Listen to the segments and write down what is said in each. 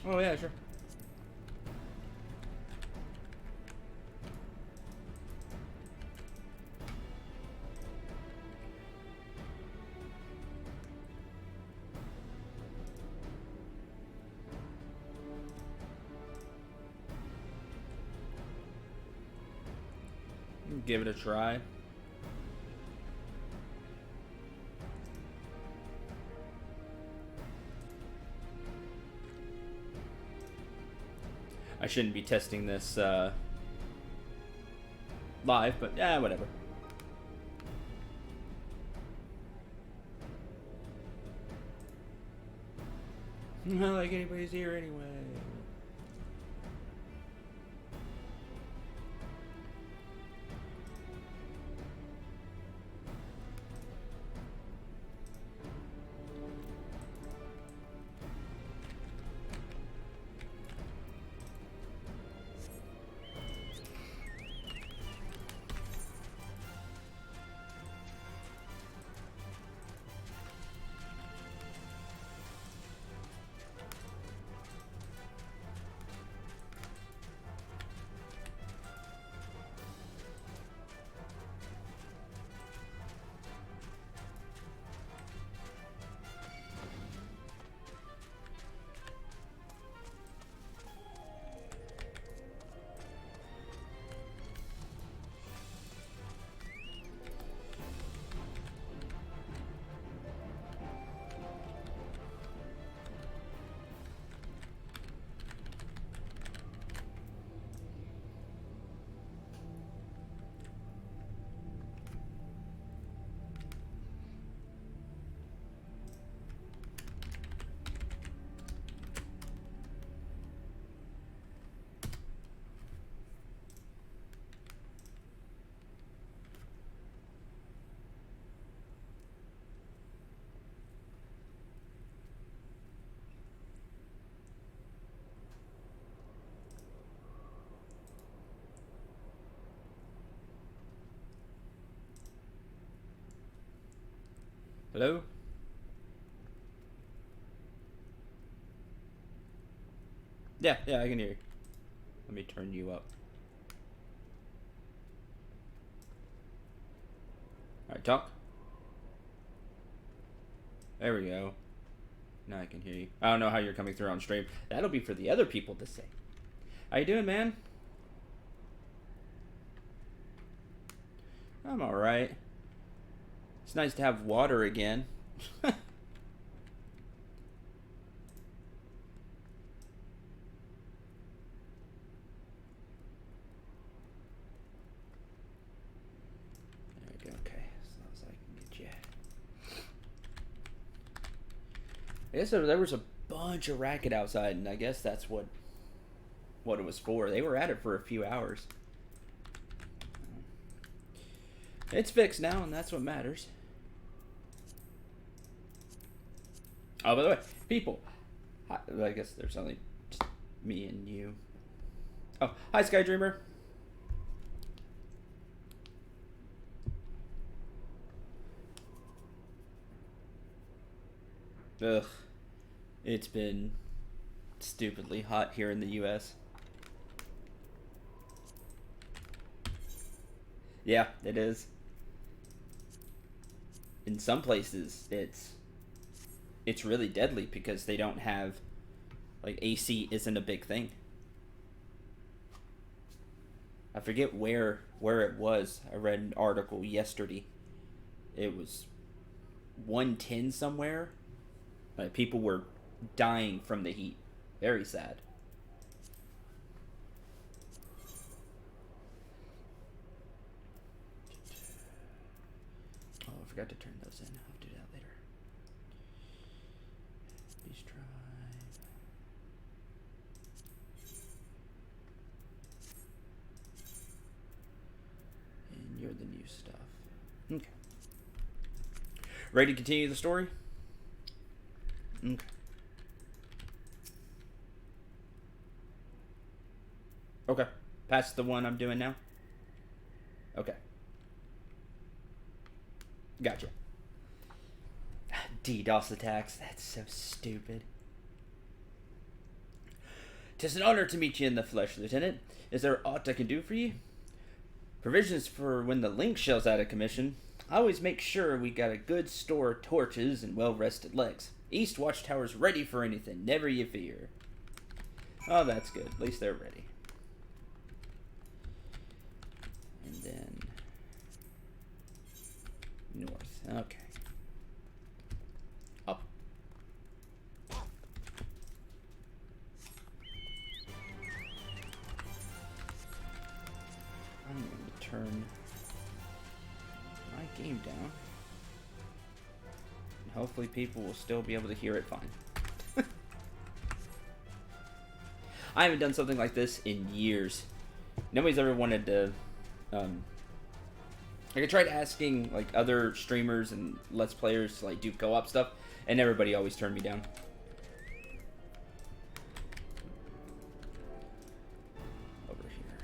Oh yeah, sure. Give it a try. I shouldn't be testing this live, but yeah, whatever. Not like anybody's here anyway. Hello? Yeah, I can hear you. Let me turn you up. Alright, talk. There we go. Now I can hear you. I don't know how you're coming through on stream. That'll be for the other people to say. How you doing, man? I'm alright. It's nice to have water again. I guess there was a bunch of racket outside, and I guess that's what it was for. They were at it for a few hours. It's fixed now, and that's what matters. Oh, by the way, people. Hi, I guess there's only just me and you. Oh, hi, Sky Dreamer. Ugh. It's been stupidly hot here in the US. Yeah, it is. In some places, it's really deadly because they don't have, like, AC isn't a big thing. I forget where it was. I read an article yesterday. It was 110 somewhere. Like, people were dying from the heat. Very sad. Oh, I forgot to turn those in. I'll do that later. Beast Drive. And you're the new stuff. Okay. Ready to continue the story? Okay. Okay. Past the one I'm doing now? Okay. Gotcha. DDoS attacks. That's so stupid. 'Tis an honor to meet you in the flesh, Lieutenant. Is there aught I can do for you? Provisions for when the link shell's out of commission. I always make sure we got a good store of torches and well-rested legs. East watchtower's ready for anything, never you fear. Oh, that's good. At least they're ready. And then north. Okay. Up. I'm going to turn my game down. And hopefully people will still be able to hear it fine. I haven't done something like this in years. Nobody's ever wanted to... I tried asking like other streamers and Let's Players to like do co-op stuff, and everybody always turned me down. Over here.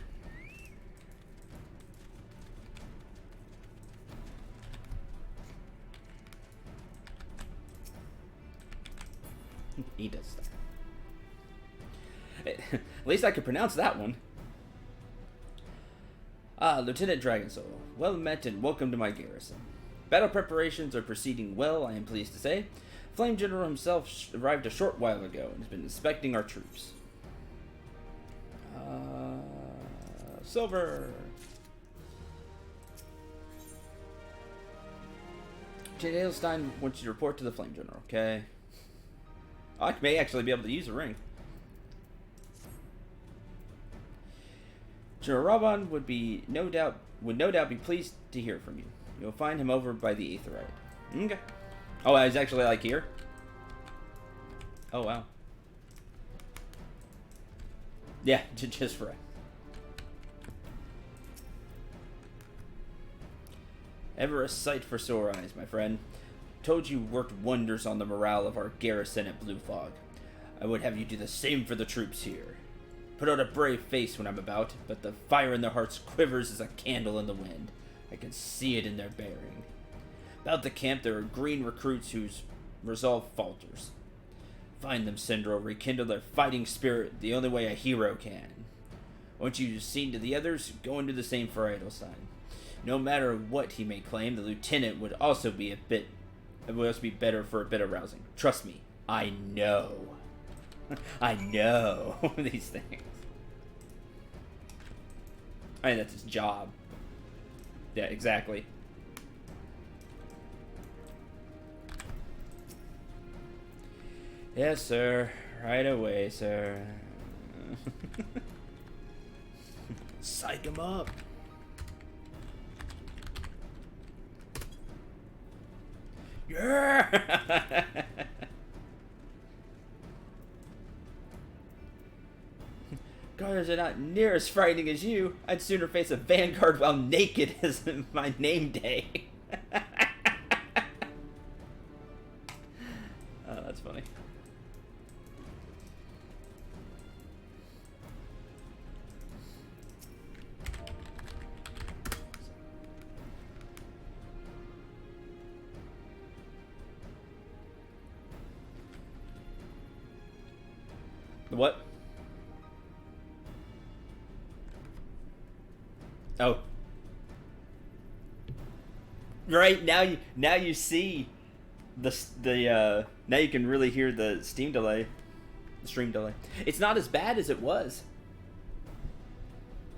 He does stuff. At least I could pronounce that one. Ah, Lieutenant Dragonsoul. Well met and welcome to my garrison. Battle preparations are proceeding well, I am pleased to say. Flame General himself arrived a short while ago and has been inspecting our troops. Silver! Jade Ailstein wants you to report to the Flame General, okay? I may actually be able to use a ring. General Raban would no doubt be pleased to hear from you. You'll find him over by the Aetherite. Okay. Oh, he's actually like here? Oh wow. Yeah, just right. Ever a sight for sore eyes, my friend. Told you worked wonders on the morale of our garrison at Blue Fog. I would have you do the same for the troops here. Put out a brave face when I'm about, but the fire in their hearts quivers as a candle in the wind. I can see it in their bearing. About the camp there are green recruits whose resolve falters. Find them, Syndro, rekindle their fighting spirit the only way a hero can. Once you've seen to the others, go and do the same for Edelstein. No matter what he may claim, the lieutenant would also be better for a bit of rousing. Trust me, I know. I know these things. I mean, that's his job. Yeah, exactly. Yes, sir. Right away, sir. Psych him up. Yeah! Guards are not near as frightening as you. I'd sooner face a vanguard while naked as my name day. Oh, that's funny. What? Oh. Right, now you see the now you can really hear the stream delay. It's not as bad as it was.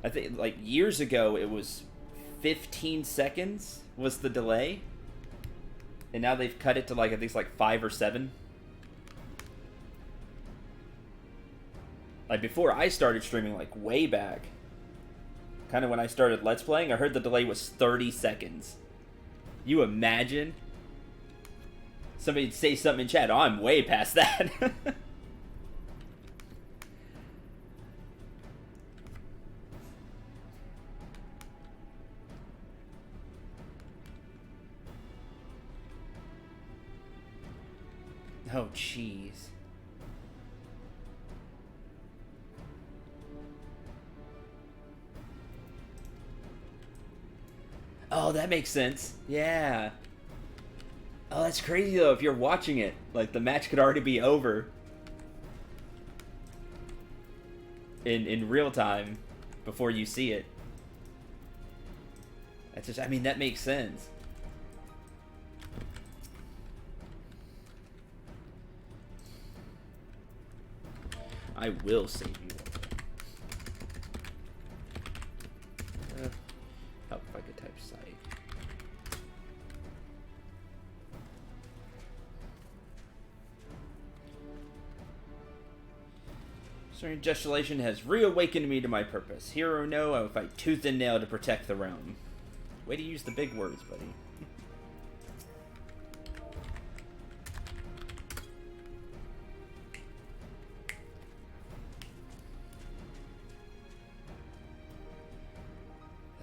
I think like years ago it was 15 seconds was the delay. And now they've cut it to like I think it's like 5 or 7. Like before I started streaming like way back. Kind of when I started Let's Playing, I heard the delay was 30 seconds. You imagine? Somebody'd say something in chat, oh, I'm way past that. Oh, jeez. Oh, that makes sense. Yeah. Oh, that's crazy, though, if you're watching it. Like, the match could already be over. in real time before you see it. That's just, I mean, that makes sense. I will save you. Help if I could type site. Certain gesticulation has reawakened me to my purpose. Hero no, I will fight tooth and nail to protect the realm. Way to use the big words, buddy.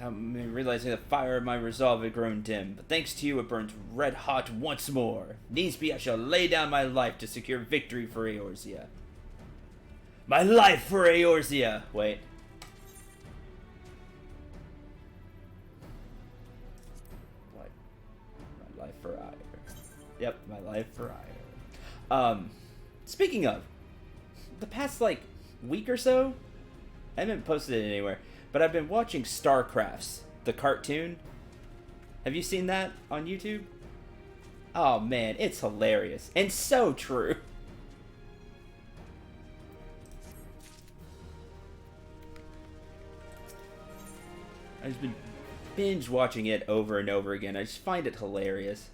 I'm realizing the fire of my resolve had grown dim, but thanks to you it burns red hot once more. Needs be I shall lay down my life to secure victory for Eorzea. My life for Eorzea! Wait. What? My life for Ire. Yep, my life for Ire. Speaking of, the past, like, week or so, I haven't posted it anywhere, but I've been watching StarCrafts, the cartoon. Have you seen that on YouTube? Oh man, it's hilarious. And so true. I've just been binge watching it over and over again. I just find it hilarious.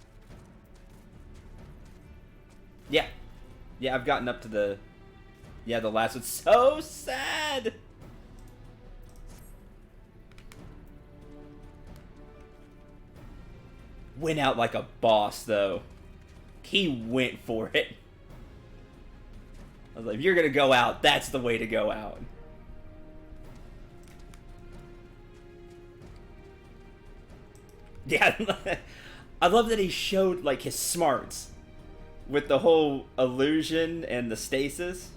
Yeah. Yeah, I've gotten up to the... Yeah, the last one's so sad! Went out like a boss, though. He went for it. I was like, if you're gonna go out, that's the way to go out. Yeah, I love that he showed, like, his smarts. With the whole illusion and the stasis.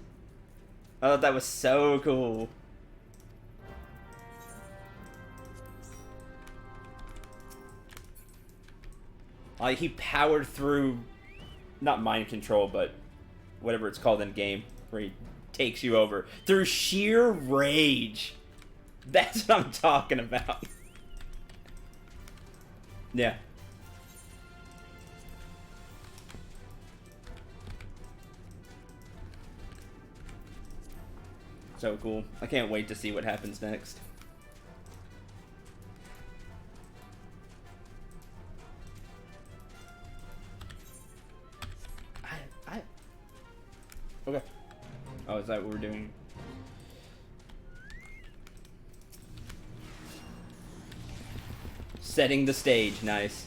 I thought that was so cool. Like, he powered through, not mind control, but whatever it's called in game, where he takes you over, through sheer rage. That's what I'm talking about. Yeah. So cool. I can't wait to see what happens next. Okay. Oh, is that what we're doing? Setting the stage, nice.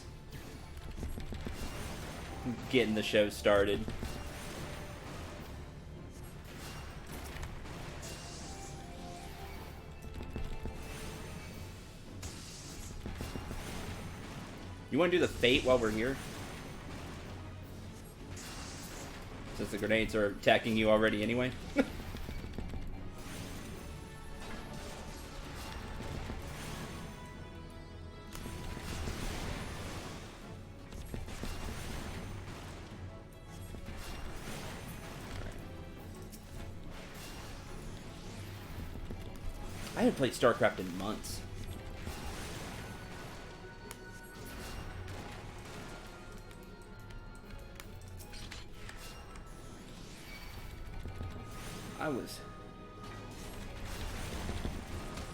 Getting the show started. You want to do the fate while we're here? Since the grenades are attacking you already anyway. I haven't played StarCraft in months. I was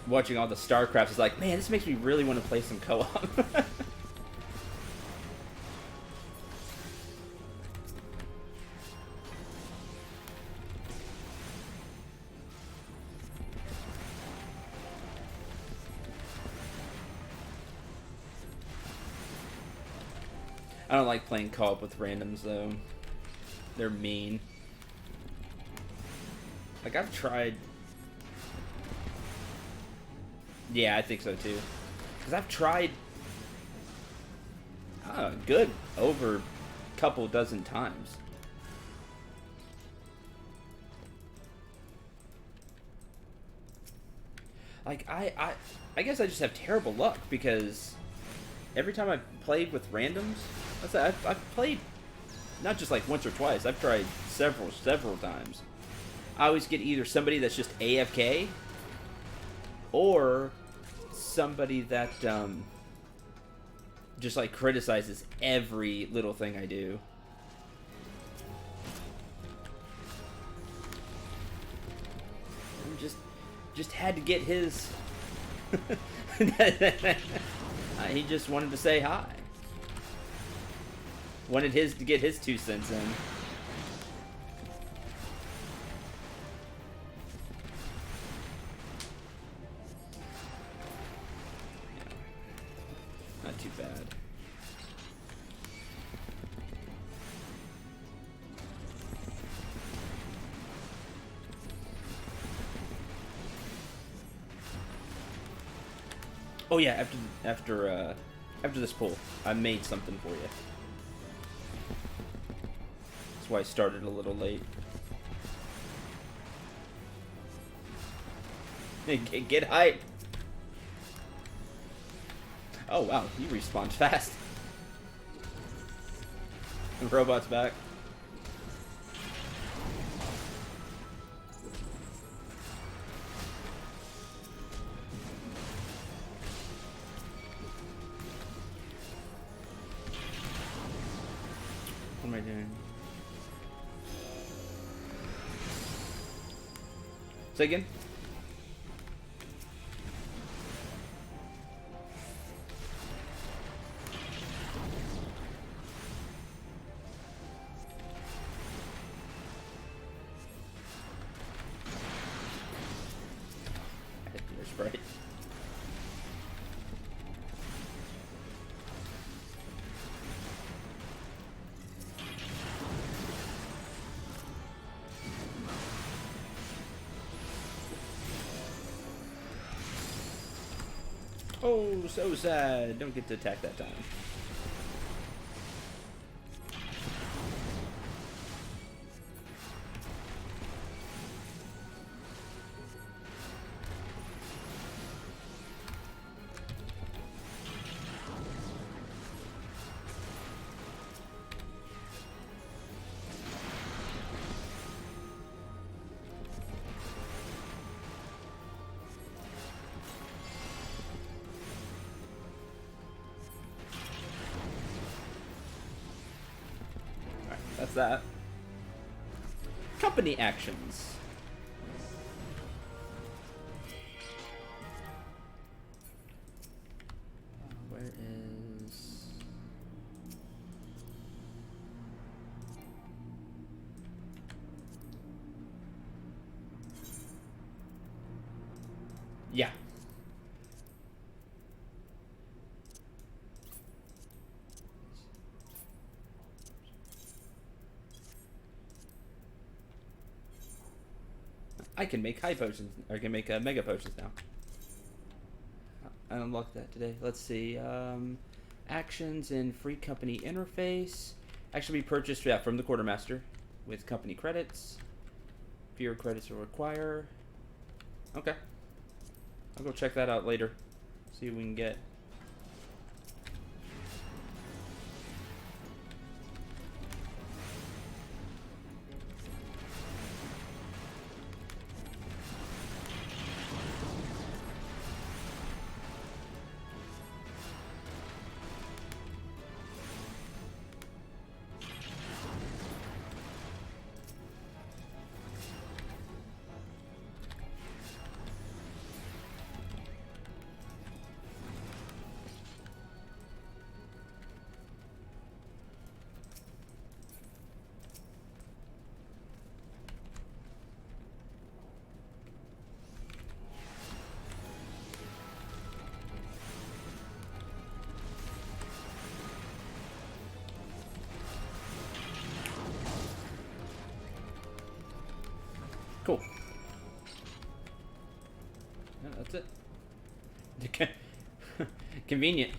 watching all the StarCrafts. It's like, man, this makes me really want to play some co-op. I don't like playing co-op with randoms, though. They're mean. Like, I've tried... Yeah, I think so, too. Because I've tried... good. Over a couple dozen times. Like, I guess I just have terrible luck, because... Every time I've played with randoms... I've played... Not just, like, once or twice. I've tried several times. I always get either somebody that's just AFK or somebody that just like criticizes every little thing I do. Just had to get his. He just wanted to say hi. Wanted to get his 2 cents in. Not too bad. Oh yeah, after this pull, I made something for you. That's why I started a little late. Get hype! Oh wow, you respawned fast. The robot's back. What am I doing? Say again? Right. Oh, so sad. Don't get to attack that time. That's that. Company actions. Where is... Yeah. I can make high potions, or I can make mega potions now. I unlocked that today. Let's see. Actions in free company interface. Actually be purchased from the quartermaster with company credits. Fewer credits will require. Okay. I'll go check that out later. See what we can get. Cool. Yeah, that's it. Convenient.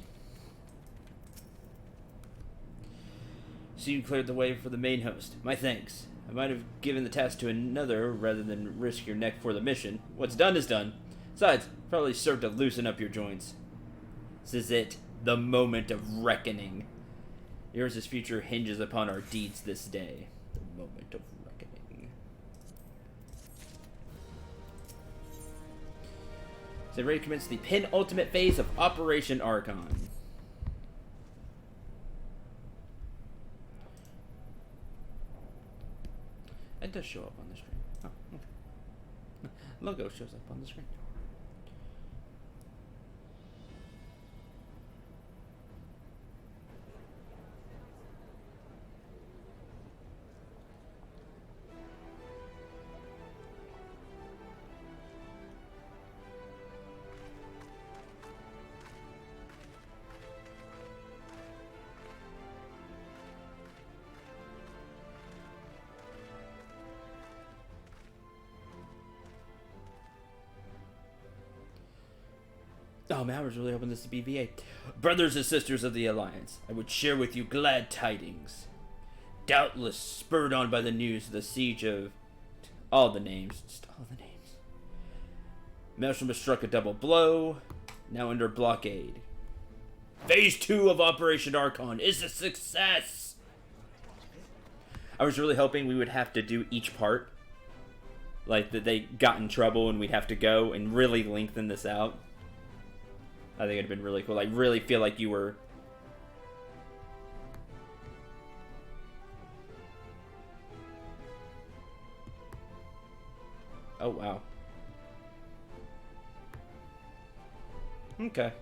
So you cleared the way for the main host. My thanks. I might have given the task to another rather than risk your neck for the mission. What's done is done. Besides, probably served to loosen up your joints. This is it. The moment of reckoning. Yours' future hinges upon our deeds this day. The moment of reckoning. So ready to commence the penultimate phase of Operation Archon. It does show up on the screen. Oh, okay. Logo shows up on the screen. Oh man, I was really hoping this would be VA. Brothers and sisters of the Alliance, I would share with you glad tidings. Doubtless spurred on by the news of the siege of... all the names. Just all the names. Maelstrom has struck a double blow, now under blockade. Phase 2 of Operation Archon is a success! I was really hoping we would have to do each part. Like, that they got in trouble and we'd have to go and really lengthen this out. I think it'd have been really cool. I really feel like you were... Oh, wow. Okay.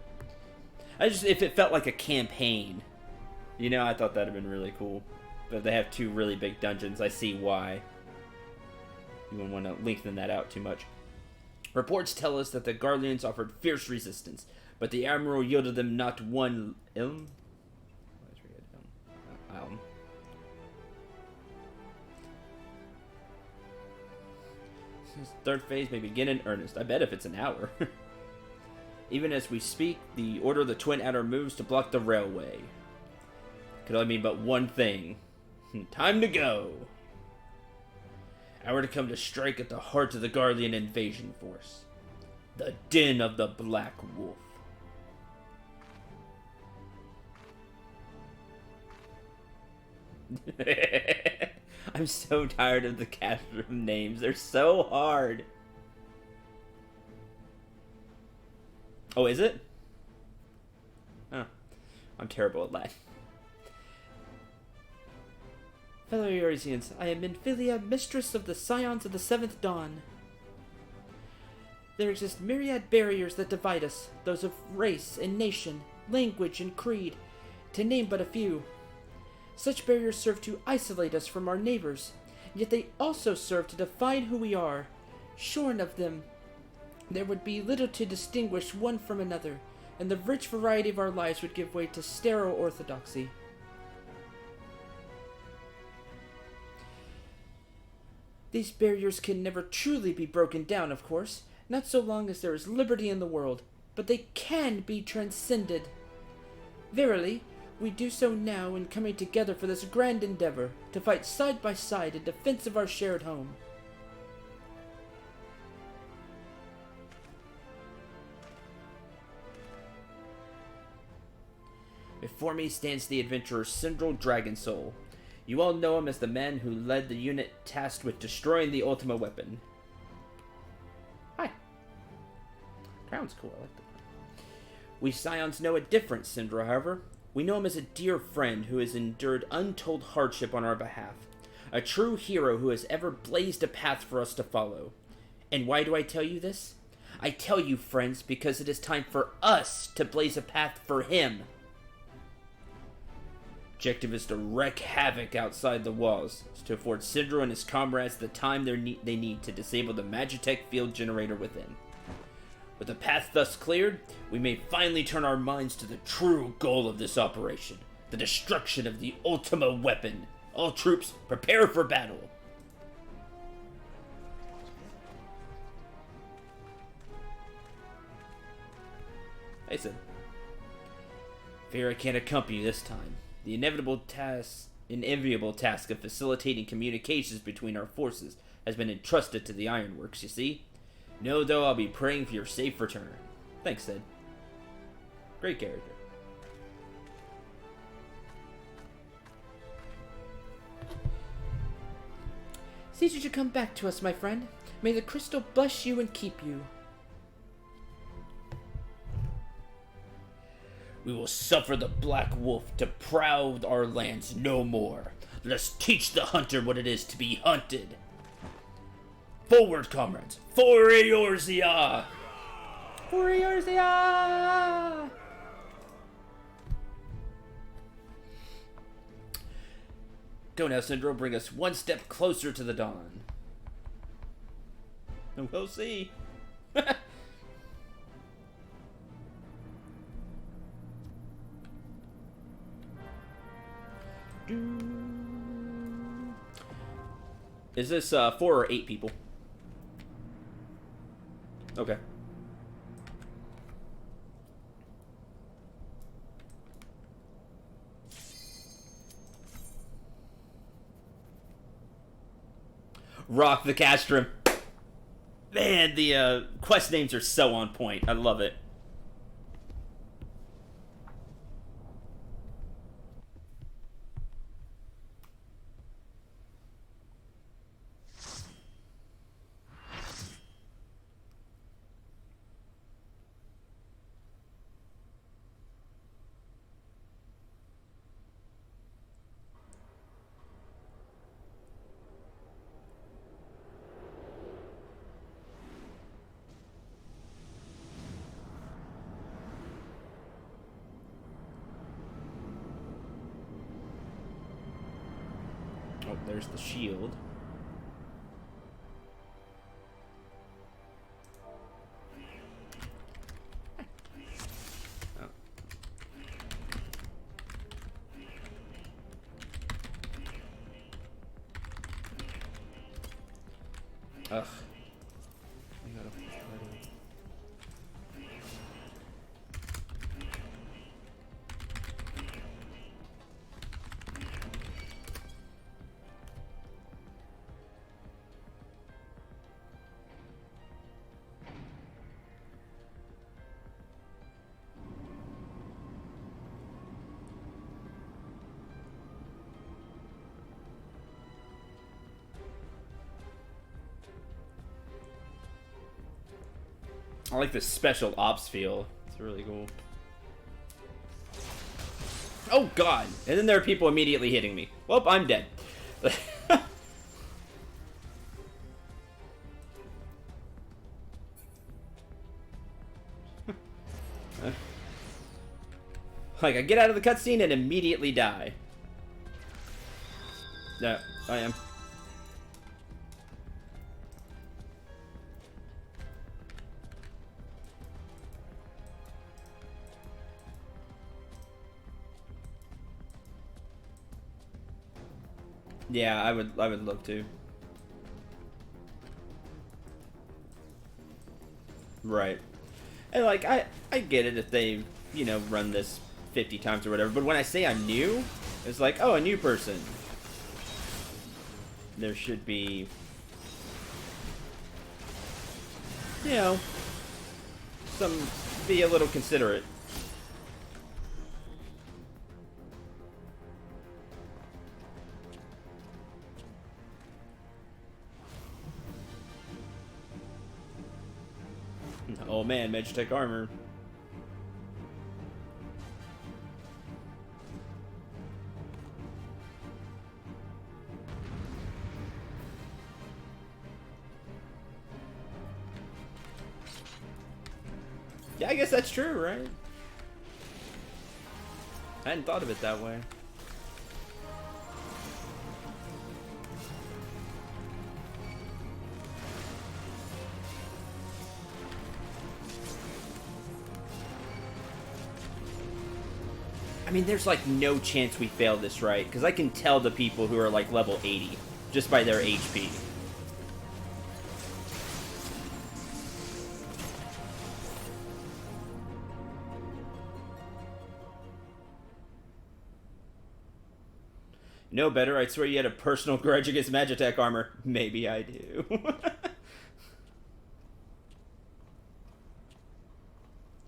If it felt like a campaign, you know, I thought that'd have been really cool. But if they have two really big dungeons, I see why you wouldn't want to lengthen that out too much. Reports tell us that the Guardians offered fierce resistance, but the Admiral yielded them not one ilm. This third phase may begin in earnest. I bet if it's an hour. Even as we speak, the Order of the Twin Adder moves to block the railway. Could only mean but one thing. Time to go. Hour to come to strike at the heart of the Guardian invasion force. The Den of the Black Wolf. I'm so tired of the cast of names. They're so hard. Oh, is it? Oh, I'm terrible at Latin. Fellow Eurasians, I am Infilia, mistress of the Scions of the Seventh Dawn. There exist myriad barriers that divide us, those of race and nation, language and creed, to name but a few. Such barriers serve to isolate us from our neighbors, yet they also serve to define who we are. Shorn of them, there would be little to distinguish one from another, and the rich variety of our lives would give way to sterile orthodoxy. These barriers can never truly be broken down, of course, not so long as there is liberty in the world, but they can be transcended. Verily, we do so now in coming together for this grand endeavor, to fight side by side in defense of our shared home. Before me stands the adventurer Syndral Dragonsoul. You all know him as the man who led the unit tasked with destroying the Ultima weapon. Hi. Crown's cool, I like that. We Scions know a different Syndra, however. We know him as a dear friend who has endured untold hardship on our behalf. A true hero who has ever blazed a path for us to follow. And why do I tell you this? I tell you, friends, because it is time for us to blaze a path for him. Objective is to wreak havoc outside the walls, to afford Syndra and his comrades the time they need to disable the Magitech field generator within. With the path thus cleared, we may finally turn our minds to the true goal of this operation, the destruction of the Ultima weapon. All troops, prepare for battle. Hey, Sid. Fear I can't accompany you this time. The enviable task of facilitating communications between our forces has been entrusted to the Ironworks, you see? Know, though, I'll be praying for your safe return. Thanks, Sid. Great character. Caesar should come back to us, my friend. May the crystal bless you and keep you. We will suffer the Black Wolf to prowl our lands no more. Let us teach the hunter what it is to be hunted. Forward, comrades! For Eorzea! For Eorzea! Go now, Syndrome, bring us one step closer to the dawn. And we'll see. Is this 4 or 8 people? Okay. Rock the Castrum. Man, the quest names are so on point. I love it. Oh, there's the shield. Oh. Ugh. I gotta push harder. I like the special ops feel. It's really cool. Oh god! And then there are people immediately hitting me. Well, I'm dead. Like, I get out of the cutscene and immediately die. Yeah, I am. Yeah, I would love to. Right. And like I get it if they, you know, run this 50 times or whatever, but when I say I'm new, it's like, oh, a new person. There should be, you know, be a little considerate. Oh man, Magitech armor. Yeah, I guess that's true, right? I hadn't thought of it that way. I mean, there's like no chance we fail this, right? Because I can tell the people who are like level 80 just by their HP. No better, I'd swear you had a personal grudge against Magitech armor. Maybe I do.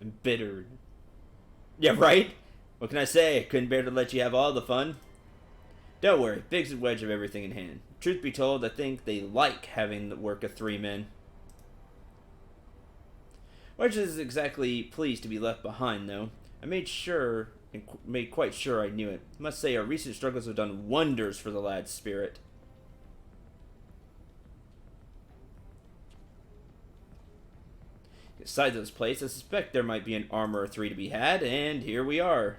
Embittered. Yeah, right? What can I say? I couldn't bear to let you have all the fun. Don't worry, Big's a wedge of everything in hand. Truth be told, I think they like having the work of 3 men. Wedge is exactly pleased to be left behind, though. I made quite sure I knew it. Must say our recent struggles have done wonders for the lad's spirit. Besides this place, I suspect there might be an armor or three to be had, and here we are.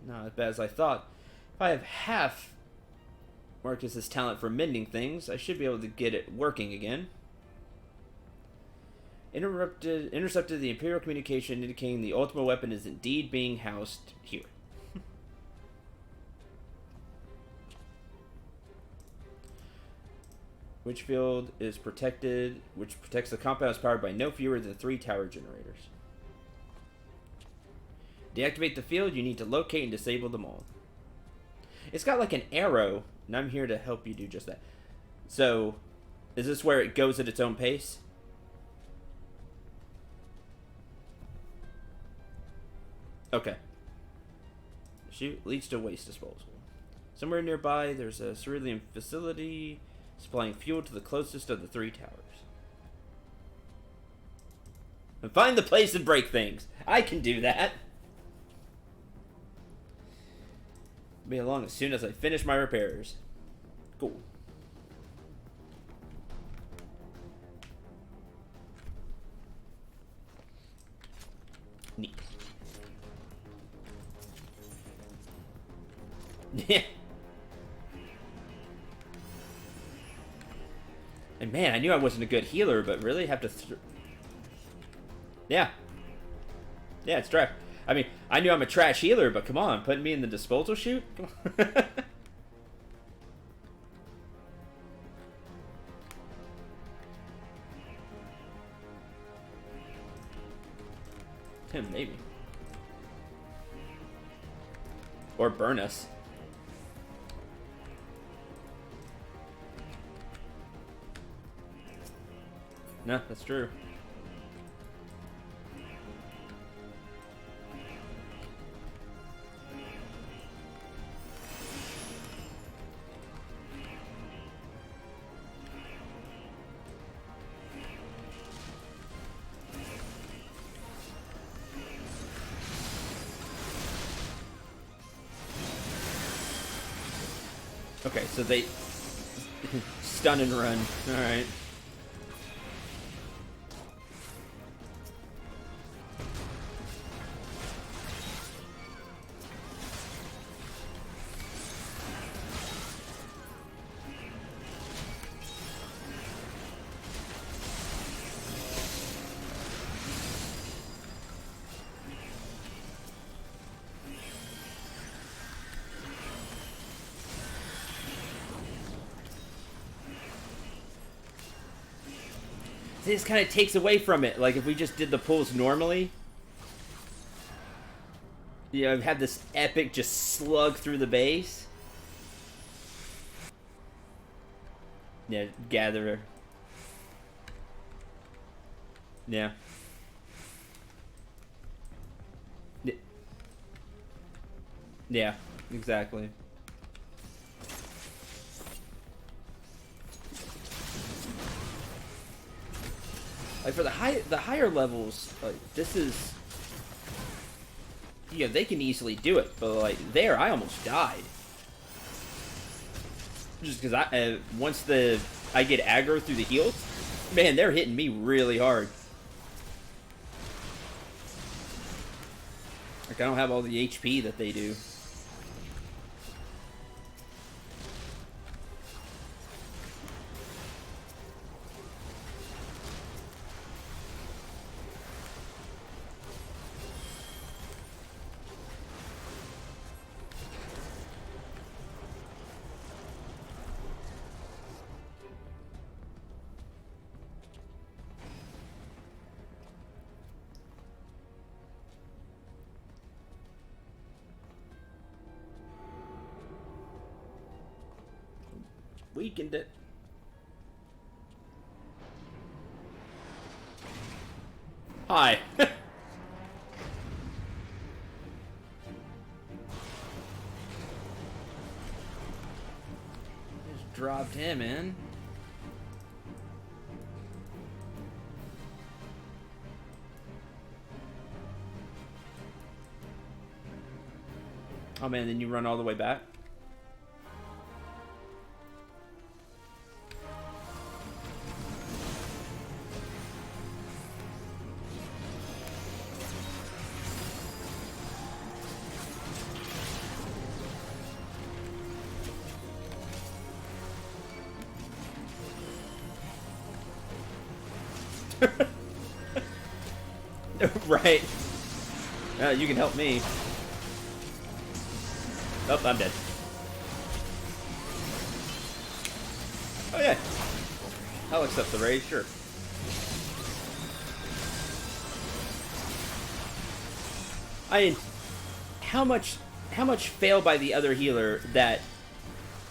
Not as bad as I thought. If I have half Marcus's talent for mending things, I should be able to get it working again. Intercepted the Imperial communication indicating the ultimate weapon is indeed being housed here. Witchfield is protected, which protects the compound is powered by no fewer than 3 tower generators. Deactivate the field, you need to locate and disable them all. It's got like an arrow, and I'm here to help you do just that. So, is this where it goes at its own pace? Okay. Chute leads to waste disposal. Somewhere nearby, there's a cerulean facility supplying fuel to the closest of the 3 towers. And find the place and break things. I can do that. Be along as soon as I finish my repairs. Cool. Neat. Yeah. And man, I knew I wasn't a good healer, but really have to... Yeah. Yeah, it's trash. I mean, I knew I'm a trash healer, but come on, putting me in the disposal chute? Come on. Maybe. Or burn us. No, that's true. Okay, so they stun and run. All right. This kind of takes away from it. Like, if we just did the pulls normally, you know, I've had this epic just slug through the base. Yeah, gatherer. Yeah. Yeah, exactly. Like for the higher levels, like this is, you know, they can easily do it, but like there, I almost died. Just because once I get aggro through the heals, man, they're hitting me really hard. Like I don't have all the HP that they do. Weakened it. Hi. Just dropped him in. Oh man, then you run all the way back? Right. You can help me. Oh, I'm dead. Oh yeah. I'll accept the raise, sure. I mean, how much fail by the other healer that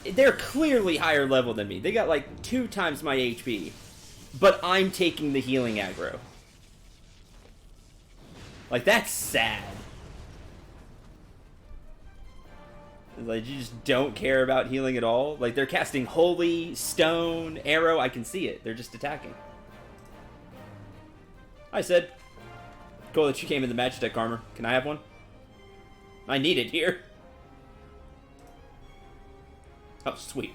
they're clearly higher level than me. They got like 2 times my HP, but I'm taking the healing aggro. Like, that's sad. Like, you just don't care about healing at all. Like, they're casting Holy, Stone, Arrow. I can see it. They're just attacking. I said, cool that you came in the Magitech armor. Can I have one? I need it here. Oh, sweet.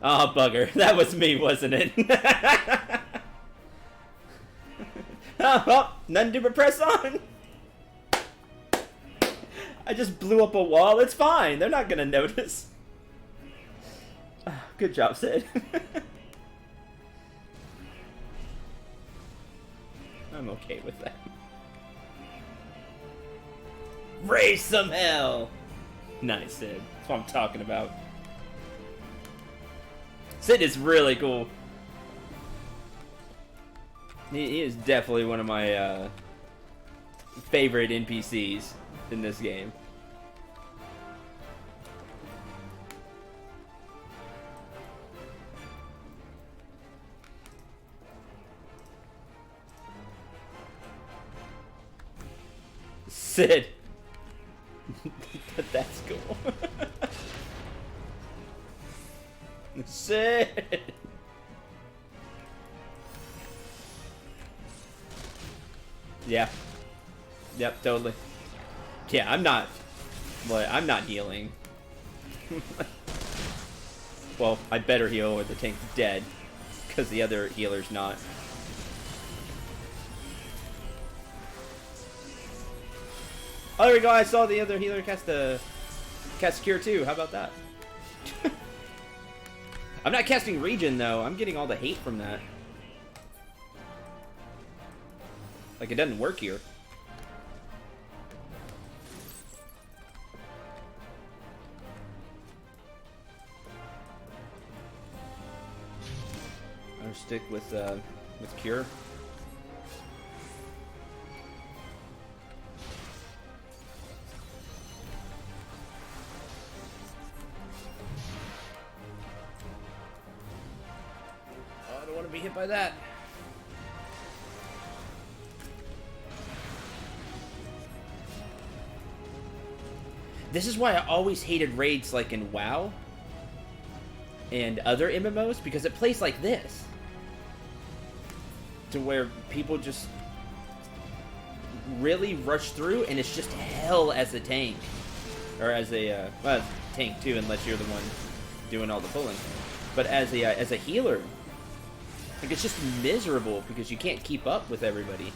Oh, bugger. That was me, wasn't it? Oh, well, nothing to but press on. I just blew up a wall. It's fine. They're not going to notice. Good job, Sid. I'm okay with that. Raise some hell. Nice, Sid. That's what I'm talking about. Sid is really cool. He is definitely one of my favorite NPCs in this game. Sid. That's cool. Sid. Yeah. Yep, totally. Yeah, I'm not healing. Well, I better heal or the tank's dead, because the other healer's not. Oh, there we go. I saw the other healer cast Cure too. How about that? I'm not casting Regen though. I'm getting all the hate from that. Like, it doesn't work here. I'll stick with Cure. Oh, I don't want to be hit by that. This is why I always hated raids like in WoW and other MMOs, because it plays like this. To where people just really rush through, and it's just hell as a tank. Or as a, well, tank too, unless you're the one doing all the pulling. But as a healer, like, it's just miserable because you can't keep up with everybody.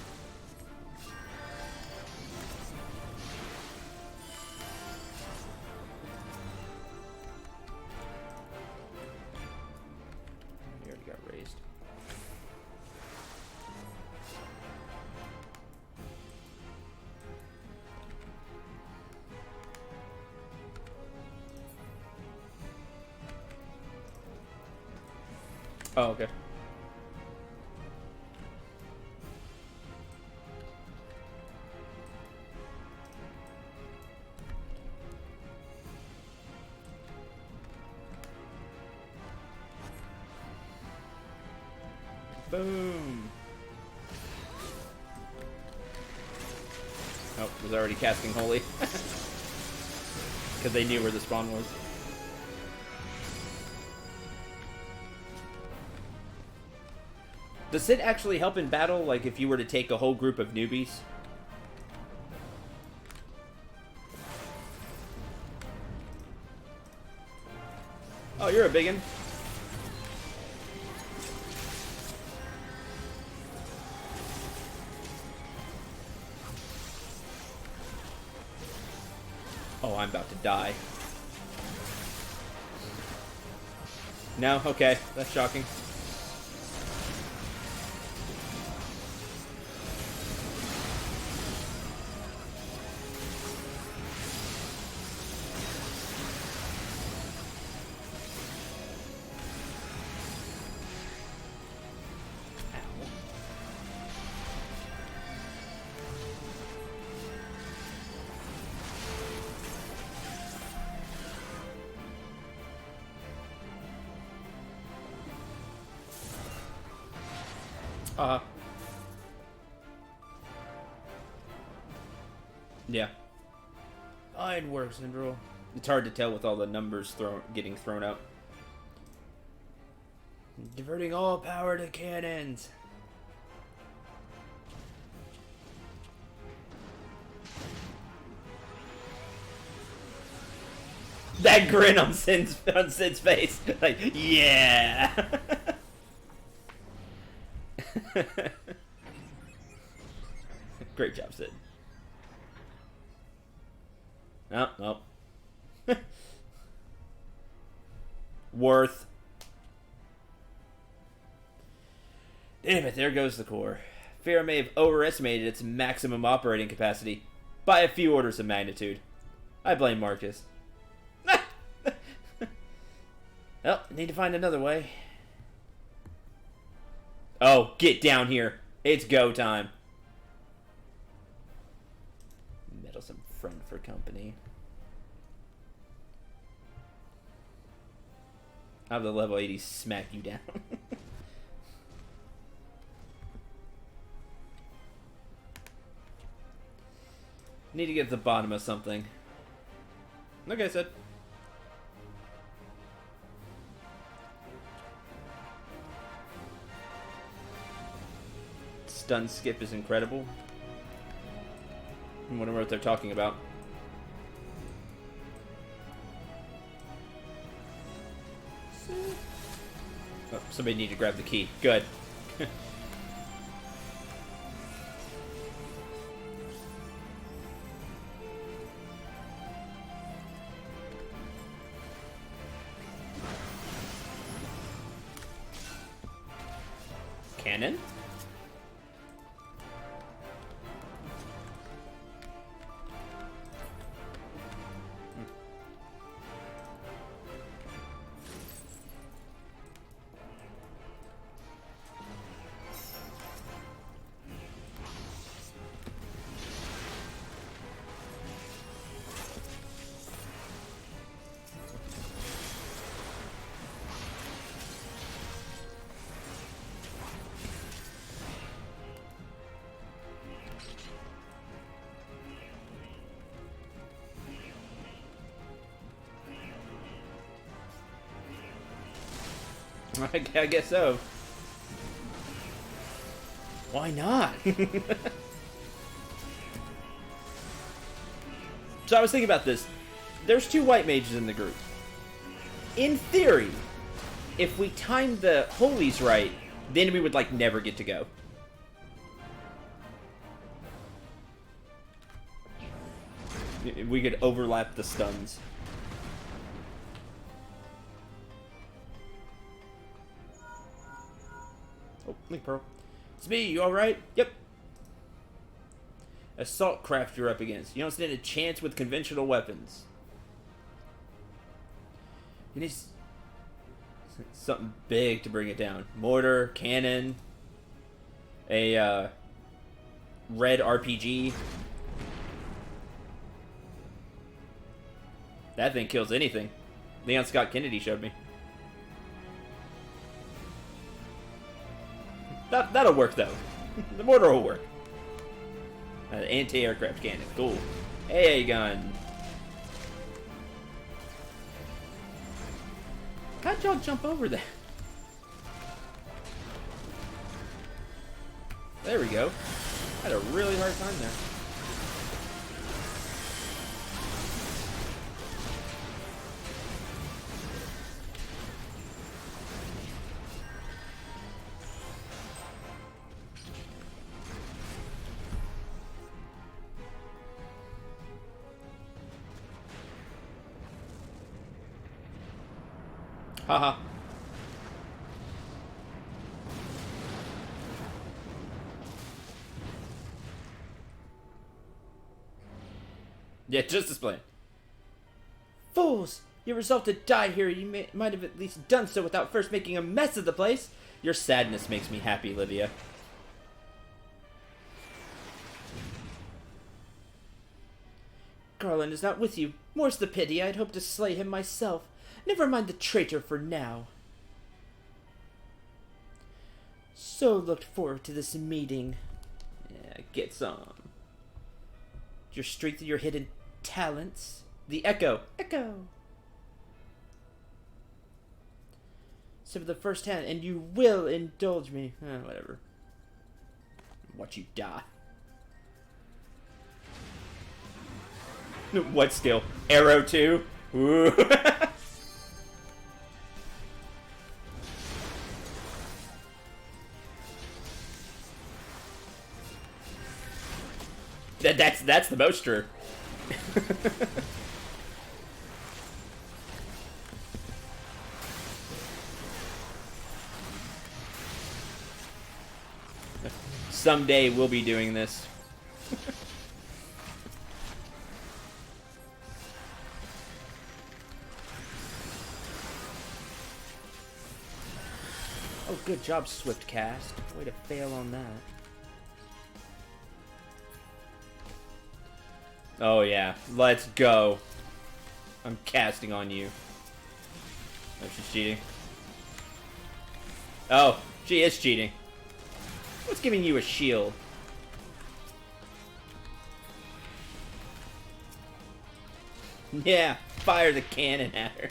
Oh, okay. Boom. Oh, was already casting Holy. Because they knew where the spawn was. Does it actually help in battle, like if you were to take a whole group of newbies? Oh, you're a biggin. Oh, I'm about to die. No? Okay. That's shocking. Yeah. Ironworks and roll. It's hard to tell with all the numbers getting thrown out. Diverting all power to cannons. That grin on Sin's face. Like, yeah. Great job, Sid. Oh, oh. Worth. Damn it, there goes the core. Farah may have overestimated its maximum operating capacity by a few orders of magnitude. I blame Marcus. Well, need to find another way. Oh, get down here. It's go time. Meddlesome friend for company. I'll have the level 80 smack you down. Need to get to the bottom of something. Okay, Sid. Stun skip is incredible. I wonder what they're talking about. Oh, somebody need to grab the key. Good. Cannon? I guess so. Why not? So I was thinking about this. There's 2 white mages in the group. In theory, if we timed the holies right, then we would, like, never get to go. We could overlap the stuns. Oh, Link Pearl. It's me, you alright? Yep. Assault craft you're up against. You don't stand a chance with conventional weapons. You need something big to bring it down. Mortar, cannon, a red RPG. That thing kills anything. Leon Scott Kennedy showed me. That'll work, though. The mortar will work. Anti-aircraft cannon. Cool. Hey, gun. How'd y'all jump over that? There we go. I had a really hard time there. Haha. Yeah, just as planned. Fools! You resolved to die here. You might have at least done so without first making a mess of the place. Your sadness makes me happy, Livia. Garland is not with you. More's the pity. I'd hoped to slay him myself. Never mind the traitor for now. So looked forward to this meeting. Yeah, get some. Your strength and your hidden talents. The Echo. Echo. So for the first hand, and you will indulge me. Whatever. Watch you die. What skill? Arrow 2? Ooh. That's the most true. Someday we'll be doing this. Oh, good job, Swift Cast. Way to fail on that. Oh yeah, let's go. I'm casting on you. Oh, she's cheating. Oh, she is cheating. What's giving you a shield? Yeah, fire the cannon at her.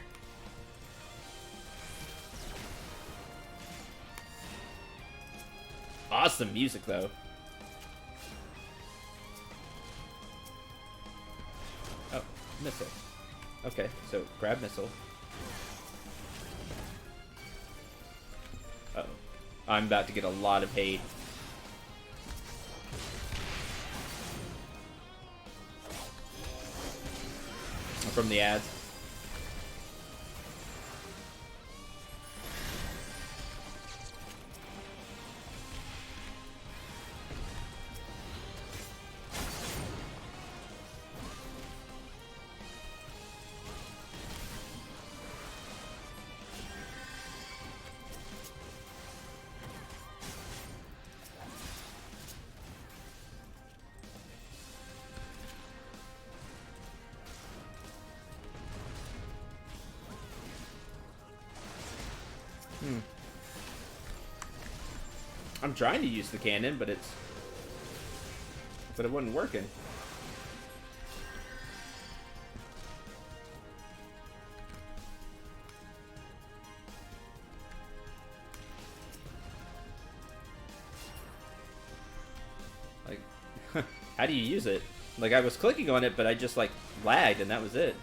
Awesome music, though. Oh, missile. Okay, so grab missile. Uh-oh. I'm about to get a lot of hate. From the ads. I'm trying to use the cannon, but it wasn't working. Like, how do you use it? Like, I was clicking on it, but I just, like, lagged, and that was it.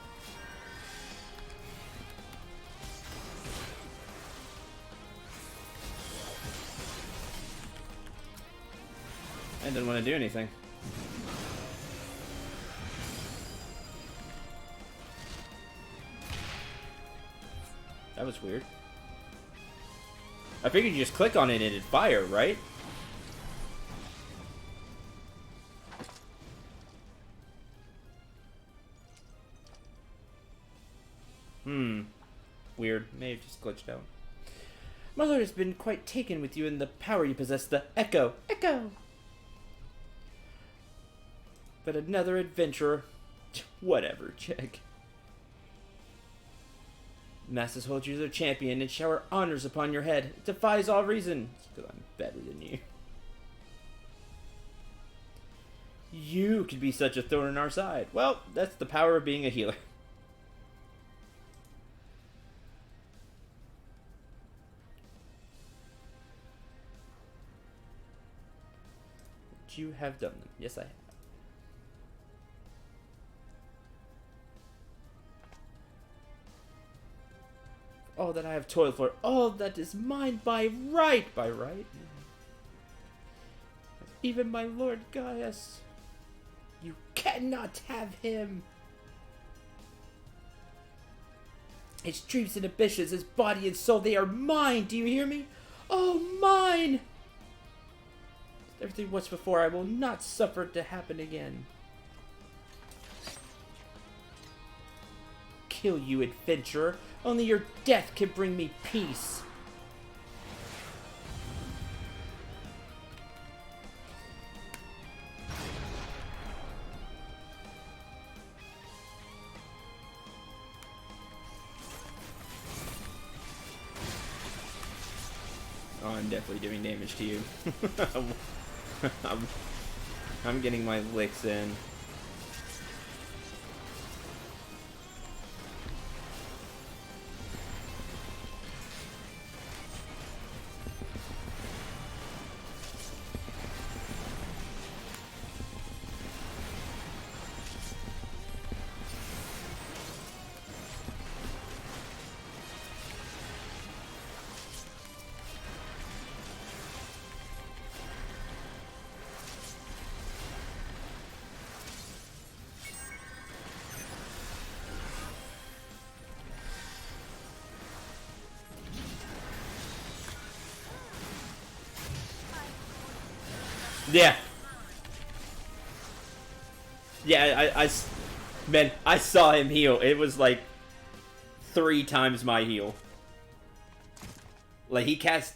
I didn't want to do anything. That was weird. I figured you just click on it and it'd fire, right? Weird. May have just glitched out. My lord has been quite taken with you and the power you possess. The Echo. Echo! But another adventurer. Whatever, check. Masses hold you their champion and shower honors upon your head. It defies all reason. Because I'm better than you. You could be such a thorn in our side. Well, that's the power of being a healer. you have done them. Yes, I have. All that I have toiled for, all that is mine by right. By right? Even my Lord Gaius. You cannot have him. His dreams and ambitions, his body and soul, they are mine. Do you hear me? Oh, mine! Everything once before, I will not suffer it to happen again. Kill you, adventurer. Only your death can bring me peace. Oh, I'm definitely doing damage to you. I'm getting my licks in. Yeah. Yeah, man, I saw him heal. It was like 3 times my heal. Like, he cast...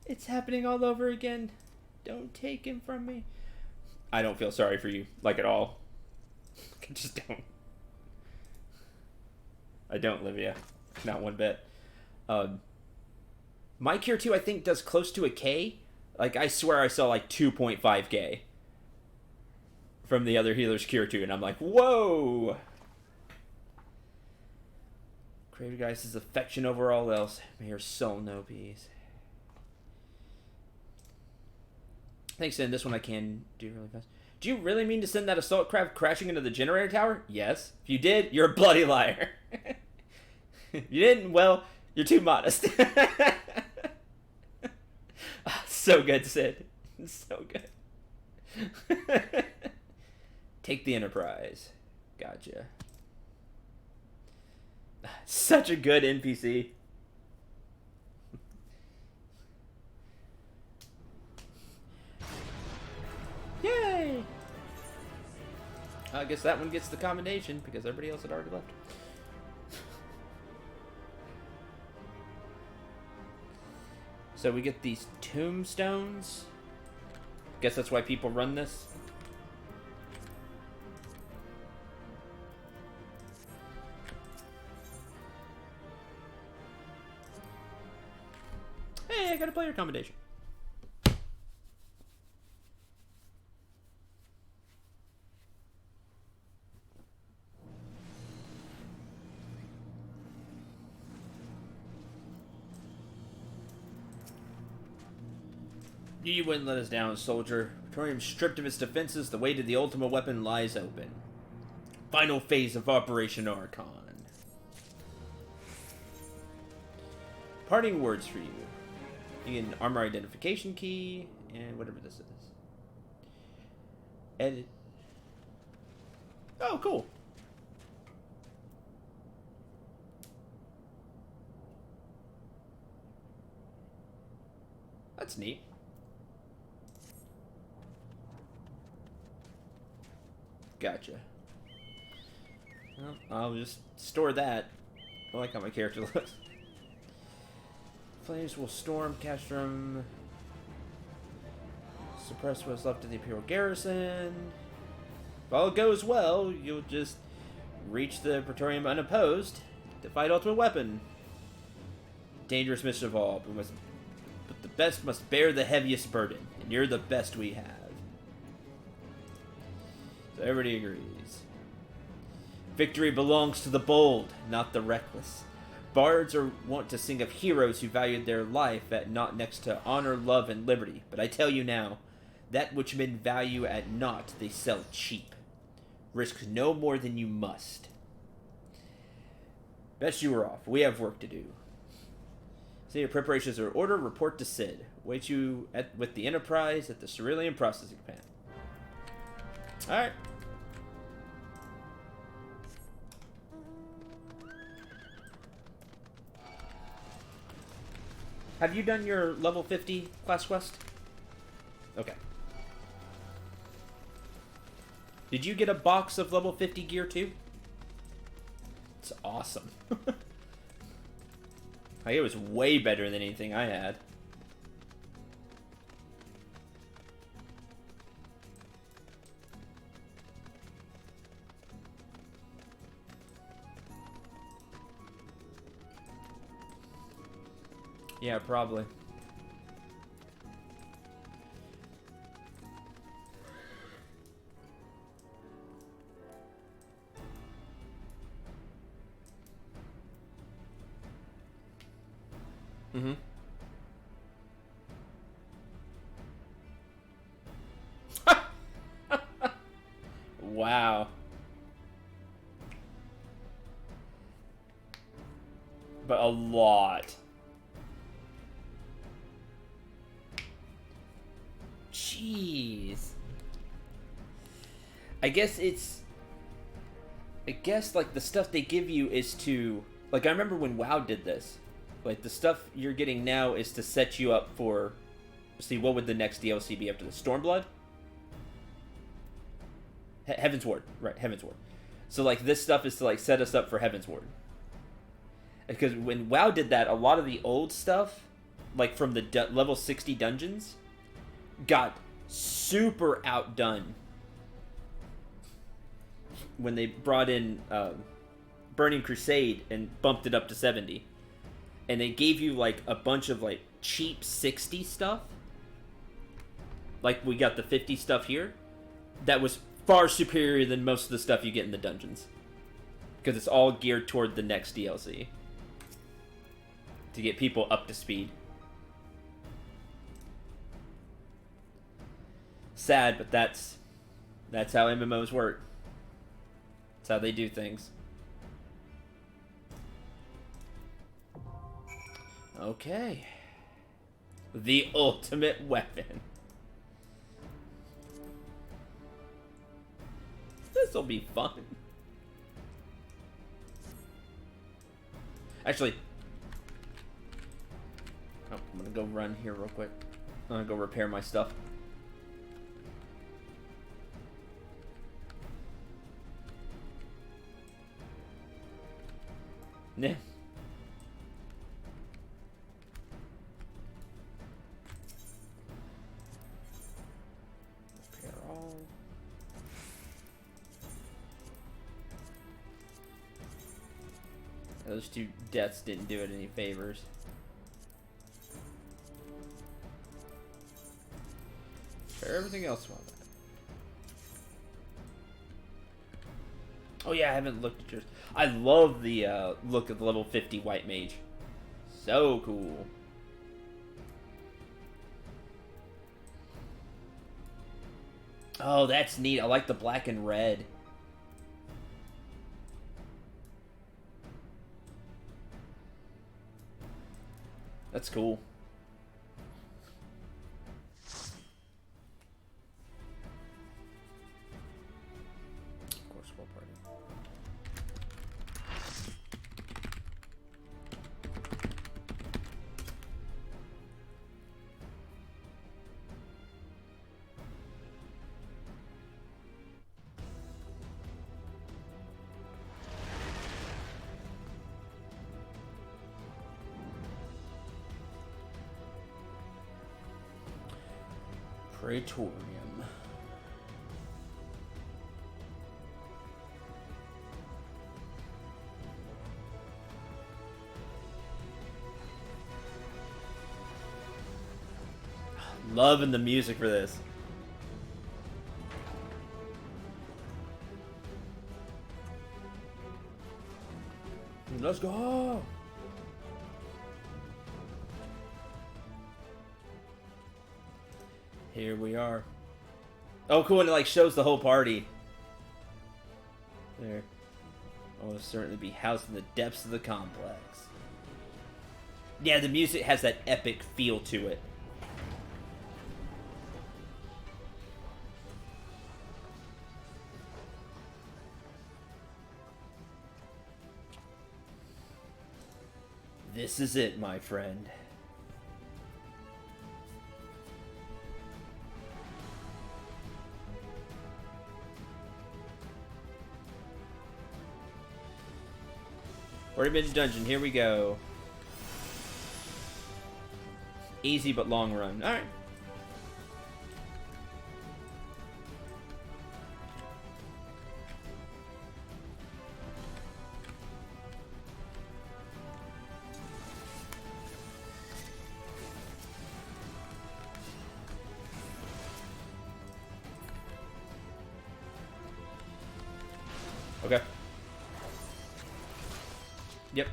It's happening all over again. Don't take him from me. I don't feel sorry for you, like, at all. I just don't. I don't, Livia. Not one bit. My Cure 2, I think, does close to a K. Like, I swear I saw, like, 2.5K from the other healer's Cure 2, and I'm like, whoa! Crave Geist's affection over all else. May your soul know peace. Thanks, Sin. This one I can do really fast. Do you really mean to send that assault craft crashing into the generator tower? Yes. If you did, you're a bloody liar. If you didn't, well, you're too modest. So good, Sid. So good. Take the Enterprise. Gotcha. Such a good NPC. Yay! I guess that one gets the commendation because everybody else had already left. So we get these tombstones. Guess that's why people run this. Hey, I got a player commendation. You wouldn't let us down, soldier. Praetorium stripped of its defenses, the way to the ultimate weapon lies open. Final phase of Operation Archon. Parting words for you. You get an armor identification key, and whatever this is. Edit. Oh, cool. That's neat. Gotcha. Well, I'll just store that. I like how my character looks. Flames will storm Castrum. Suppress what's left of the Imperial garrison. If all goes well, you'll just reach the Praetorium unopposed to fight Ultimate Weapon. Dangerous mission of all, but the best must bear the heaviest burden, and you're the best we have. So everybody agrees. Victory belongs to the bold, not the reckless. Bards are wont to sing of heroes who valued their life at naught next to honor, love, and liberty. But I tell you now, that which men value at naught they sell cheap. Risk no more than you must. Best you are off. We have work to do. Say your preparations are in order. Report to Sid. Wait you with the Enterprise at the Cerulean processing plant. Alright. Have you done your level 50 class quest? Okay. Did you get a box of level 50 gear too? It's awesome. Like, it was way better than anything I had. Yeah, probably. Mm-hmm. Wow. But a lot. Jeez. I guess like the stuff they give you is to, like, I remember when WoW did this. Like, the stuff you're getting now is to set you up for, see, what would the next DLC be after the Stormblood? Heaven's Ward. Right, Heaven's Ward. So, like, this stuff is to, like, set us up for Heaven's Ward. Because when WoW did that, a lot of the old stuff, like, from the level 60 dungeons, got super outdone when they brought in Burning Crusade and bumped it up to 70. And they gave you, like, a bunch of, like, cheap 60 stuff. Like, we got the 50 stuff here. That was far superior than most of the stuff you get in the dungeons. Because it's all geared toward the next DLC. To get people up to speed. Sad, but that's how MMOs work. That's how they do things. Okay. The ultimate weapon. This'll be fun. Actually, I'm gonna go run here real quick. I'm gonna go repair my stuff. Yeah. Repair all. Those two deaths didn't do it any favors. Repair everything else on that. Oh yeah, I haven't looked at yours. I love the look of the level 50 White Mage. So cool. Oh, that's neat. I like the black and red. That's cool. Of course, we'll party. Praetorium. Loving the music for this. Let's go. Here we are. Oh, cool, and it like shows the whole party. There. I will certainly be housed in the depths of the complex. Yeah, the music has that epic feel to it. This is it, my friend. Already been to dungeon. Here we go. Easy but long run. Alright. Okay. Yep.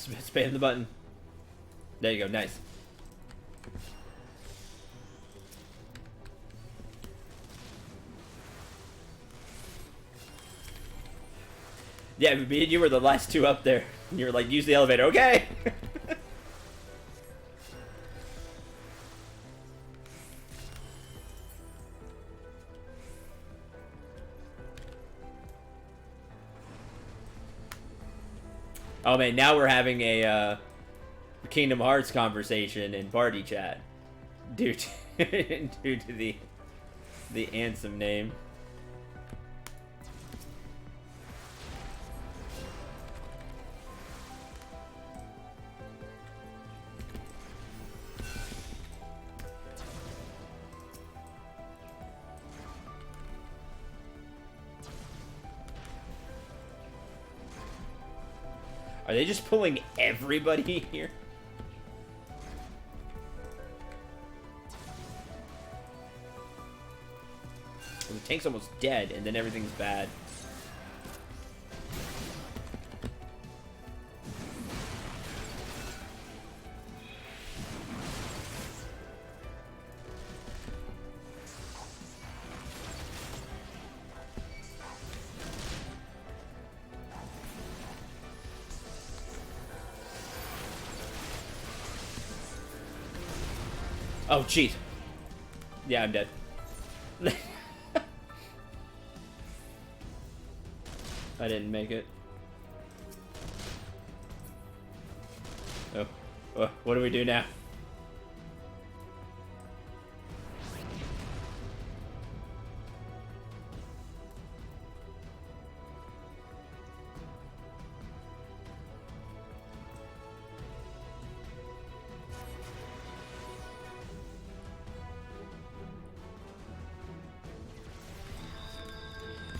Spam the button. There you go. Nice. Yeah, me and you were the last two up there. You were like, use the elevator. Okay. Oh man, now we're having a Kingdom Hearts conversation in party chat due to due to the Ansem name. Are they just pulling everybody here? Well, the tank's almost dead, and then everything's bad. Oh, jeez. Yeah, I'm dead. I didn't make it. Oh, what do we do now?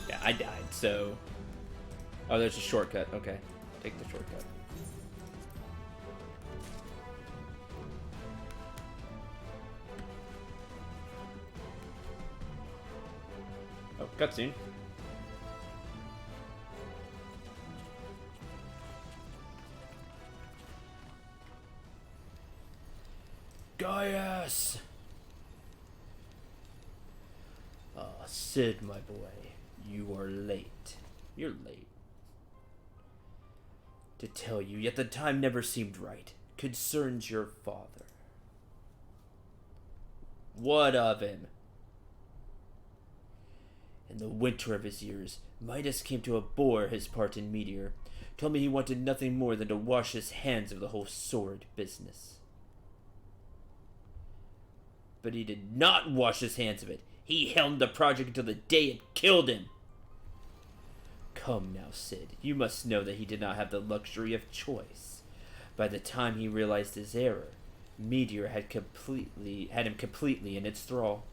Yeah, I died, so... Oh, there's a shortcut. Okay. Take the shortcut. Oh, cutscene. Gaius! Ah, Sid, my boy. You are late. You're late. To tell you, yet the time never seemed right. Concerns your father. What of him? In the winter of his years, Midas came to abhor his part in Meteor. Told me he wanted nothing more than to wash his hands of the whole sword business. But he did not wash his hands of it. He helmed the project until the day it killed him. Come now, Sid. You must know that he did not have the luxury of choice. By the time he realized his error, Meteor had him completely in its thrall.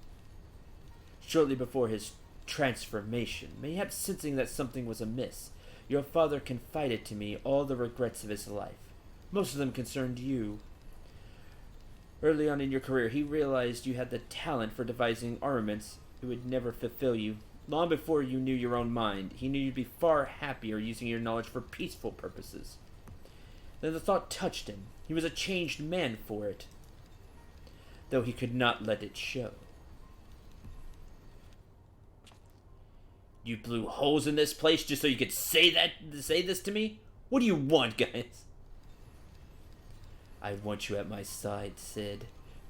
Shortly before his transformation, mayhap sensing that something was amiss, your father confided to me all the regrets of his life. Most of them concerned you. Early on in your career, he realized you had the talent for devising armaments it would never fulfill you Long before you knew your own mind, he knew you'd be far happier using your knowledge for peaceful purposes. Then the thought touched him. He was a changed man for it, though he could not let it show. You blew holes in this place just so you could say this to me? What do you want, guys? I want you at my side, Sid.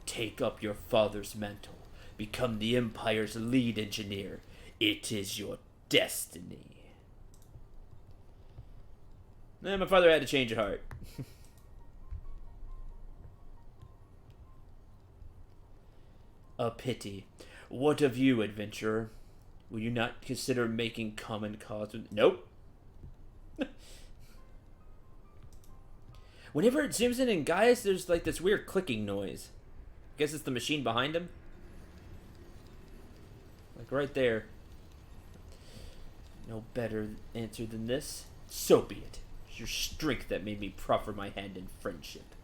Take up your father's mantle. Become the Empire's lead engineer. It is your destiny. My father had to change of heart. A pity. What of you, adventurer? Will you not consider making common cause with... Nope. Whenever it zooms in and guys, there's like this weird clicking noise. I guess it's the machine behind him. Like right there. No better answer than this. So be it. It's your strength that made me proffer my hand in friendship.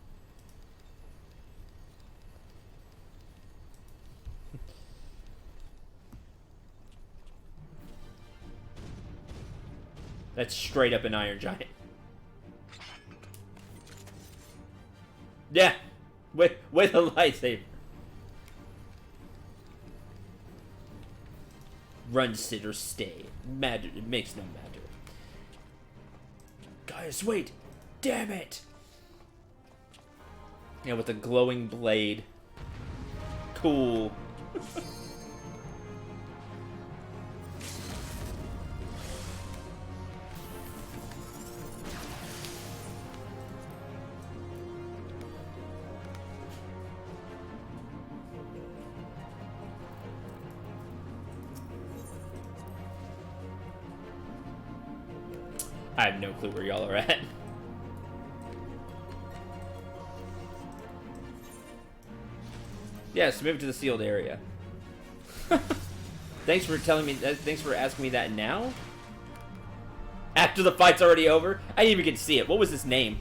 That's straight up an Iron Giant. Yeah, with a lightsaber. Run, sit, or stay. Matter. It makes no matter. Guys, wait! Damn it! Yeah, with a glowing blade. Cool. I have no clue where y'all are at. Yes, move to the sealed area. Thanks for telling me that. Thanks for asking me that now. After the fight's already over? I didn't even get to see it. What was his name?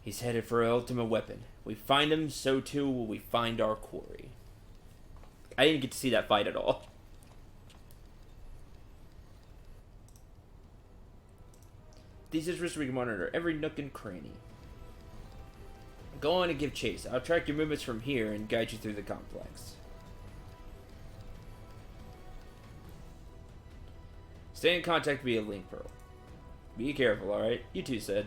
He's headed for our ultimate weapon. We find him, so too will we find our quarry. I didn't get to see that fight at all. These instruments we can monitor every nook and cranny. Go on and give chase. I'll track your movements from here and guide you through the complex. Stay in contact via link pearl. Be careful, alright? You too, Sid.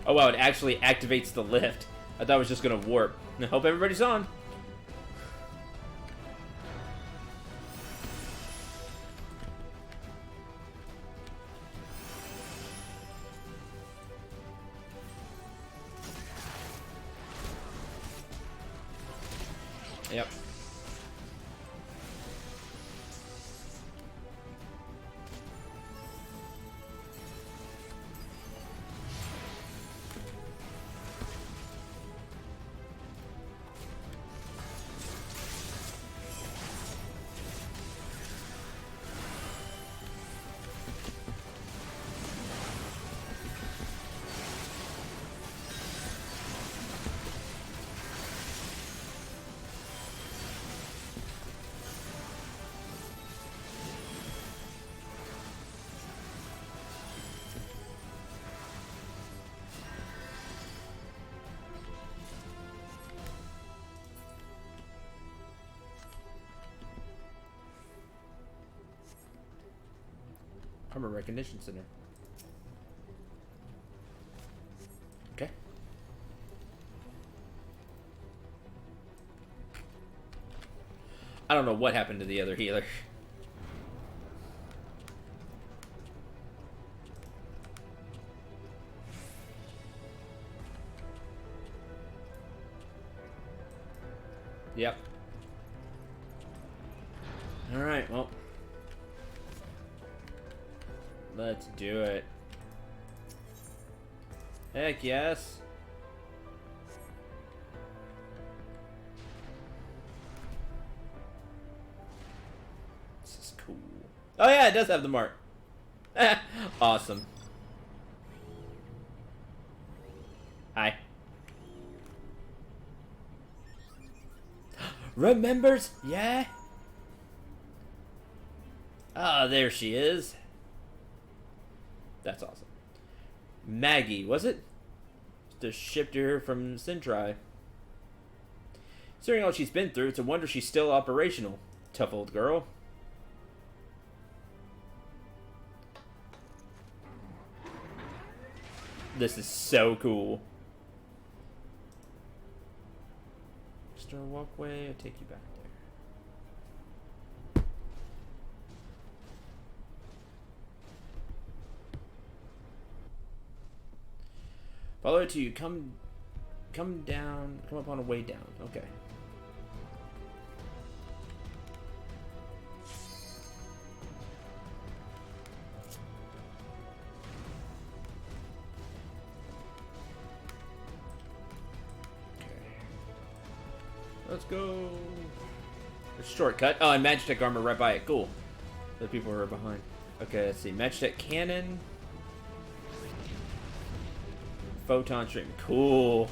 Oh wow, it actually activates the lift. I thought it was just gonna warp. I hope everybody's on. Yep. Armor Recognition Center. Okay. I don't know what happened to the other healer. Yep. Alright, well. Let's do it. Heck yes. This is cool. Oh yeah, it does have the mark. Awesome. Hi. Remembers? Yeah? Ah, there she is. That's awesome. Maggie, was it? Just shipped her from Sintry. Considering all she's been through, it's a wonder she's still operational. Tough old girl. This is so cool. Star walkway, I'll take you back there. Follow it till you come down, come up on a way down. Okay. Let's go. A shortcut. Oh, and Magitech armor right by it. Cool. The people who are behind. Okay, let's see. Magitech cannon. Photon stream. Cool.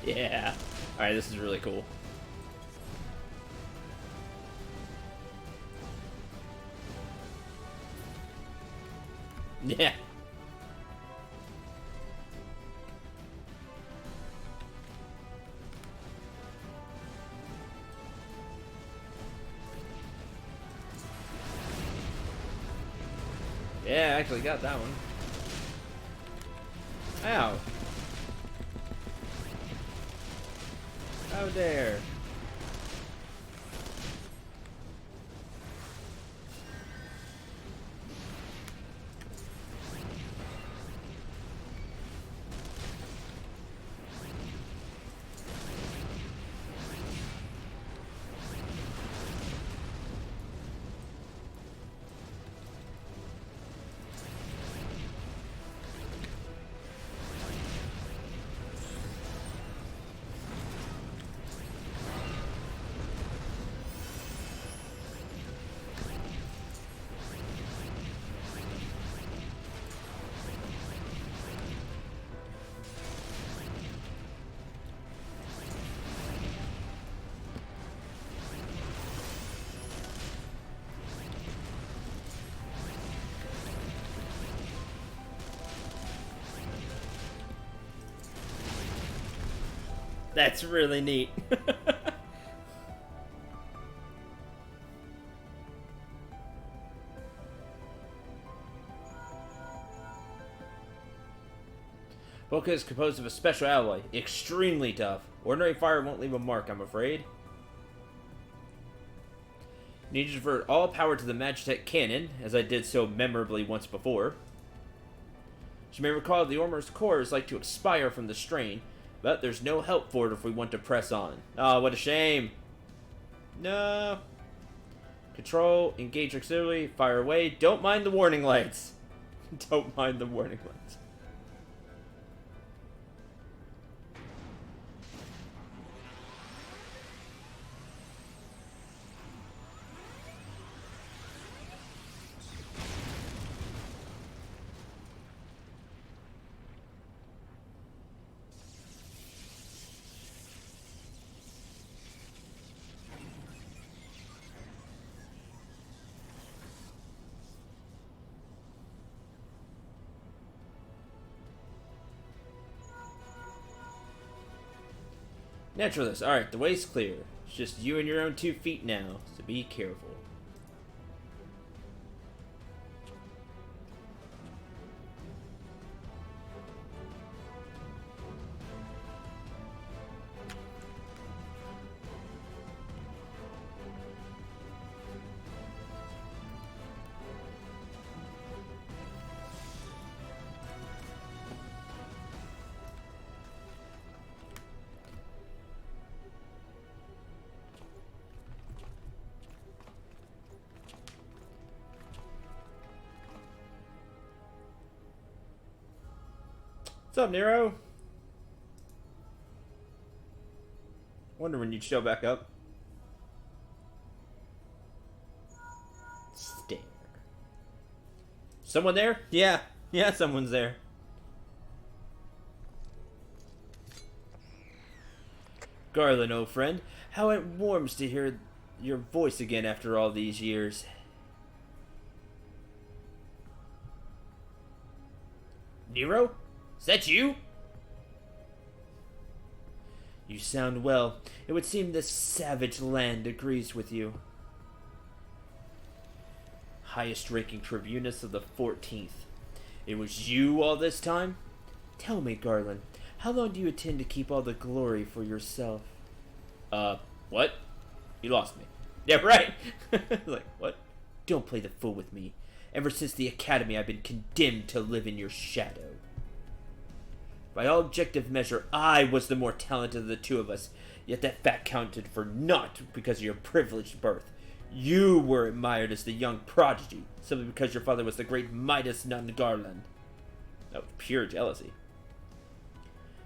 Yeah. Alright, this is really cool. Yeah. Yeah, I actually got that one. Ow. How dare. That's really neat. Boca is composed of a special alloy, extremely tough. Ordinary fire won't leave a mark, I'm afraid. Need to divert all power to the Magitech cannon, as I did so memorably once before. You may recall the armor's cores like to expire from the strain, but there's no help for it if we want to press on. Oh, what a shame. No. Control, engage auxiliary, fire away. Don't mind the warning lights. Don't mind the warning lights. Naturalist. Alright, the way's clear. It's just you and your own 2 feet now, so be careful. What's up, Nero? Wonder when you'd show back up. Stare. Someone there? Yeah, someone's there. Garland, old friend, how it warms to hear your voice again after all these years. Nero? Is that you? You sound well. It would seem this savage land agrees with you. Highest-ranking tribunus of the 14th. It was you all this time? Tell me, Garland, how long do you intend to keep all the glory for yourself? What? You lost me. Yeah, right. Like, what? Don't play the fool with me. Ever since the academy, I've been condemned to live in your shadow. By all objective measure, I was the more talented of the 2 of us, yet that fact counted for naught because of your privileged birth. You were admired as the young prodigy, simply because your father was the great Midas Nun Garland. That was pure jealousy.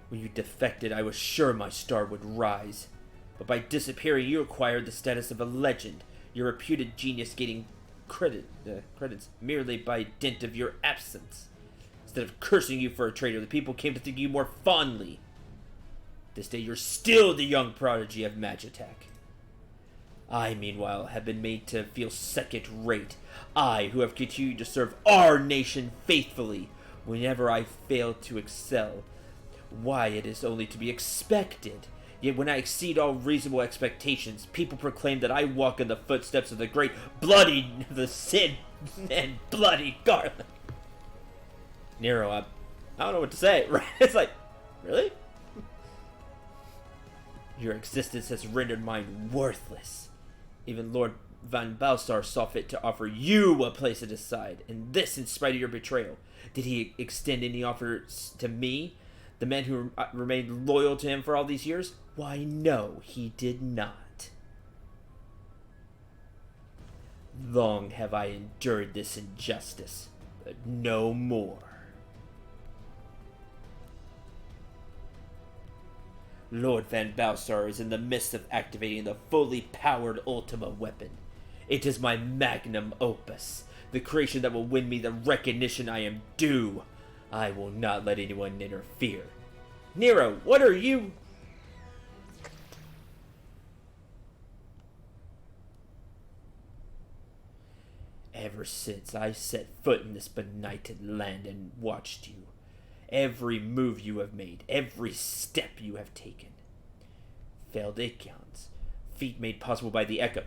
When you defected, I was sure my star would rise. But by disappearing, you acquired the status of a legend, your reputed genius gaining credits merely by dint of your absence. Instead of cursing you for a traitor, the people came to think you more fondly. This day, you're still the young prodigy of Magitech. I, meanwhile, have been made to feel second-rate. I, who have continued to serve our nation faithfully whenever I fail to excel. Why, it is only to be expected. Yet when I exceed all reasonable expectations, people proclaim that I walk in the footsteps of the great the sin and bloody Garland. Nero, I don't know what to say, right? It's like, really? Your existence has rendered mine worthless. Even Lord Van Balsar saw fit to offer you a place at his side, and this in spite of your betrayal. Did he extend any offers to me, the man who remained loyal to him for all these years? Why, no, he did not. Long have I endured this injustice, but no more. Lord Van Balsar is in the midst of activating the fully powered Ultima weapon. It is my magnum opus, the creation that will win me the recognition I am due. I will not let anyone interfere. Nero, what are you? Ever since I set foot in this benighted land and watched you, every move you have made, every step you have taken. Failed icons, feat made possible by the Echo.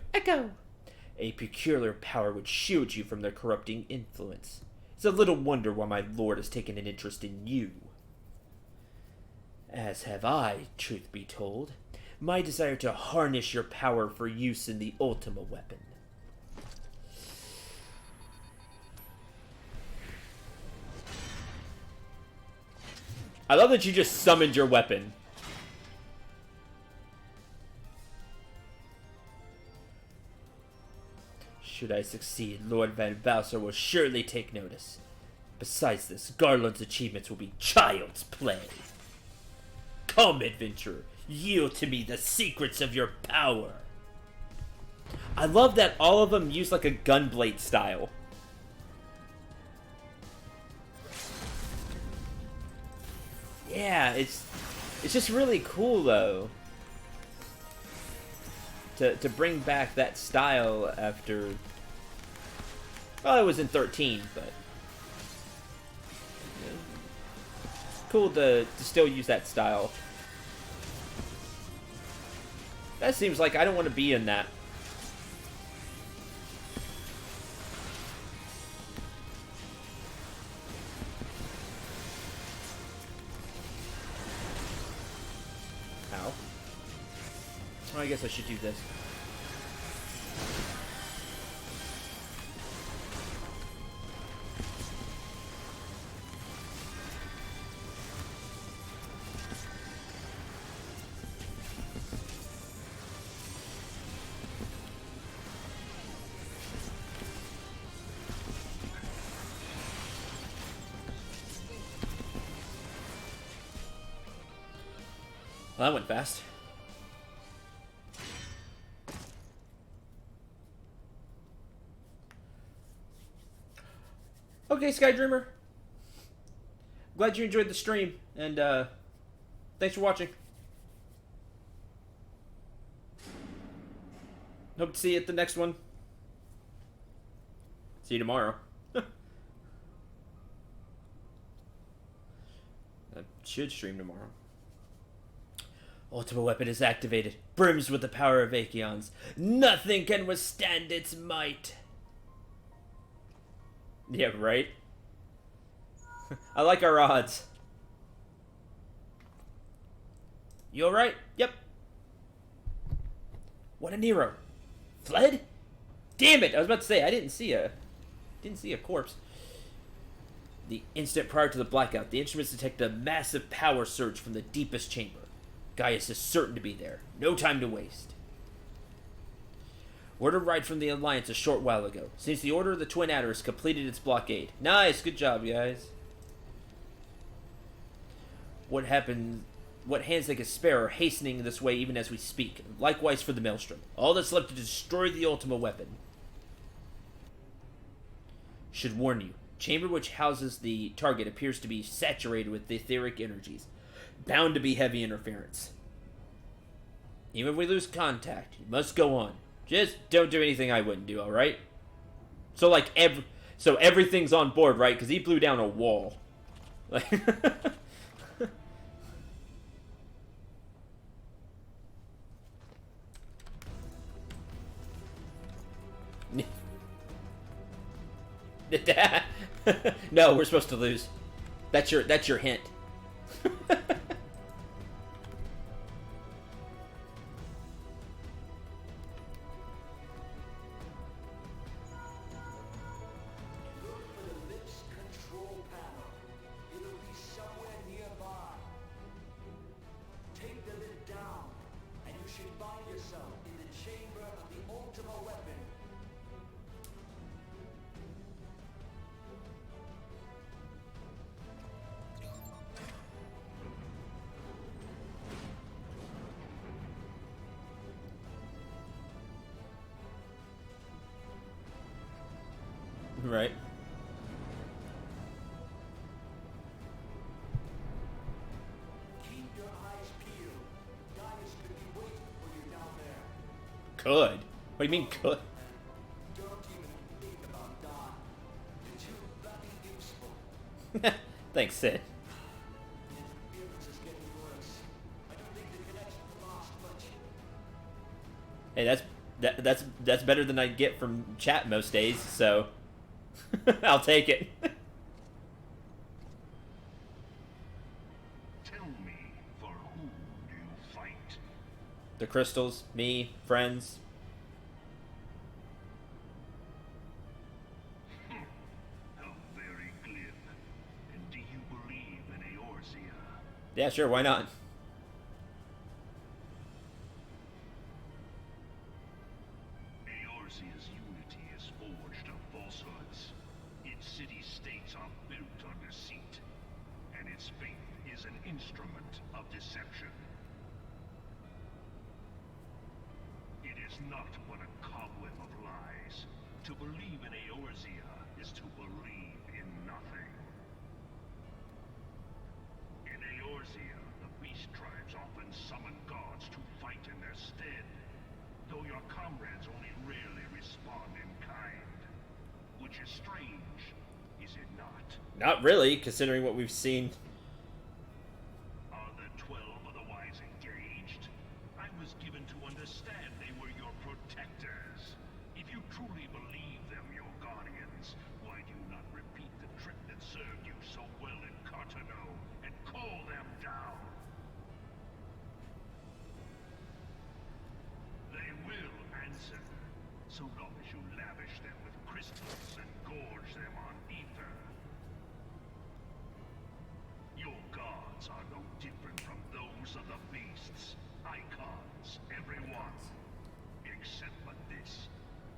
A peculiar power which shields you from their corrupting influence. It's a little wonder why my lord has taken an interest in you. As have I, truth be told. My desire to harness your power for use in the Ultima weapon. I love that you just summoned your weapon. Should I succeed, Lord Van Balsar will surely take notice. Besides this, Garland's achievements will be child's play. Come, adventurer, yield to me the secrets of your power. I love that all of them use like a gunblade style. Yeah, it's just really cool though to bring back that style after. Well, it was in 13, but it's cool to still use that style. That seems like I don't want to be in that. Ow. Oh, I guess I should do this. Well, that went fast. Okay, Sky Dreamer. Glad you enjoyed the stream, and thanks for watching. Hope to see you at the next one. See you tomorrow. I should stream tomorrow. Ultimate weapon is activated. Brims with the power of Acheons. Nothing can withstand its might. Yeah, right? I like our odds. You alright? Yep. What a Nero. Fled? Damn it! I was about to say, I didn't see a corpse. The instant prior to the blackout, the instruments detect a massive power surge from the deepest chamber. Gaius is certain to be there. No time to waste. Word arrived from the Alliance a short while ago. Seems the Order of the Twin Adders completed its blockade. Nice, good job, guys. What happened? What hands they can spare are hastening this way even as we speak. Likewise for the Maelstrom. All that's left to destroy the Ultima weapon. Should warn you. Chamber which houses the target appears to be saturated with etheric energies. Bound to be heavy interference. Even if we lose contact, you must go on. Just don't do anything I wouldn't do, alright? So, like, everything's on board, right? Because he blew down a wall. Like... No, we're supposed to lose. That's your hint. Right. Keep your eyes peeled. Gaius could be waiting for you down there. Could? What do you mean could? Don't even think about Don. You're too bloody useful. Thanks, Sid. Interference is getting worse. I don't think the connection lost much. Hey, that's better than I get from chat most days, so I'll take it. Tell me, for whom do you fight? The crystals, me, friends. How very glib. And do you believe in Eorzea? Yeah, sure, why not? Eorzea's unity is forged of falsehoods. Its city-states are built on deceit, and its faith is an instrument of deception. It is not but a cobweb of lies. To believe in Eorzea is to believe in nothing. In Eorzea, the beast tribes often summon gods to fight in their stead, though your comrades only rarely respond in kind. Which is strange, is it not? Not really, considering what we've seen. Are the 12 otherwise engaged? I was was given to understand they were your protectors. If you truly believe them your guardians, why do you not repeat the trick that served you so well in Cartano and call them down? They will answer, so long as you lavish them with crystals and gorge them on ether. Your gods are no different from those of the beasts. Icons, everyone. Except for this,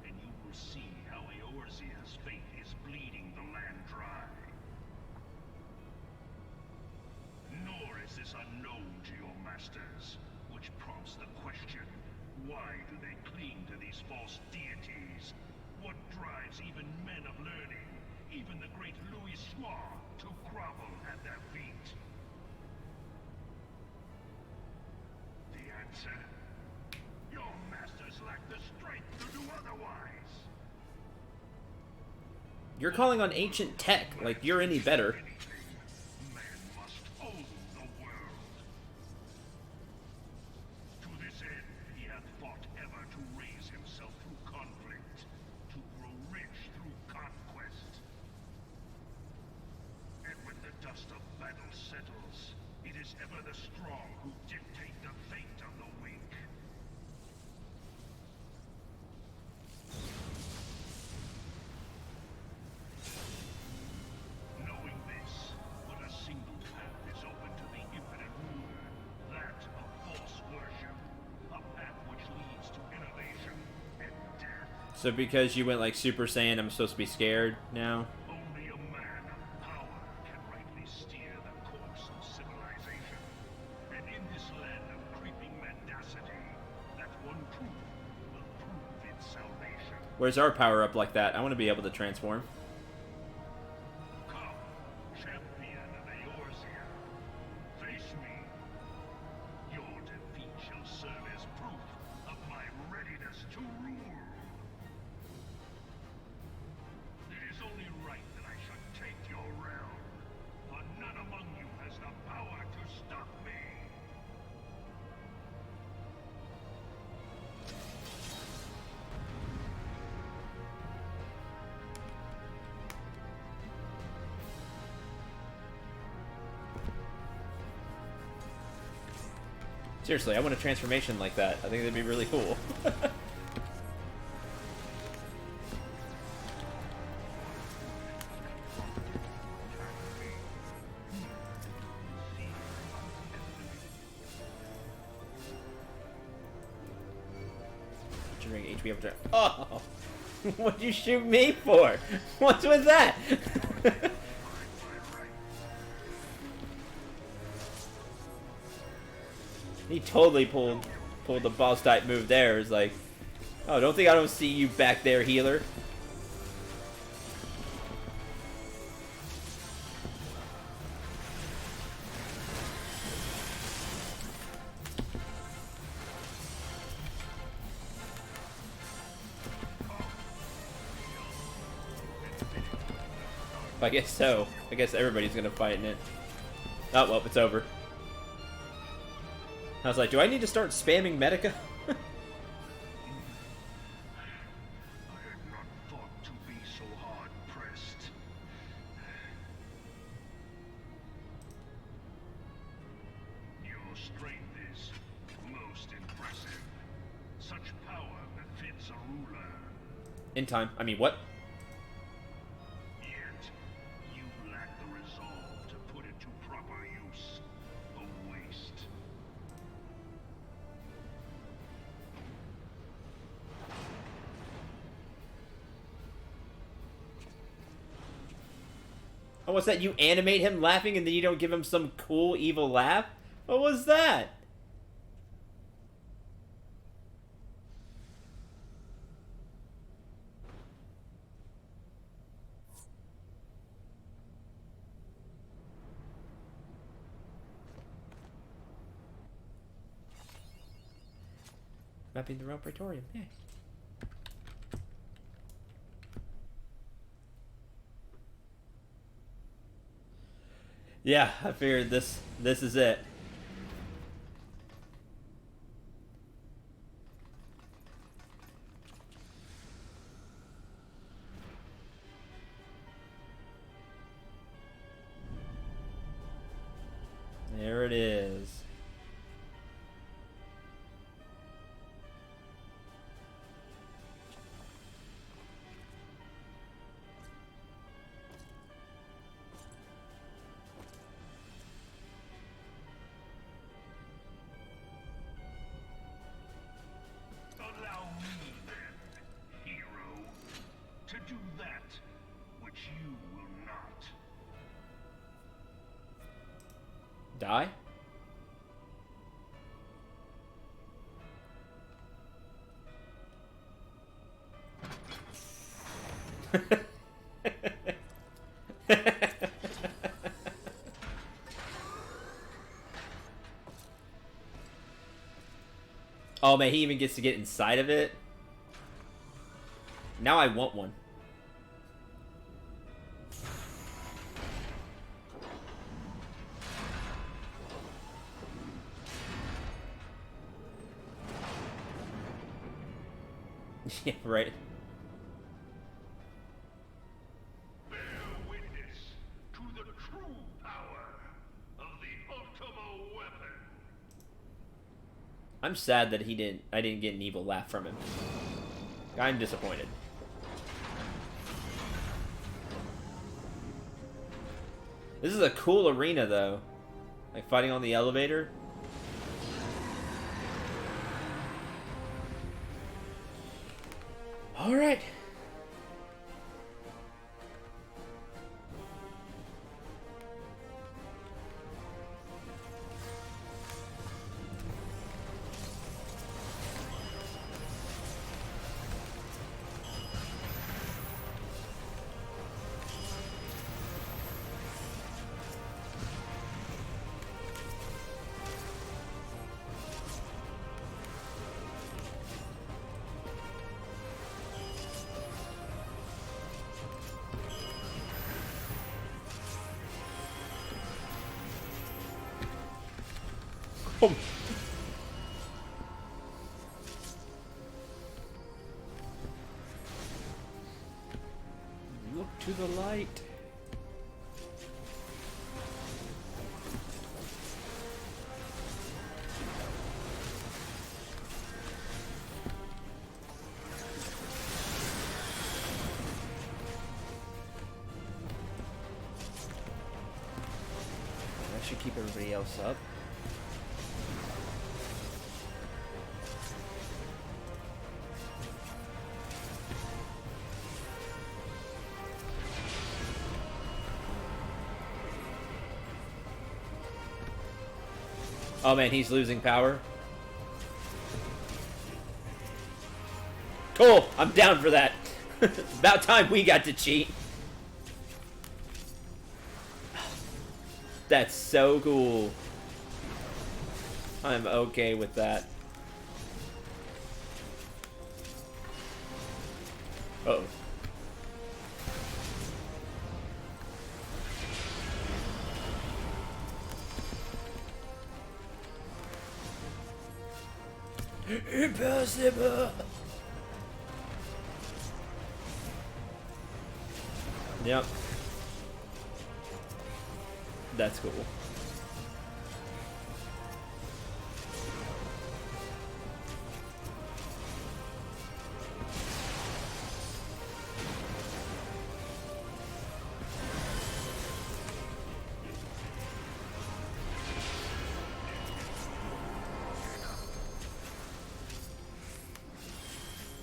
and you will see how Eorzea's fate is bleeding the land dry. Nor is this unknown to your masters, which prompts the question, why do they cling to these false deities? What drives even men of learning, even the great Louis Soir, to grovel at their feet? The answer? Your masters lack the strength to do otherwise. You're calling on ancient tech like you're any better. Man must own the world. To this end, he hath fought ever to raise himself through conflict, to grow rich through conquest. And when the dust of battle settles, it is ever the strong who dictate the fate of the weak. Knowing this, but a single path is open to the infinite ruler, that of false worship, a path which leads to innovation and death. So because you went like Super Saiyan, I'm supposed to be scared now? Only a man of power can rightly steer the course of civilization. And in this land of creeping mendacity, that one truth will prove its salvation. Where's our power up like that? I want to be able to transform. Come, champion of Eorzea, face me. Your defeat shall serve as proof of my readiness to rule. It is only right that I should take your realm, for none among you has the power to stop me. Seriously, I want a transformation like that. I think that'd be really cool. Generating HP overdrive. Oh! What'd you shoot me for? What's with that? He totally pulled the boss type move there. It's like, oh, don't think I don't see you back there, healer. I guess so. I guess everybody's gonna fight in it. Oh, well, it's over. I was like, do I need to start spamming Medica? I had not thought to be so hard-pressed. Your strength is most impressive. Such power befits a ruler. In time. I mean, what? Yet, you lack the resolve to put it to proper use. A waste. Oh, what's that? You animate him laughing and then you don't give him some cool evil laugh? What was that? Mapping the Realm Praetorium, yay. Yeah, I figured this is it. Die? Oh man, he even gets to get inside of it. Now I want one. Yeah, right. Bear witness to the true power of the Ultimo weapon. I'm sad that I didn't get an evil laugh from him. I'm disappointed. This is a cool arena though. Like fighting on the elevator. All right. Oh. Look to the light. That should keep everybody else up. Oh man, he's losing power. Cool, I'm down for that. About time we got to cheat. That's so cool. I'm okay with that. Uh-oh. Impossible. Yep. That's cool.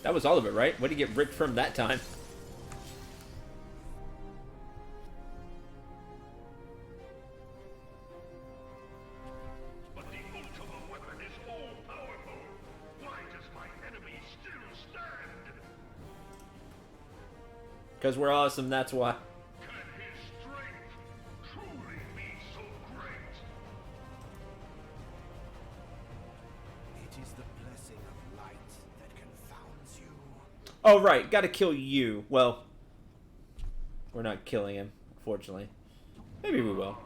That was all of it, right? What did he get ripped from that time? But the Ultimo weapon is all powerful. Why does my enemy still stand? Because we're awesome, that's why. Can his strength truly be so great? It is the blessing of light that confounds you. Oh, right. Gotta kill you. Well, we're not killing him, unfortunately. Maybe we will.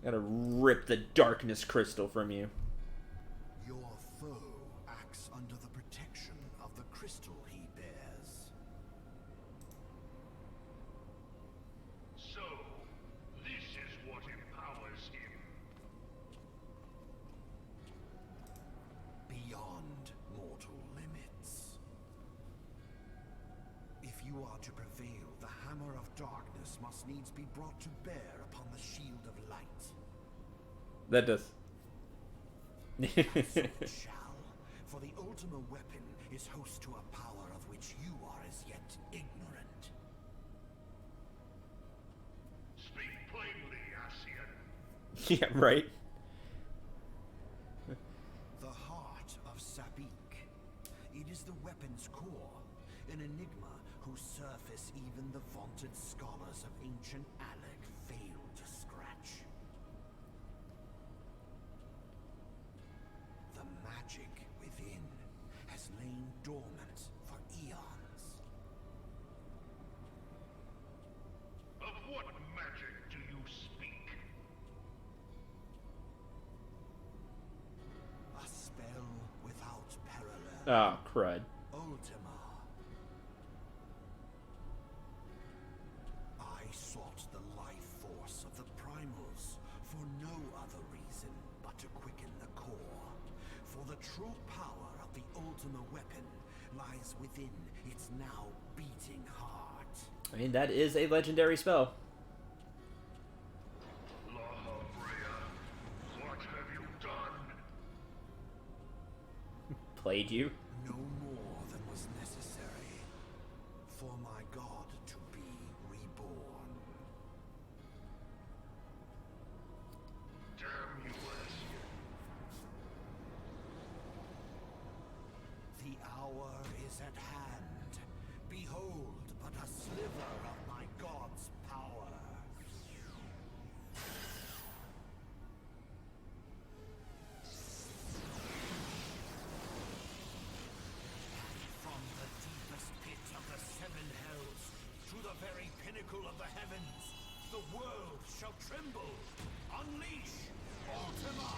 Gotta rip the darkness crystal from you. Your foe acts under the protection of the crystal he bears. So, this is what empowers him. Beyond mortal limits. If you are to prevail, the hammer of darkness must needs be brought to bear upon the shield of light. That does. So it shall, for the Ultima weapon is host to a power of which you are as yet ignorant. Speak plainly, Asian. Yeah, right. The heart of Sabik. It is the weapon's core, an enigma whose surface even the vaunted scholars of ancient Alec failed to scratch. The magic within has lain dormant for eons. Of what magic do you speak? A spell without parallel. Oh, crud. Ultima. I sought the life force of the primals for no other reason but to quicken the core. For the true power of the Ultima weapon lies within its now beating heart. I mean, that is a legendary spell. Law Freya, what have you done? Played you? No more than was necessary for my god to be reborn. Damn you, Ascian. The hour is at hand. Behold but a sliver of my god's power. From the deepest pit of the seven hells to the very pinnacle of the heavens, the world shall tremble. Unleash Ultima!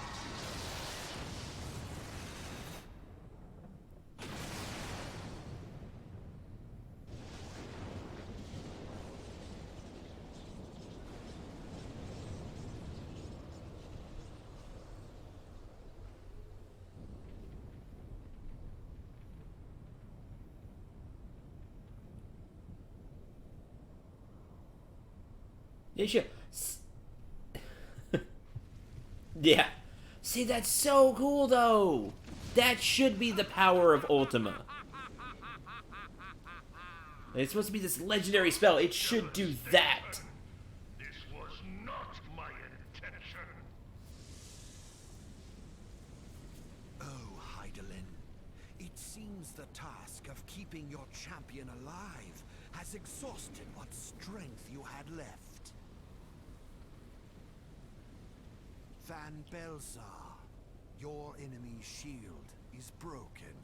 You should. Yeah. See, that's so cool, though. That should be the power of Ultima. It's supposed to be this legendary spell. It should do that. This was not my intention. Oh, Heidelin, it seems the task of keeping your champion alive has exhausted what strength you had left. Van Belzar, your enemy's shield is broken.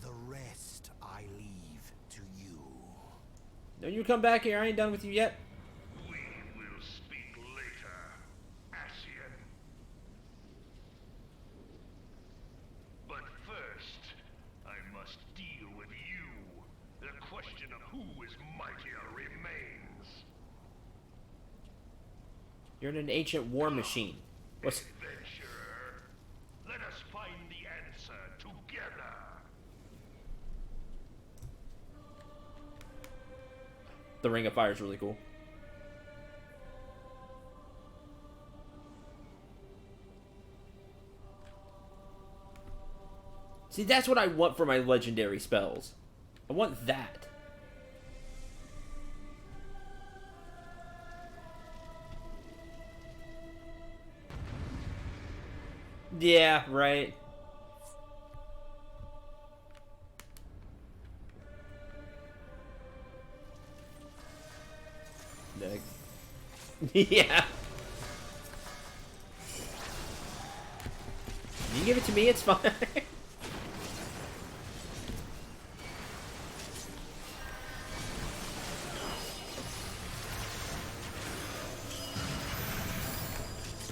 The rest I leave to you. Don't you come back here. I ain't done with you yet. We will speak later, Ascian. But first, I must deal with you. The question of who is mightier remains. You're in an ancient war machine. What's... Adventurer, let us find the answer together. The Ring of Fire is really cool. See, that's what I want for my legendary spells. I want that. Yeah, right. Yeah. You give it to me, it's fine.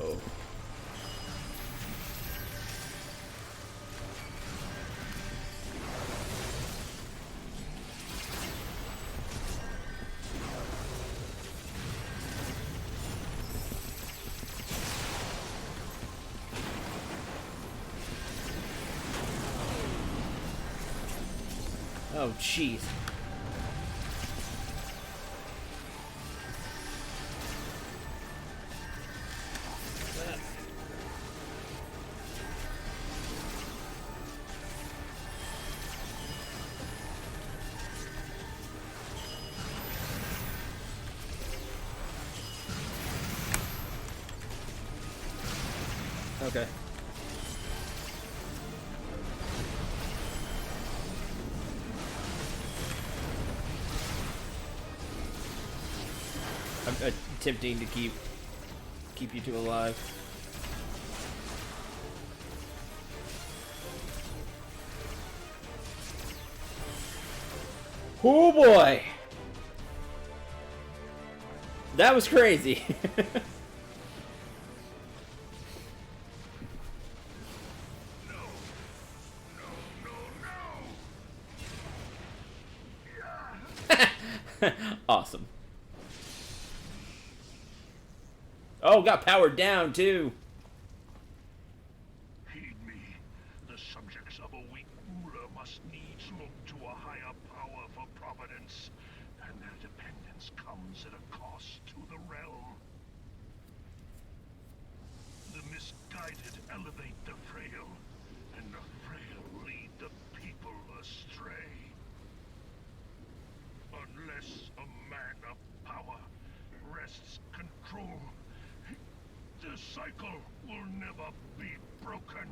Oh. Oh, jeez. Okay. I'm attempting to keep you two alive. Oh boy! That was crazy. Awesome. Oh, got powered down too. Heed me. The subjects of a weak ruler must needs look to a higher power for providence, and their dependence comes at a cost to the realm. The misguided elevate the frail, and the frail lead the people astray. Unless a man of power wrests control, the cycle will never be broken.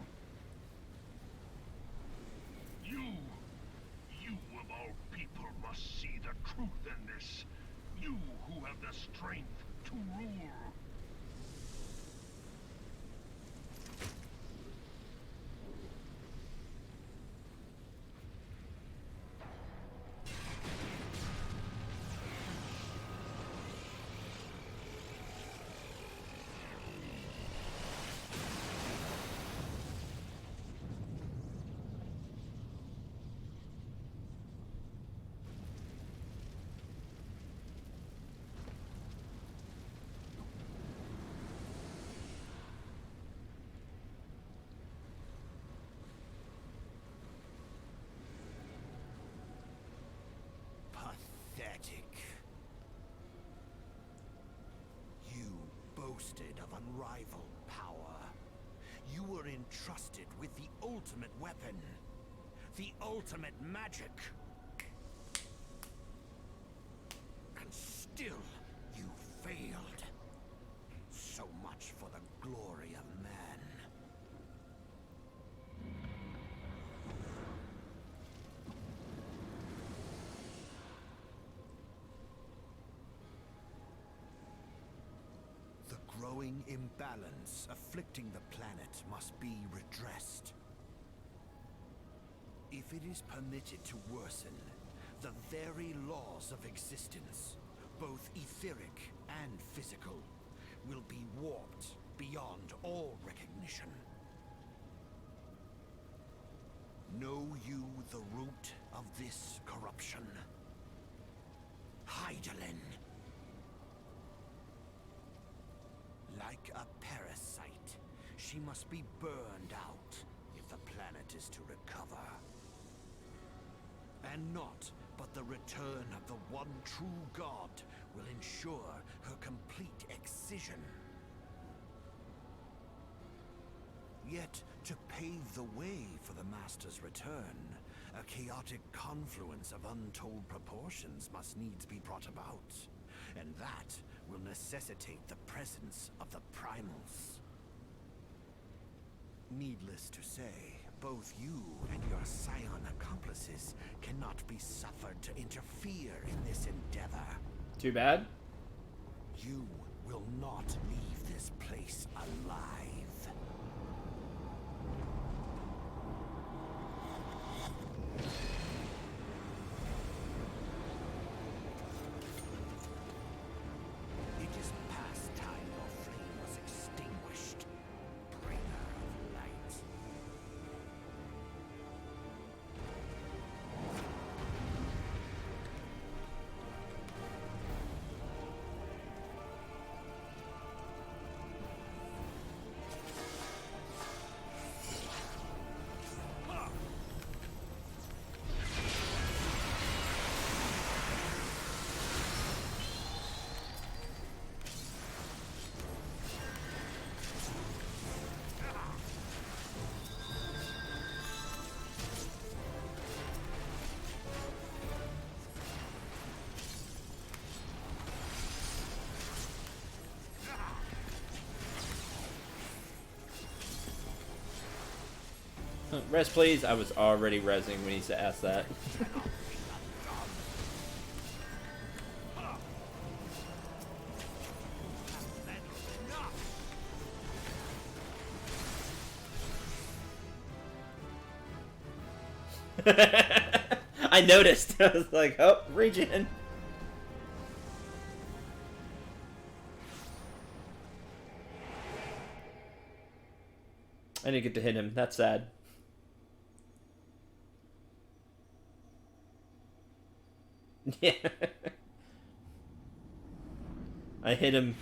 You of all people must see the truth in this. You who have the strength to rule. Pathetic. You boasted of unrivaled power. You were entrusted with the ultimate weapon, the ultimate magic. And still, you failed. So much for the glory of man. The growing imbalance afflicting the planet must be redressed. If it is permitted to worsen, the very laws of existence, both etheric and physical, will be warped beyond all recognition. Know you the root of this corruption? Hydaelyn. Like a parasite, she must be burned out if the planet is to recover. And not but the return of the one true god will ensure her complete excision. Yet, to pave the way for the Master's return, a chaotic confluence of untold proportions must needs be brought about. And that will necessitate the presence of the primals. Needless to say, both you and your scion accomplices cannot be suffered to interfere in this endeavor. Too bad. You will not leave this place alive. It is past time your flame was extinguished, bringer of light. Res, please. I was already resing when he asked that. I noticed. I was like, oh, regen. I didn't get to hit him. That's sad. Yeah. I hit him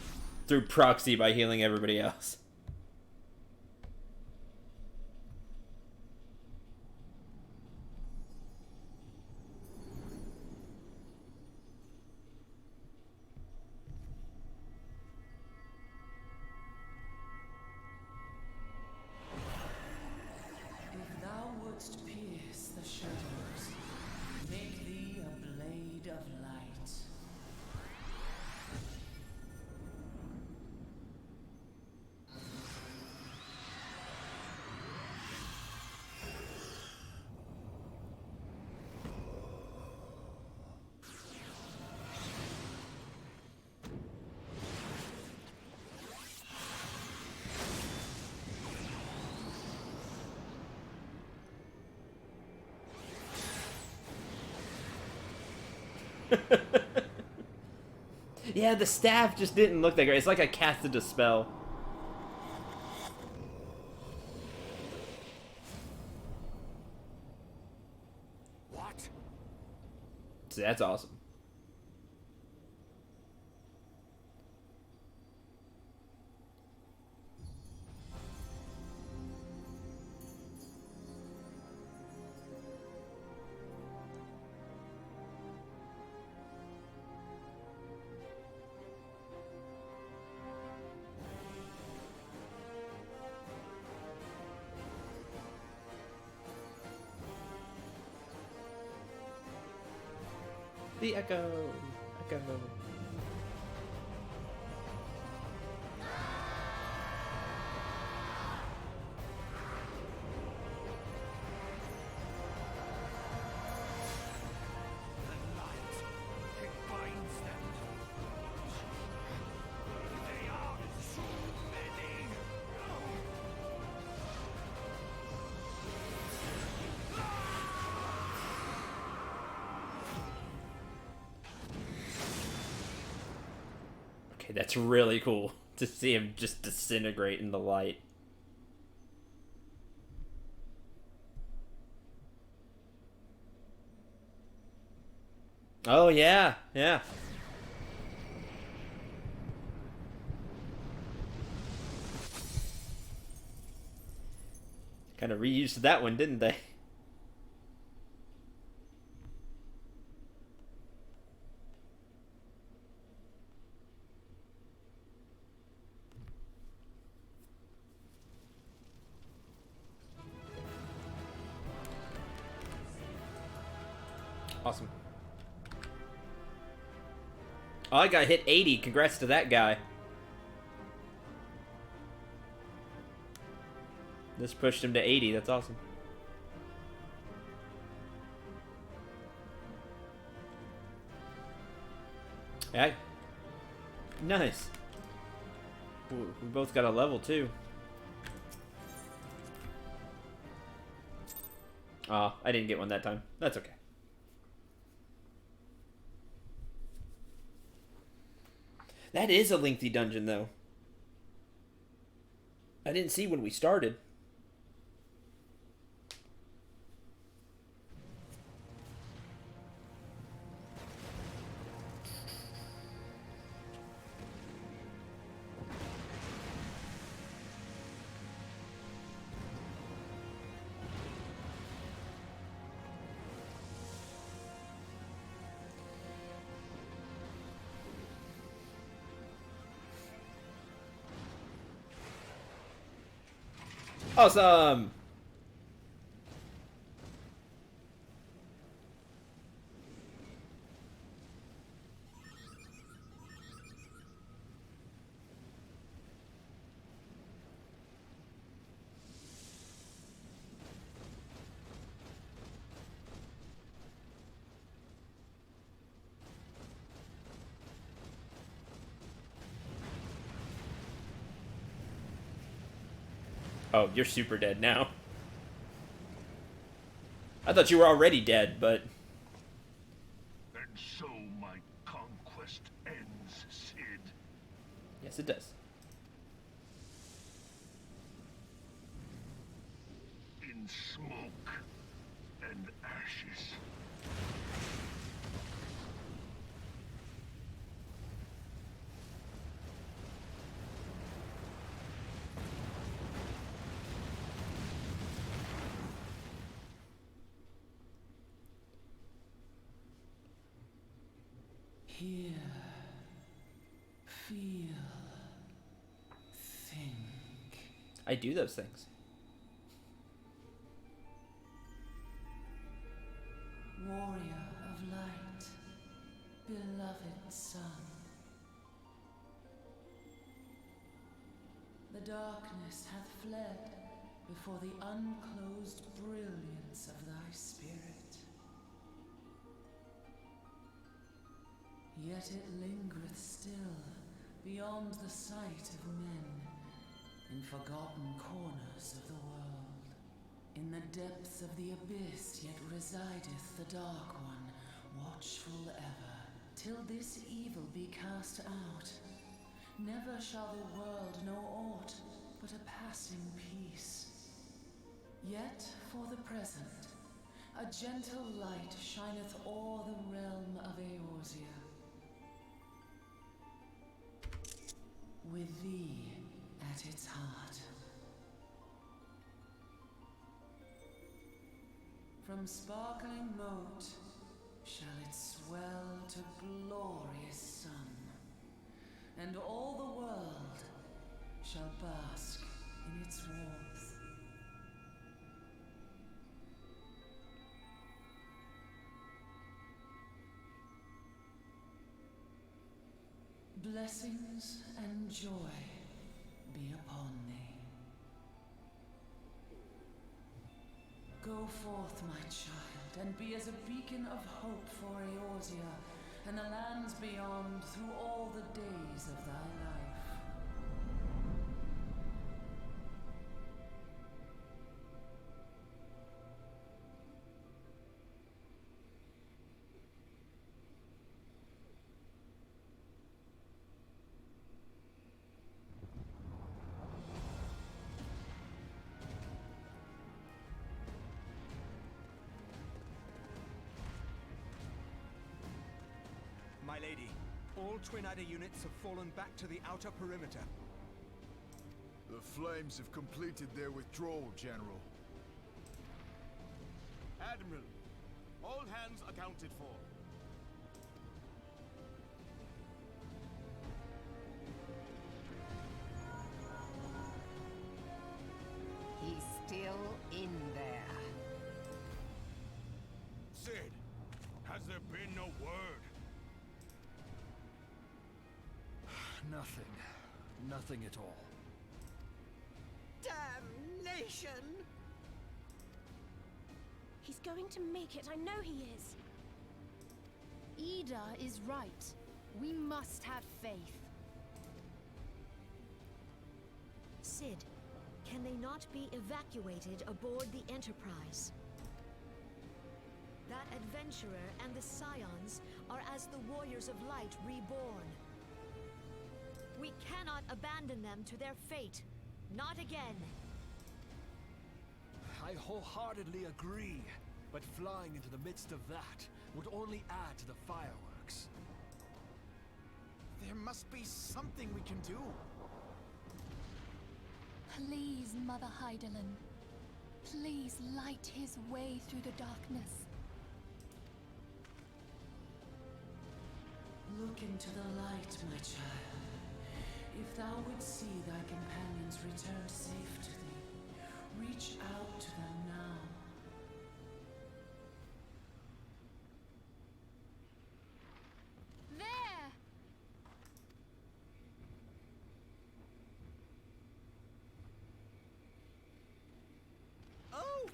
through proxy by healing everybody else. If thou wouldst pierce the shadows, make thee a blade of light. Yeah, the staff just didn't look that great. It's like I casted a spell. What? So that's awesome. The echo. Echo. The light, it binds them. They are so many. Okay, that's really cool to see him just disintegrate in the light. Oh, yeah. Yeah. Kind of reused that one, didn't they? Awesome. Oh, I got hit 80. Congrats to that guy. This pushed him to 80. That's awesome. Yeah. Nice. Ooh, we both got a level too. Aw, I didn't get one that time. That's okay. That is a lengthy dungeon, though. I didn't see when we started. Awesome! Oh, you're super dead now. I thought you were already dead, but... And so my conquest ends, Sid. Yes, it does. In smoke and ashes. Hear, feel, think. I do those things. Warrior of light, beloved son. The darkness hath fled before the unclosed brilliance of thy spirit. Yet it lingereth still beyond the sight of men, in forgotten corners of the world. In the depths of the abyss yet resideth the Dark One, watchful ever, till this evil be cast out. Never shall the world know aught but a passing peace. Yet for the present, a gentle light shineth o'er the realm of Eorzea. With thee at its heart. From sparkling moat shall it swell to glorious sun, and all the world shall bask in its warmth. Blessings and joy be upon thee. Go forth, my child, and be as a beacon of hope for Eorzea and the lands beyond through all the days of thy life. My lady, all Twin Adder units have fallen back to the outer perimeter. The Flames have completed their withdrawal, General. Admiral, all hands accounted for. He's still in there. Sid, has there been no word? Nothing. Nothing at all. Damnation! He's going to make it, I know he is. Ida is right. We must have faith. Sid, can they not be evacuated aboard the Enterprise? That adventurer and the Scions are as the Warriors of Light reborn. We cannot abandon them to their fate. Not again. I wholeheartedly agree, but flying into the midst of that would only add to the fireworks. There must be something we can do. Please, Mother Hydaelyn. Please light his way through the darkness. Look into the light, my child. If thou wouldst see thy companions return safe to thee, reach out to them now. There! Oh!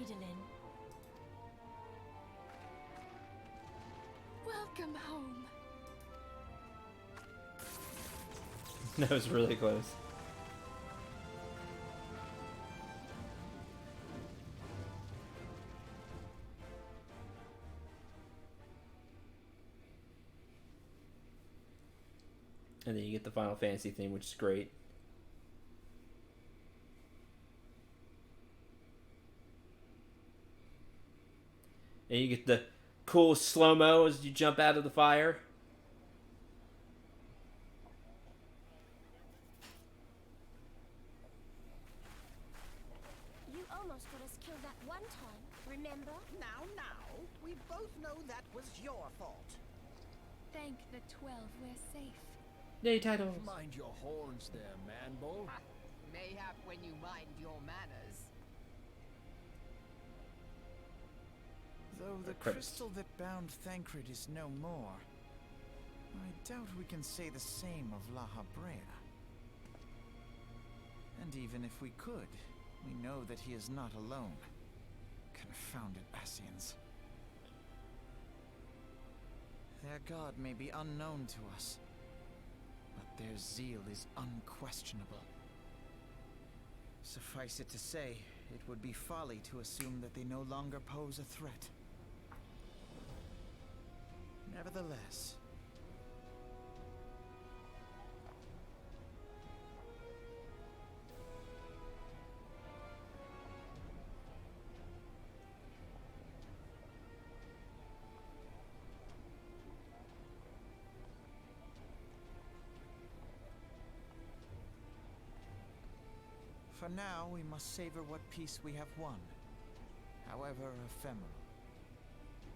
Hydaelyn. Welcome home. That was really close. And then you get the Final Fantasy theme, which is great. And you get the cool slow-mo as you jump out of the fire. You almost got us killed that one time, remember? Now, we both know that was your fault. Thank the 12 we're safe. Day titles. Mind your horns there, man-bull. Mayhap when you mind your manners. Though the crystal that bound Thancred is no more, I doubt we can say the same of La Habrea. And even if we could, we know that he is not alone. Confounded Ascians. Their god may be unknown to us, but their zeal is unquestionable. Suffice it to say, it would be folly to assume that they no longer pose a threat. Nevertheless, for now, we must savor what peace we have won, however ephemeral.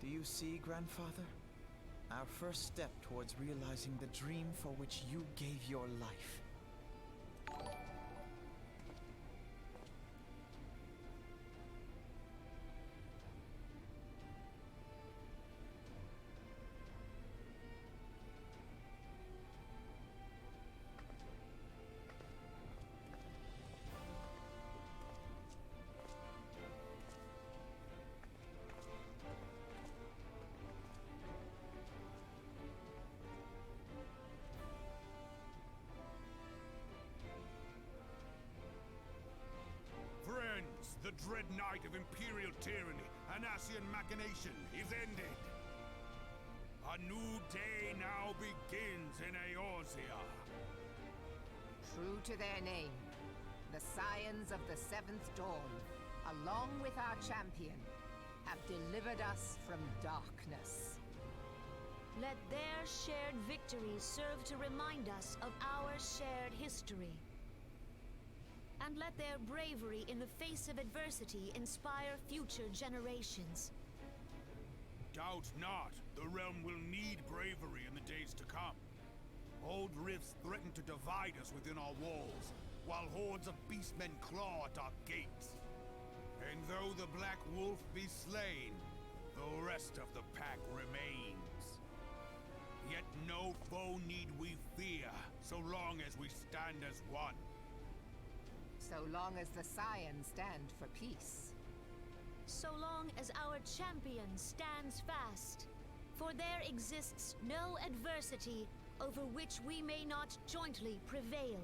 Do you see, Grandfather? Our first step towards realizing the dream for which you gave your life. The dread night of Imperial tyranny and Ascian machination is ended. A new day now begins in Eorzea. True to their name, the Scions of the Seventh Dawn, along with our champion, have delivered us from darkness. Let their shared victories serve to remind us of our shared history. And let their bravery in the face of adversity inspire future generations. Doubt not, the realm will need bravery in the days to come. Old rifts threaten to divide us within our walls, while hordes of beastmen claw at our gates. And though the Black Wolf be slain, the rest of the pack remains. Yet no foe need we fear, so long as we stand as one. So long as the Scions stand for peace. So long as our champion stands fast. For there exists no adversity over which we may not jointly prevail.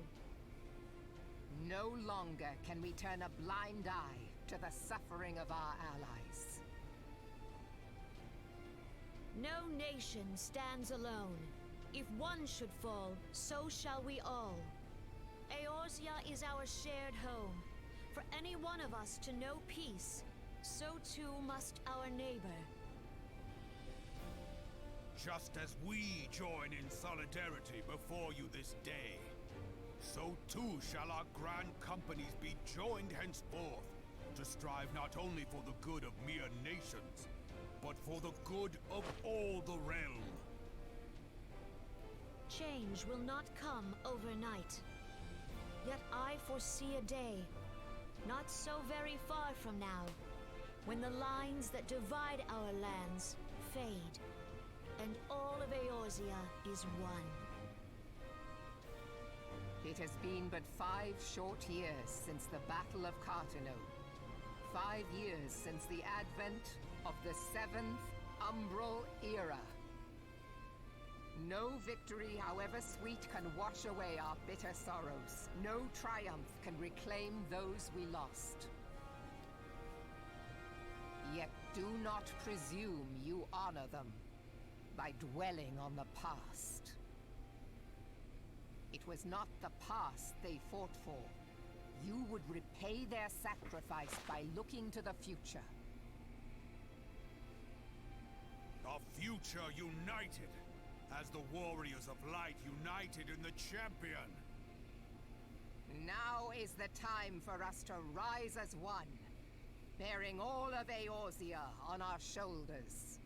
No longer can we turn a blind eye to the suffering of our allies. No nation stands alone. If one should fall, so shall we all. Eorzea is our shared home. For any one of us to know peace, so too must our neighbor. Just as we join in solidarity before you this day, so too shall our grand companies be joined henceforth to strive not only for the good of mere nations, but for the good of all the realm. Change will not come overnight. Yet I foresee a day, not so very far from now, when the lines that divide our lands fade, and all of Eorzea is one. It has been but 5 short years since the Battle of Carteneau. 5 years since the advent of the 7th Umbral Era. No victory, however sweet, can wash away our bitter sorrows. No triumph can reclaim those we lost. Yet do not presume you honor them by dwelling on the past. It was not the past they fought for. You would repay their sacrifice by looking to the future. The future united, as the warriors of light united in the champion. Now is the time for us to rise as one, bearing all of Eorzea on our shoulders.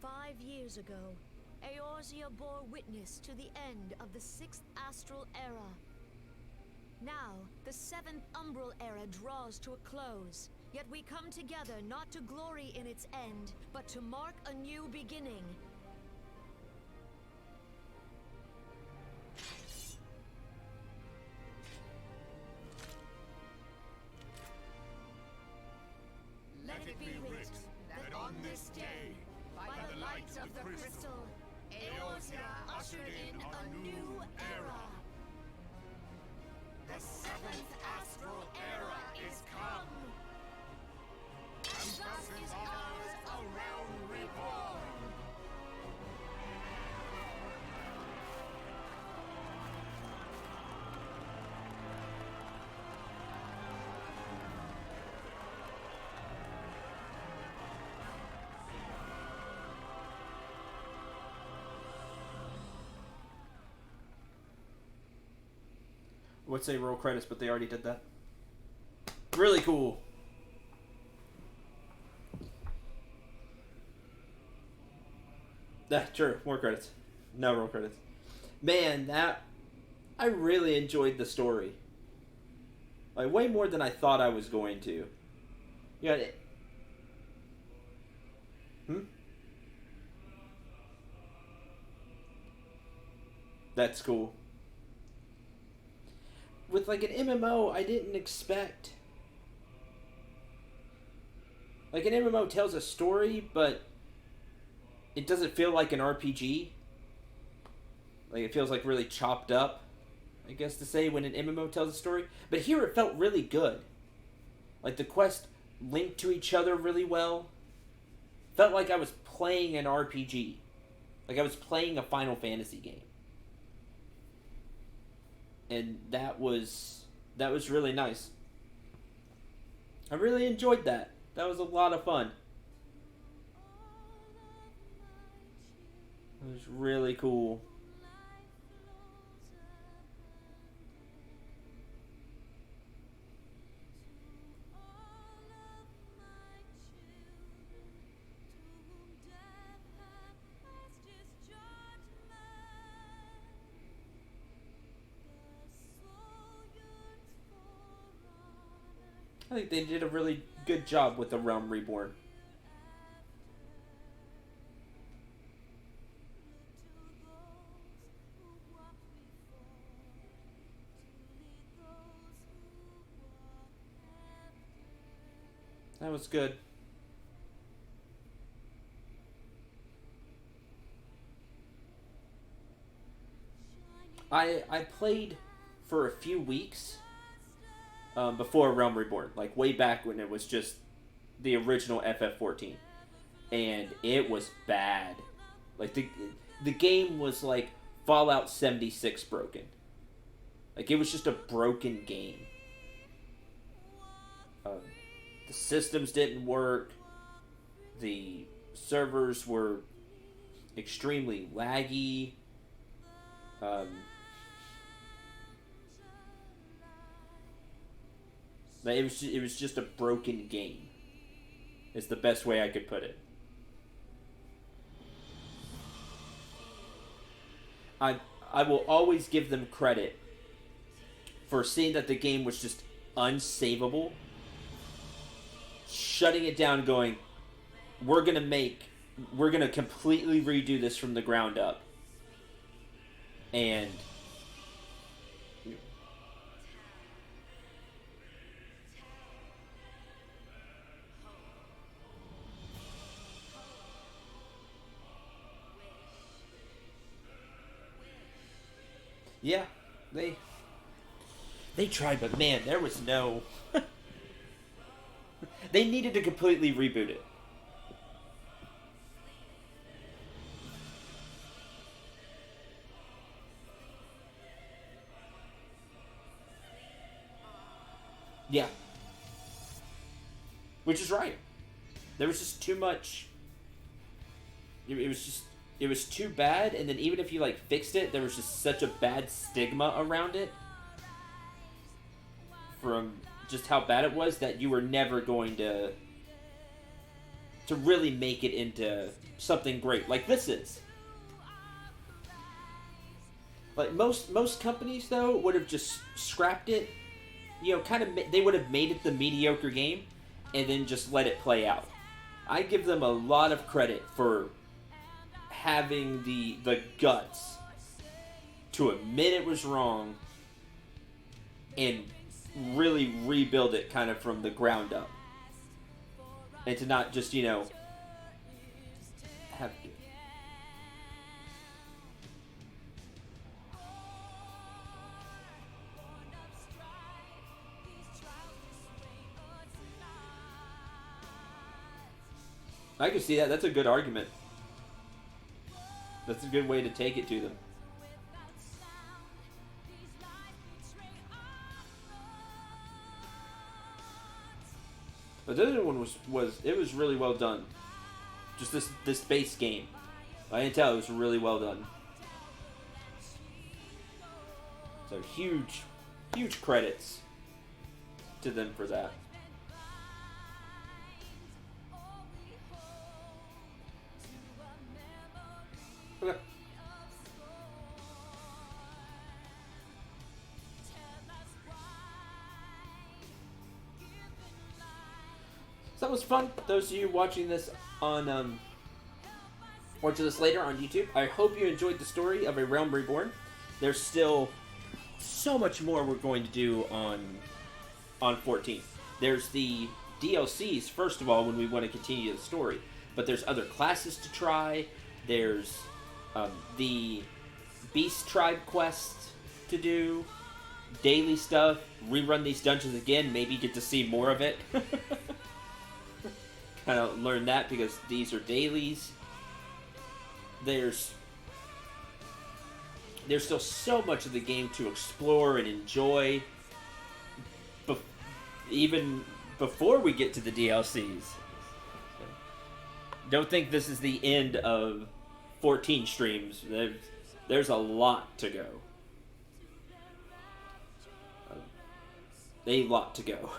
5 years ago, Eorzea bore witness to the end of the 6th Astral Era. Now, the 7th Umbral Era draws to a close, yet we come together not to glory in its end, but to mark a new beginning. Let it be writ that on this day, by the light of the crystal, Eorzea ushered in a new era. The 7th Astral Era is come. And thus is ours a realm reborn. Would say roll credits, but they already did that. Really cool. Sure, more credits. No roll credits. Man, I really enjoyed the story. Like, way more than I thought I was going to. Yeah. That's cool. With like an MMO, I didn't expect. Like, an MMO tells a story, but it doesn't feel like an RPG. Like, it feels like really chopped up, I guess to say, when an MMO tells a story. But here it felt really good. Like, the quests linked to each other really well. Felt like I was playing an RPG. Like I was playing a Final Fantasy game. And that was really nice. I really enjoyed that. That was a lot of fun. It was really cool. I think they did a really good job with the Realm Reborn. That was good. I played for a few weeks before Realm Reborn, like way back when it was just the original FF14, and it was bad. Like the game was like Fallout 76 broken. Like it was just a broken game. The systems didn't work. The servers were extremely laggy. It was just a broken game. Is the best way I could put it. I will always give them credit for seeing that the game was just unsavable, shutting it down, going, we're gonna completely redo this from the ground up. And Yeah, they tried, but man, there was no. They needed to completely reboot it. Yeah. Which is right. There was just too much. It was too bad, and then even if you like fixed it, there was just such a bad stigma around it from just how bad it was that you were never going to really make it into something great like this is. Like most companies though would have just scrapped it, you know, they would have made it the mediocre game and then just let it play out. I give them a lot of credit for having the guts to admit it was wrong and really rebuild it kind of from the ground up. And to not just, you know, have to. I can see that. That's a good argument. That's a good way to take it to them. But the other one was really well done. Just this base game. I can tell it was really well done. So huge credits to them for that. Okay. So that was fun. Those of you watching this on watching this later on YouTube, I hope you enjoyed the story of A Realm Reborn. There's still so much more we're going to do on 14. There's the DLCs, first of all, when we want to continue the story. But there's other classes to try. There's the Beast Tribe quest to do. Daily stuff. Rerun these dungeons again. Maybe get to see more of it. Kind of learn that because these are dailies. There's still so much of the game to explore and enjoy. Even before we get to the DLCs. Don't think this is the end of 14 streams. There's a lot to go. A lot to go.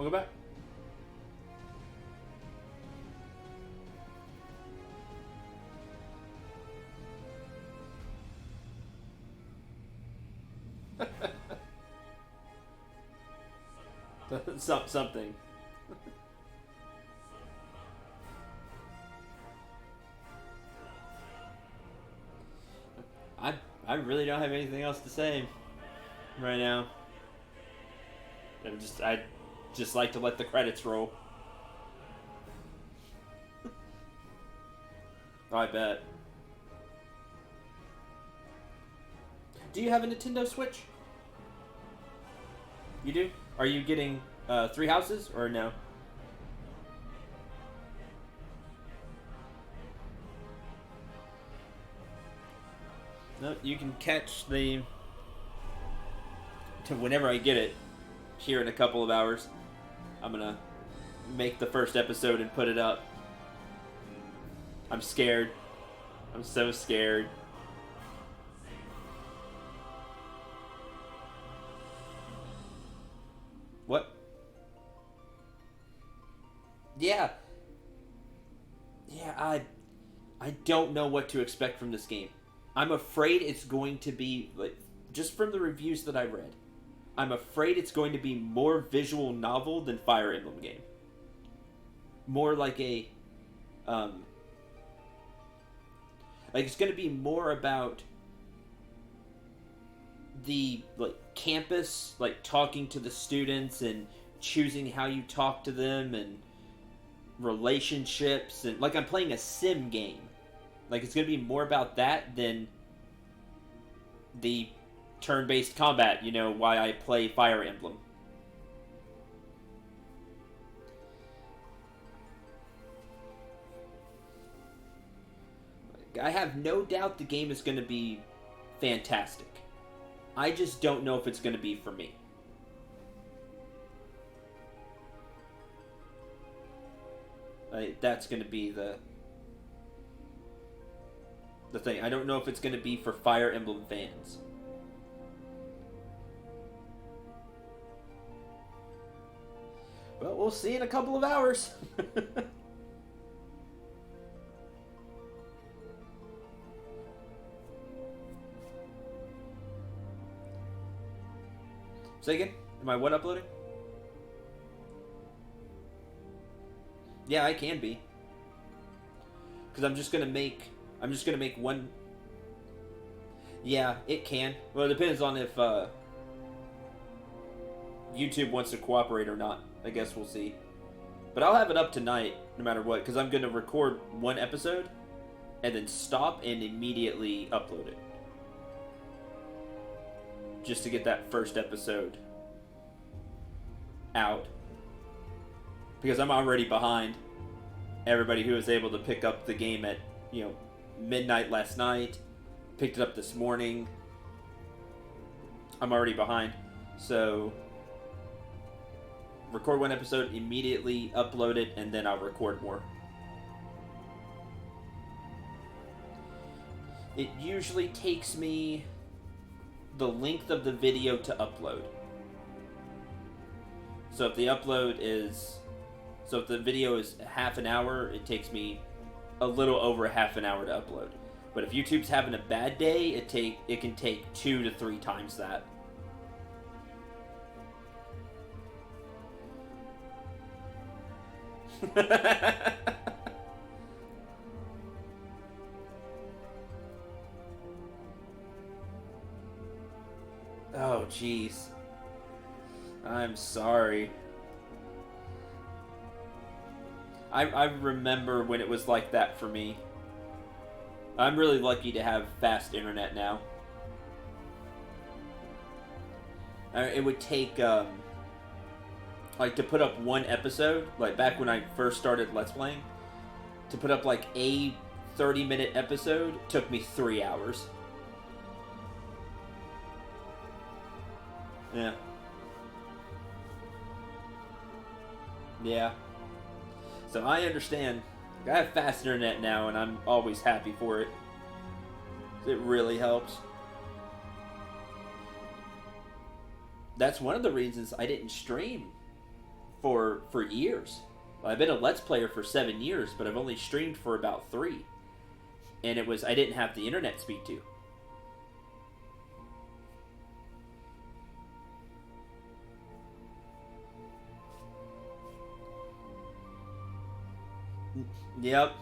We'll go back. Something. I really don't have anything else to say right now. I just like to let the credits roll. I bet. Do you have a Nintendo Switch? You do? Are you getting 3 Houses or no? No, you can catch the... Whenever I get it, here in a couple of hours, I'm gonna make the first episode and put it up. I'm scared. I'm so scared. What? Yeah. Yeah, I don't know what to expect from this game. I'm afraid it's going to be, like, just from the reviews that I read, I'm afraid it's going to be more visual novel than Fire Emblem game. More like a, like it's going to be more about the, like, campus, like, talking to the students and choosing how you talk to them and relationships, and, like, I'm playing a sim game. Like, it's going to be more about that than the turn-based combat, you know, why I play Fire Emblem. I have no doubt the game is going to be fantastic. I just don't know if it's going to be for me. That's going to be the thing. I don't know if it's going to be for Fire Emblem fans. Well, we'll see in a couple of hours. Say again? Am I what uploading? Yeah, I can be. Because I'm just gonna make one. Yeah, it can. Well, it depends on if YouTube wants to cooperate or not. I guess we'll see. But I'll have it up tonight, no matter what, because I'm gonna record one episode and then stop and immediately upload it. Just to get that first episode out. Because I'm already behind everybody who was able to pick up the game at, you know, midnight last night. Picked it up this morning. I'm already behind. So, record one episode, immediately upload it, and then I'll record more. It usually takes me the length of the video to upload. So if the video is half an hour, it takes me a little over half an hour to upload. But if YouTube's having a bad day, it can take 2 to 3 times that. Oh, jeez. I'm sorry. I remember when it was like that for me. I'm really lucky to have fast internet now. It would take, like, to put up one episode, like back when I first started Let's Playing, to put up, like, a 30-minute episode took me 3 hours. Yeah. Yeah. So I understand. I have fast internet now, and I'm always happy for it. It really helps. That's one of the reasons I didn't stream for years. I've been a Let's Player for 7 years, but I've only streamed for about 3. And I didn't have the internet speed to. Yep.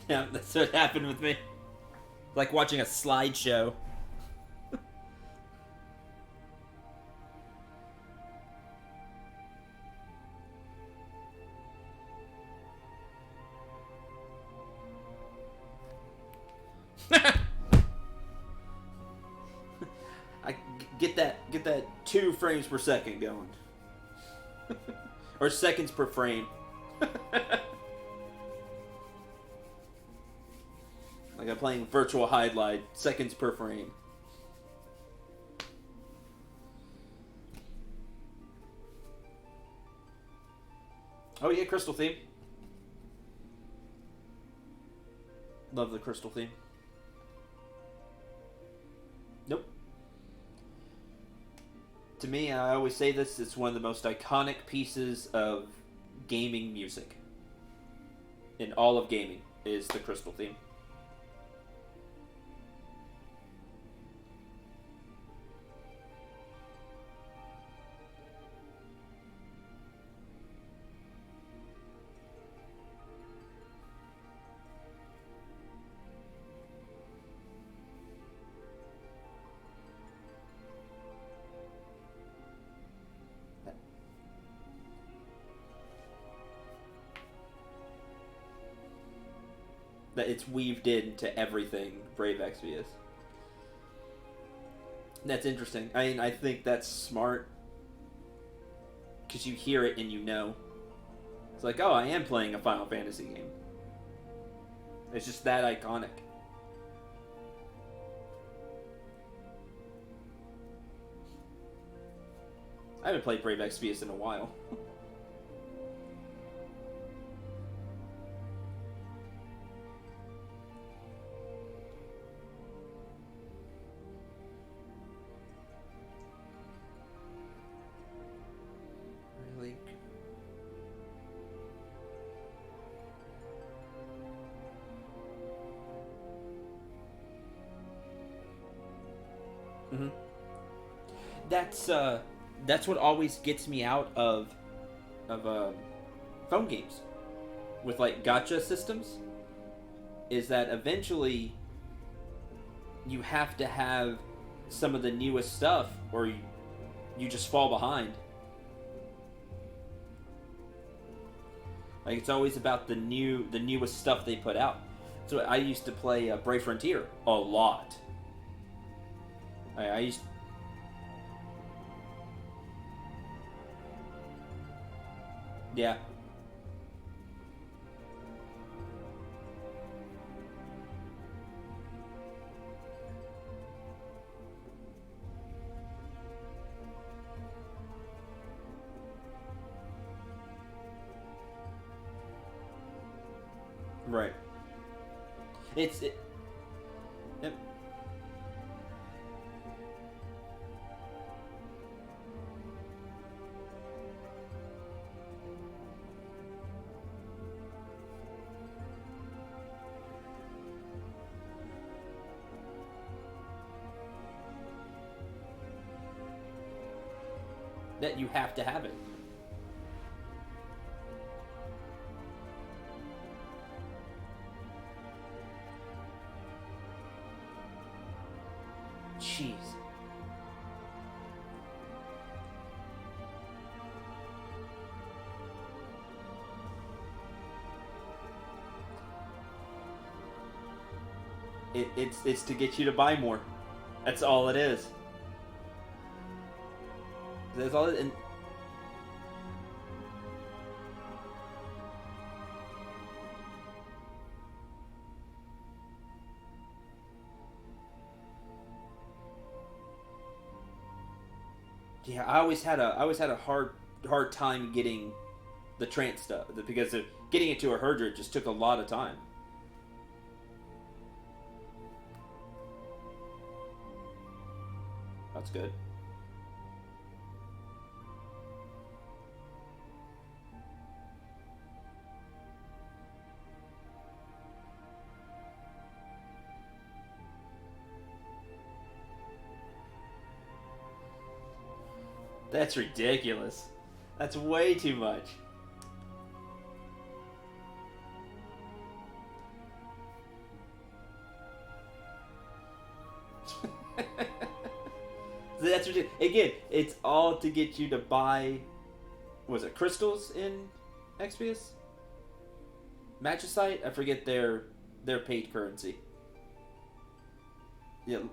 Yeah, that's what happened with me. Like watching a slideshow. Get that 2 frames per second going. Or seconds per frame. Like I'm playing virtual highlight, seconds per frame. Oh yeah, crystal theme. Love the crystal theme. Nope. To me, I always say this, it's one of the most iconic pieces of gaming music. In all of gaming, is the crystal theme. That it's weaved into everything Brave XV is. That's interesting. I mean, I think that's smart. Because you hear it and you know. It's like, oh, I am playing a Final Fantasy game. It's just that iconic. I haven't played Brave Exvius in a while. Really? Mm-hmm. That's what always gets me out of phone games with like gacha systems, is that eventually you have to have some of the newest stuff or you just fall behind. Like it's always about the newest stuff they put out. So I used to play Brave Frontier a lot. I used. Yeah. Right. Yep. That you have to have it. Jeez. It's to get you to buy more. That's all it is. That's all it, and yeah, I always had a hard time getting the trance stuff because getting it to a herder just took a lot of time. That's good. That's ridiculous. That's way too much. That's ridiculous. Again, it's all to get you to buy, was it crystals in Exvius? Magicite? I forget their paid currency. Yeah.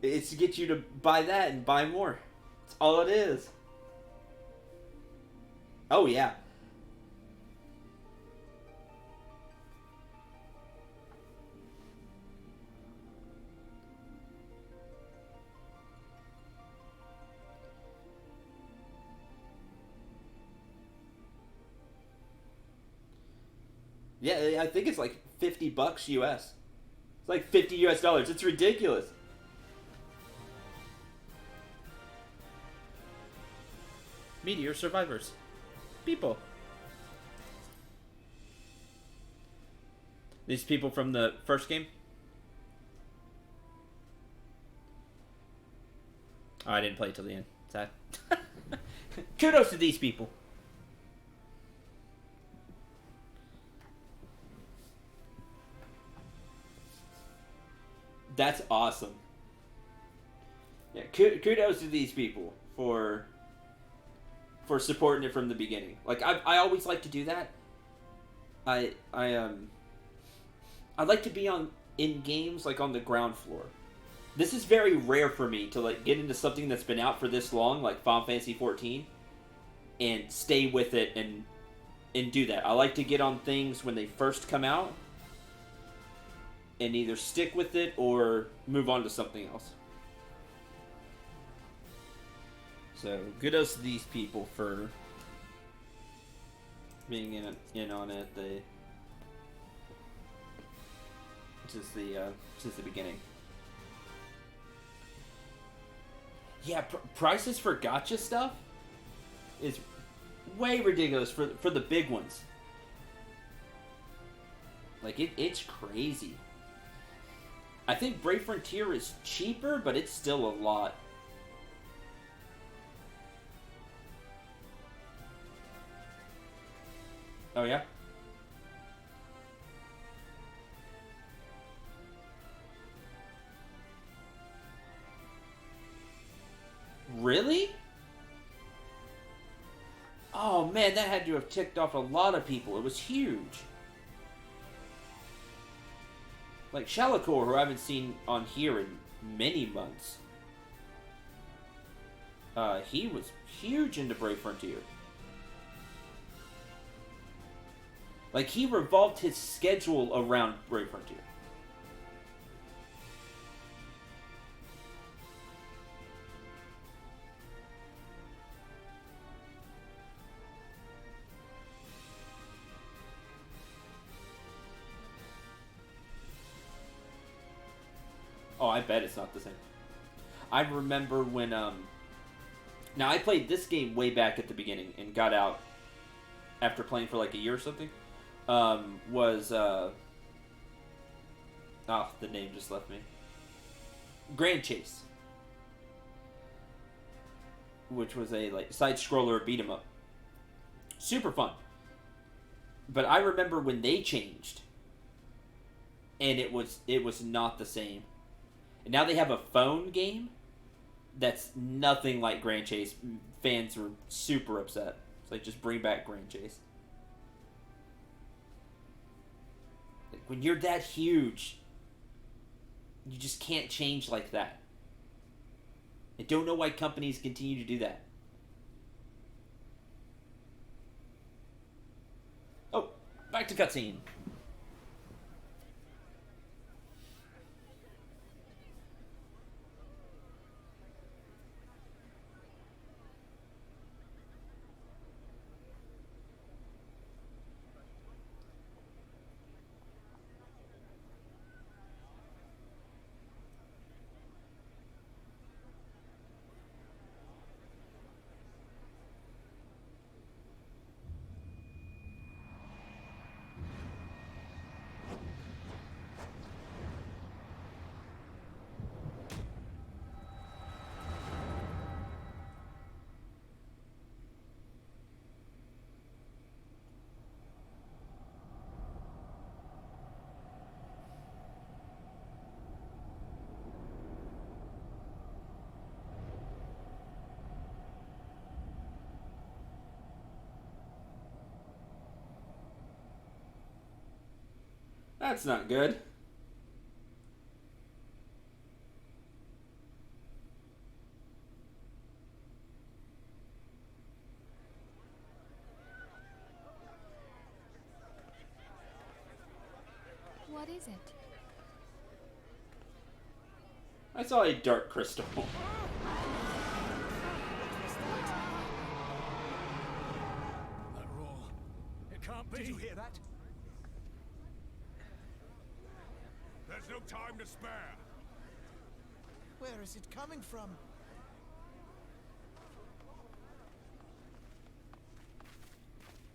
It's to get you to buy that and buy more. That's all it is. Oh yeah. Yeah, I think it's like $50 US. It's like 50 US dollars. It's ridiculous. Meteor survivors. People. These people from the first game? Oh, I didn't play it till the end. Sad. Kudos to these people. That's awesome. Yeah, kudos to these people for supporting it from the beginning. Like I always like to do that. I like to be in games like on the ground floor. This is very rare for me to like get into something that's been out for this long, like Final Fantasy 14, and stay with it and do that. I like to get on things when they first come out and either stick with it or move on to something else. So, kudos to these people for being in on it since the beginning. Yeah, prices for gacha stuff is way ridiculous for the big ones. Like it's crazy. I think Brave Frontier is cheaper, but it's still a lot. Oh yeah? Really? Oh man, that had to have ticked off a lot of people. It was huge. Like Shalakor, who I haven't seen on here in many months. He was huge into Brave Frontier. Like, he revolved his schedule around Brave Frontier. Oh, I bet it's not the same. I remember when, now I played this game way back at the beginning and got out after playing for like a year or something. The name just left me. Grand Chase. Which was a like side-scroller beat 'em up. Super fun. But I remember when they changed. And it was not the same. And now they have a phone game that's nothing like Grand Chase. Fans were super upset. It's like, just bring back Grand Chase. Like, when you're that huge, you just can't change like that. I don't know why companies continue to do that. Oh, back to cutscene. That's not good. What is it? I saw a dark crystal. That roar. It can't be. Did you hear that? There's no time to spare. Where is it coming from?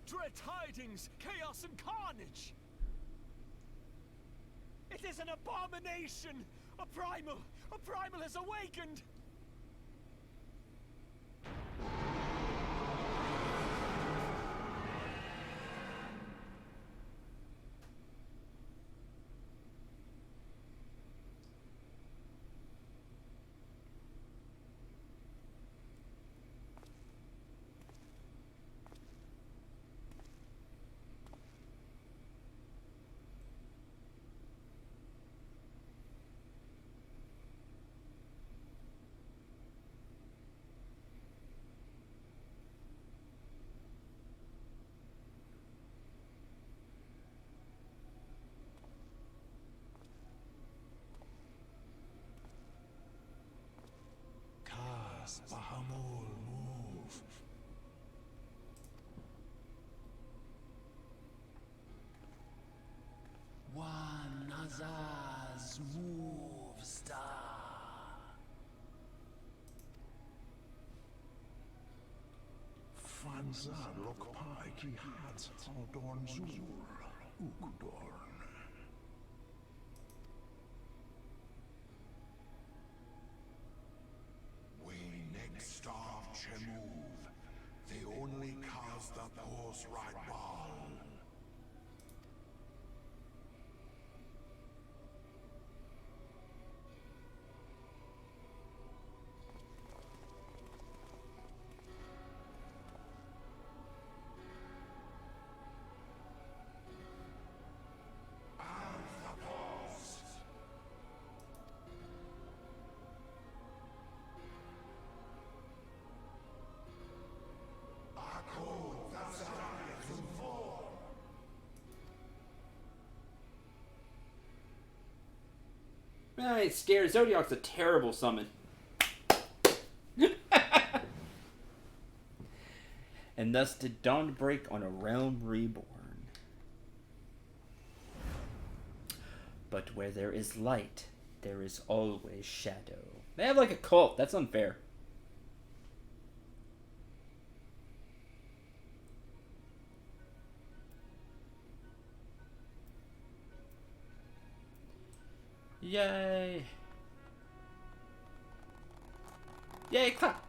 Dread tidings, chaos and carnage! It is an abomination! A primal has awakened! Bahamul, move. One Nazar's move star. Fanza lokpai ki hat Aldorn Zur, Ukdorn. We next starve Chemuv, the only cause that pose right ball. It's scared. Zodiac's a terrible summon. And thus did dawn break on a realm reborn. But where there is light, there is always shadow. They have like a cult. That's unfair. Yay! Yay, clap!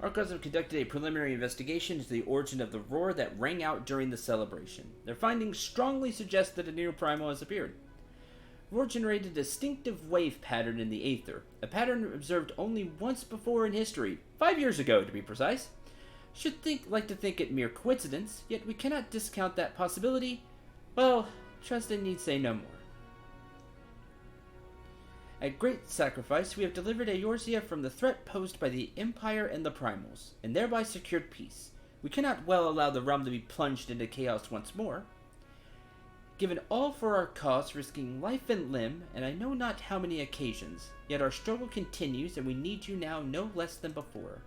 Archives have conducted a preliminary investigation into the origin of the roar that rang out during the celebration. Their findings strongly suggest that a new primal has appeared. The roar generated a distinctive wave pattern in the aether, a pattern observed only once before in history, 5 years ago to be precise. Like to think it mere coincidence, yet we cannot discount that possibility. Well, trust I need say no more. At great sacrifice, we have delivered Eorzea from the threat posed by the Empire and the Primals, and thereby secured peace. We cannot well allow the realm to be plunged into chaos once more. Given all for our cause, risking life and limb, and I know not how many occasions, yet our struggle continues, and we need you now no less than before.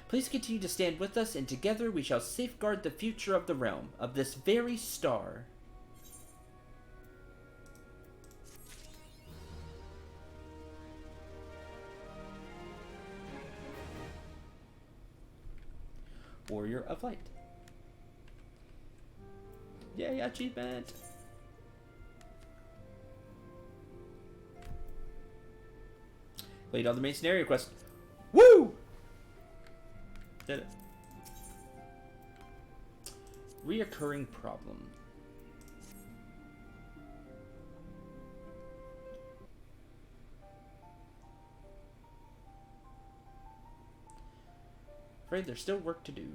Please continue to stand with us, and together we shall safeguard the future of the realm, of this very star. Warrior of Light. Yay, achievement! Played all the main scenario quests. Woo! Did it. reoccurring problem. Afraid there's still work to do.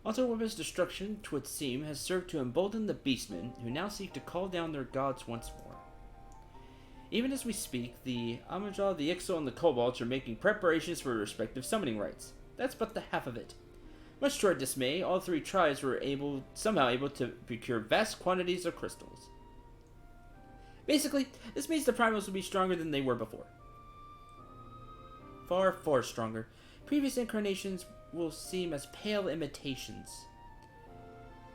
Altar Weapon's destruction, twould seem, has served to embolden the beastmen, who now seek to call down their gods once more. Even as we speak, the Amajal, the Ixal, and the Kobolds are making preparations for respective summoning rites. That's but the half of it. Much to our dismay, all three tribes were somehow able to procure vast quantities of crystals. Basically, this means the primals will be stronger than they were before. Far, far stronger. Previous incarnations will seem as pale imitations.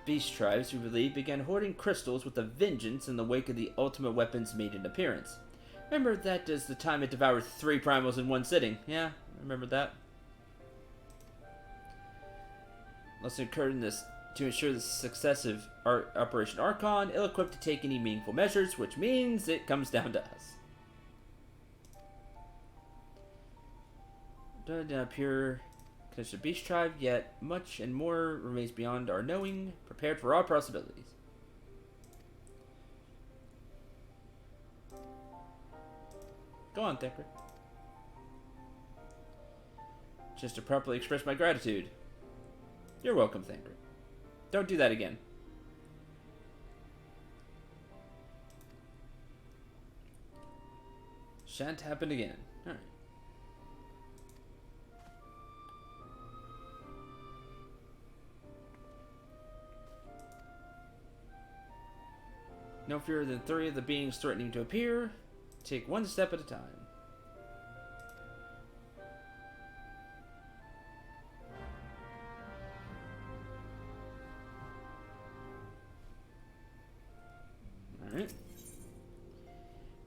Beast tribes, we believe, began hoarding crystals with a vengeance in the wake of the Ultimate Weapon's maiden appearance. Remember that as the time it devoured 3 primals in one sitting. Yeah, remember that. Let's encourage this to ensure the success of our Operation Archon, ill-equipped to take any meaningful measures, which means it comes down to us. Pure connection to Beast Tribe, yet much and more remains beyond our knowing, prepared for all possibilities. Go on, Thinker. Just to properly express my gratitude. You're welcome, Thinker. Don't do that again. Shan't happen again. Alright. No fewer than 3 of the beings threatening to appear. Take one step at a time. Alright.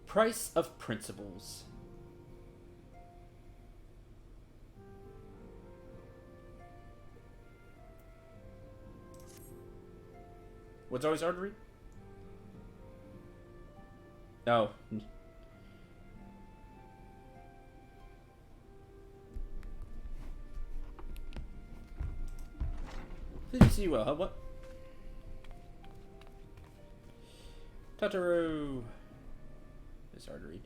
Price of principles. What's always hard to read? Oh. Did you see well, huh? What? Totoro. It's hard to read.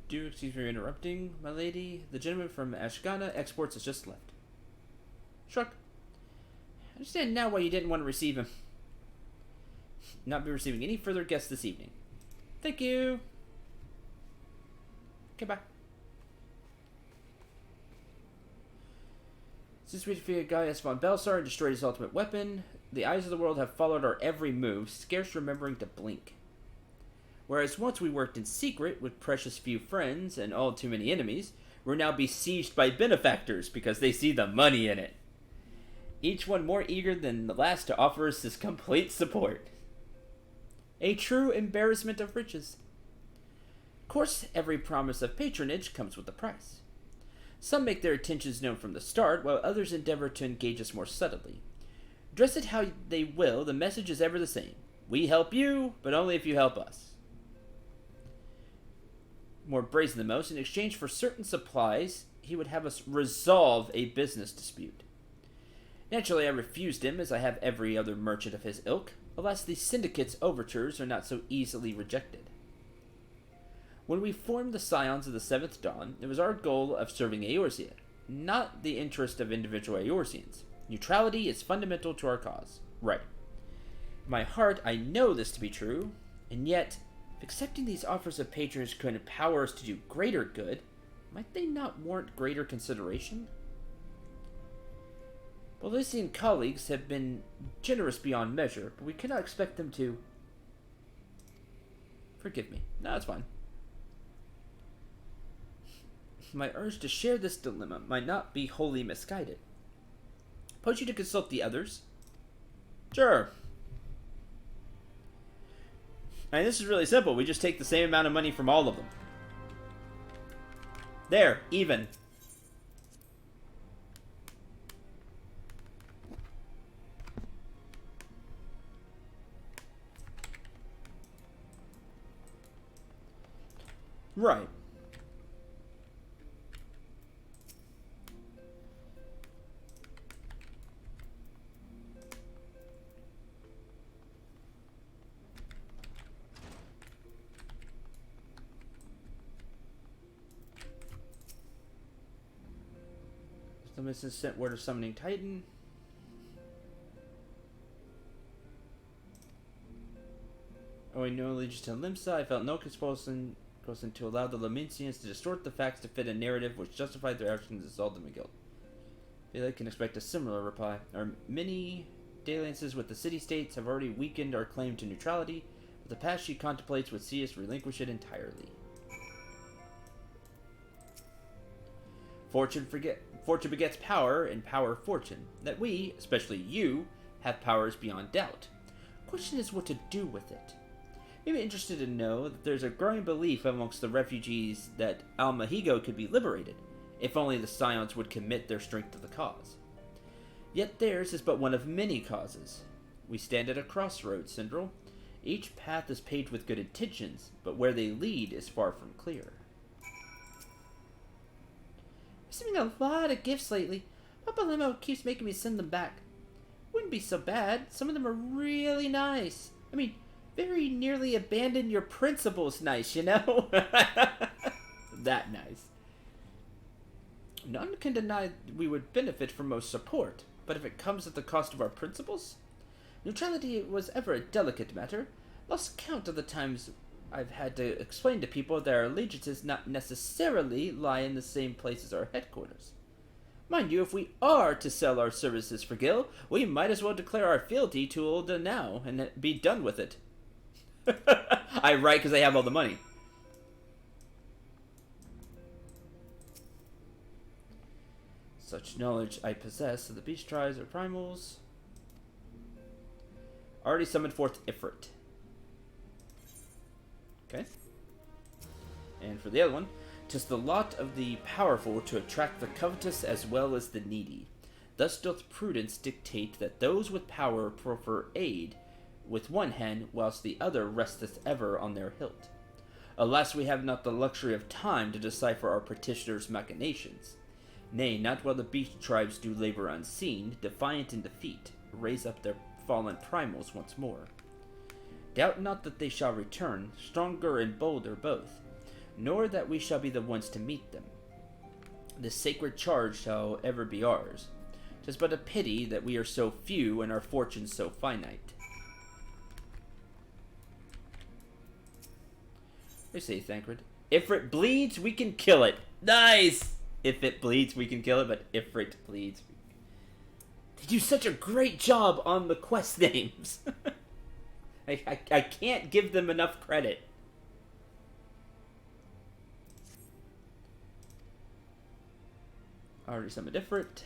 Do excuse me for interrupting, my lady. The gentleman from Ashgana Exports has just left. Shrug. I understand now why you didn't want to receive him. Not be receiving any further guests this evening. Thank you. Okay, bye. Since we defeated Gaius von Belsar and destroyed his ultimate weapon, the eyes of the world have followed our every move, scarce remembering to blink. Whereas once we worked in secret with precious few friends and all too many enemies, we're now besieged by benefactors because they see the money in it. Each one more eager than the last to offer us his complete support. A true embarrassment of riches. Of course, every promise of patronage comes with a price. Some make their intentions known from the start, while others endeavor to engage us more subtly. Dress it how they will, the message is ever the same. We help you, but only if you help us. More brazen than most, in exchange for certain supplies, he would have us resolve a business dispute. Naturally, I refused him, as I have every other merchant of his ilk. Alas, the Syndicate's overtures are not so easily rejected. When we formed the Scions of the Seventh Dawn, it was our goal of serving Eorzea, not the interest of individual Eorzeans. Neutrality is fundamental to our cause. Right. In my heart, I know this to be true, and yet, if accepting these offers of patronage could empower us to do greater good, might they not warrant greater consideration? Belizean colleagues have been generous beyond measure, but we cannot expect them to... Forgive me. No, it's fine. My urge to share this dilemma might not be wholly misguided. Suppose you to consult the others? Sure. I mean, this is really simple. We just take the same amount of money from all of them. There, even. Right. Some instance sent word of summoning Titan. Owing no allegiance to Limsa, I felt no compulsion to allow the Laminsians to distort the facts to fit a narrative which justified their actions as Ultima Guild. They can expect a similar reply. Our many dalliances with the city-states have already weakened our claim to neutrality, but the path she contemplates would see us relinquish it entirely. Fortune begets power, and power fortune. That we, especially you, have powers beyond doubt. Question is what to do with it. Maybe interested to know that there's a growing belief amongst the refugees that Almahigo could be liberated, if only the Scions would commit their strength to the cause. Yet theirs is but one of many causes. We stand at a crossroads, Syndril. Each path is paved with good intentions, but where they lead is far from clear. I'm receiving a lot of gifts lately. Papa Limo keeps making me send them back. Wouldn't be so bad. Some of them are really nice. I mean, very nearly abandon your principles nice, you know? That nice. None can deny we would benefit from most support, but if it comes at the cost of our principles? Neutrality was ever a delicate matter. Lost count of the times I've had to explain to people that our allegiances not necessarily lie in the same place as our headquarters. Mind you, if we are to sell our services for Gil, we might as well declare our fealty to Ulda now and be done with it. I write because I have all the money. Such knowledge I possess of the beast tribes or primals. Already summoned forth Ifrit. Okay. And for the other one, 'tis the lot of the powerful to attract the covetous as well as the needy. Thus doth prudence dictate that those with power proffer aid with one hand, whilst the other resteth ever on their hilt. Alas, we have not the luxury of time to decipher our petitioners' machinations. Nay, not while the beast tribes do labor unseen, defiant in defeat, raise up their fallen primals once more. Doubt not that they shall return, stronger and bolder both, nor that we shall be the ones to meet them. The sacred charge shall ever be ours. 'Tis but a pity that we are so few and our fortunes so finite. They say, Thancred. If it bleeds, we can kill it. Nice! If it bleeds, we can kill it, but if it bleeds... They do such a great job on the quest names. I can't give them enough credit. Already summoned different.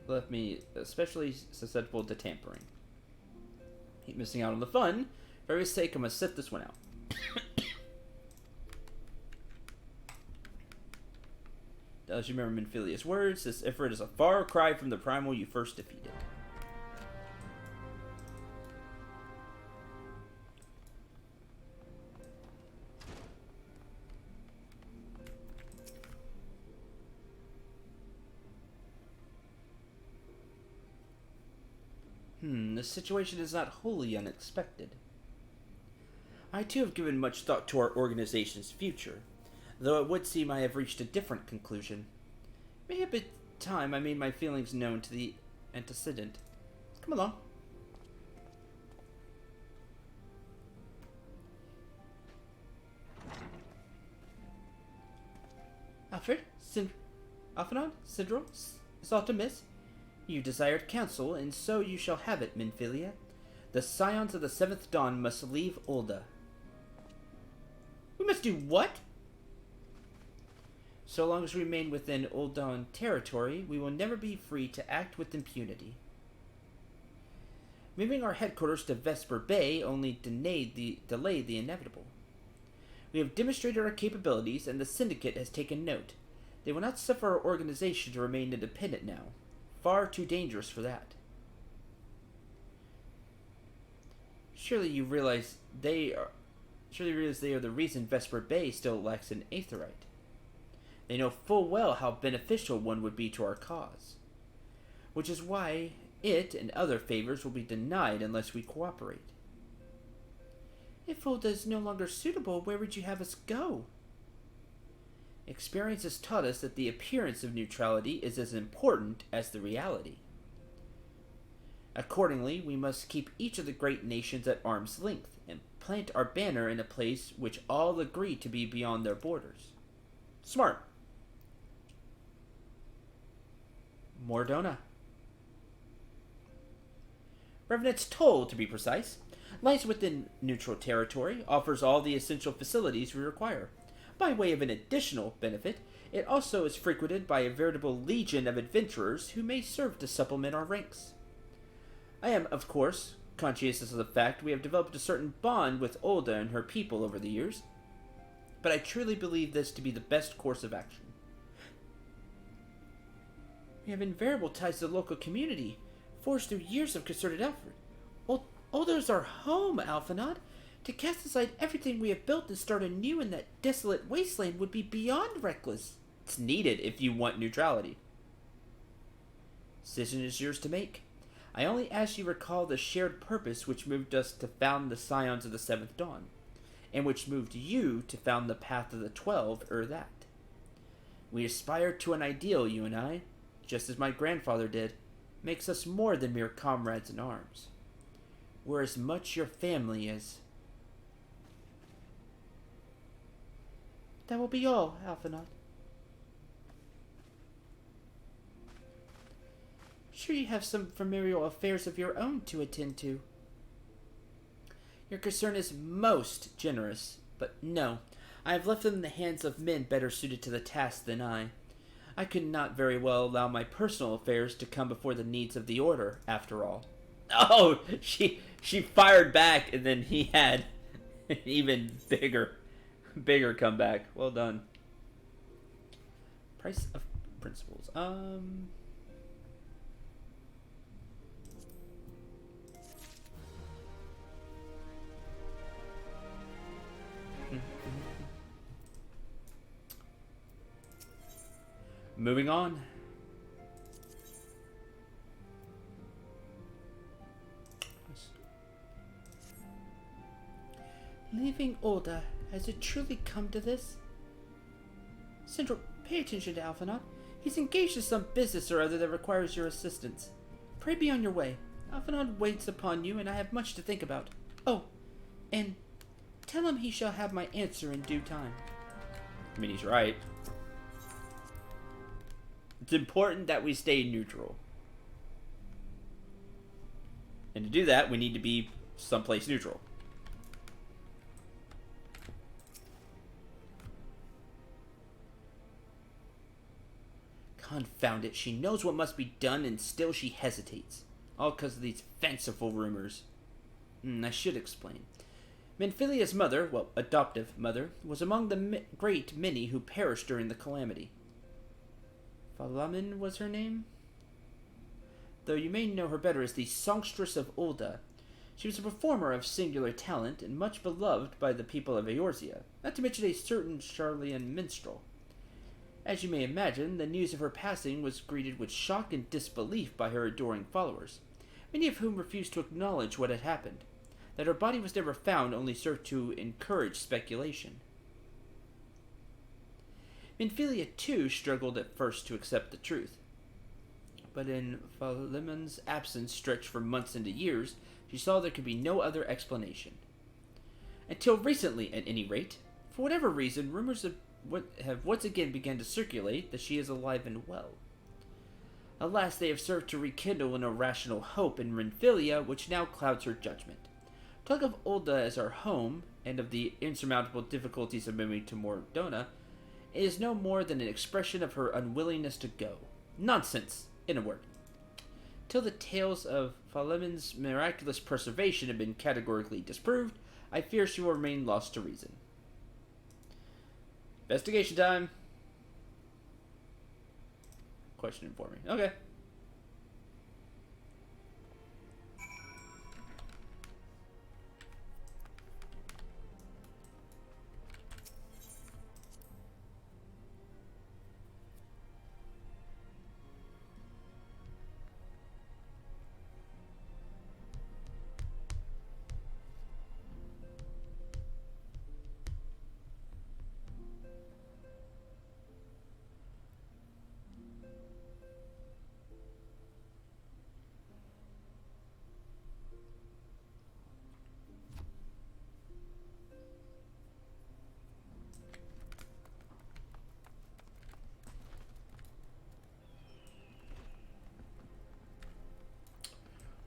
Left me especially susceptible to tampering. Keep missing out on the fun. For every sake, I'm gonna sit this one out. Does you remember Minfilia's words? This Ifrit is a far cry from the primal you first defeated. This situation is not wholly unexpected. I too have given much thought to our organization's future, though it would seem I have reached a different conclusion. May have been time I made my feelings known to the antecedent. Come along. Alfred, Alphanon, Sidril, Saltamis, you desired counsel, and so you shall have it, Minfilia. The Scions of the Seventh Dawn must leave Ulda. We must do what? So long as we remain within Uldan territory, we will never be free to act with impunity. Moving our headquarters to Vesper Bay only delayed the inevitable. We have demonstrated our capabilities, and the Syndicate has taken note. They will not suffer our organization to remain independent now. Far too dangerous for that. Surely you realize they are the reason Vesper Bay still lacks an Aetheryte. They know full well how beneficial one would be to our cause. Which is why it and other favors will be denied unless we cooperate. If Ulda is no longer suitable, where would you have us go? Experience has taught us that the appearance of neutrality is as important as the reality. Accordingly, we must keep each of the great nations at arm's length and plant our banner in a place which all agree to be beyond their borders. Smart. Mordona. Revenant's Toll, to be precise, lies within neutral territory, offers all the essential facilities we require. By way of an additional benefit, it also is frequented by a veritable legion of adventurers who may serve to supplement our ranks. I am, of course, conscientious of the fact we have developed a certain bond with Ulda and her people over the years, but I truly believe this to be the best course of action. We have invariable ties to the local community, forged through years of concerted effort. Ulda is our home, Alphinaud. To cast aside everything we have built and start anew in that desolate wasteland would be beyond reckless. It's needed if you want neutrality. Decision is yours to make. I only ask you recall the shared purpose which moved us to found the Scions of the Seventh Dawn, and which moved you to found the Path of the 12, that. We aspire to an ideal, you and I, just as my grandfather did, makes us more than mere comrades in arms. We're as much your family as... That will be all, Alphinaud. Sure you have some familial affairs of your own to attend to. Your concern is most generous, but no, I have left them in the hands of men better suited to the task than I. I could not very well allow my personal affairs to come before the needs of the Order, after all. Oh, she fired back, and then he had an even bigger comeback. Well done. Price of principles. Moving on. Leaving Ulda, has it truly come to this? Central, pay attention to Alphinaud. He's engaged in some business or other that requires your assistance. Pray be on your way. Alphinaud waits upon you, and I have much to think about. Oh, and tell him he shall have my answer in due time. I mean, he's right. It's important that we stay neutral. And to do that, we need to be someplace neutral. Confound it, she knows what must be done and still she hesitates. All because of these fanciful rumors. I should explain. Menphilia's mother, well, adoptive mother, was among the great many who perished during the calamity. Falamin was her name? Though you may know her better as the Songstress of Ulda. She was a performer of singular talent and much beloved by the people of Eorzea, not to mention a certain Charlian minstrel. As you may imagine, the news of her passing was greeted with shock and disbelief by her adoring followers, many of whom refused to acknowledge what had happened. That her body was never found only served to encourage speculation. Menphilia, too, struggled at first to accept the truth. But in Falamin's absence stretched for months into years, she saw there could be no other explanation. Until recently, at any rate, for whatever reason, rumors have once again begun to circulate that she is alive and well. Alas, they have served to rekindle an irrational hope in Menphilia, which now clouds her judgment. Talk of Ulda as our home, and of the insurmountable difficulties of moving to Mordona, is no more than an expression of her unwillingness to go. Nonsense, in a word. Till the tales of Falamin's miraculous preservation have been categorically disproved, I fear she will remain lost to reason. Investigation time. Question for me. Okay.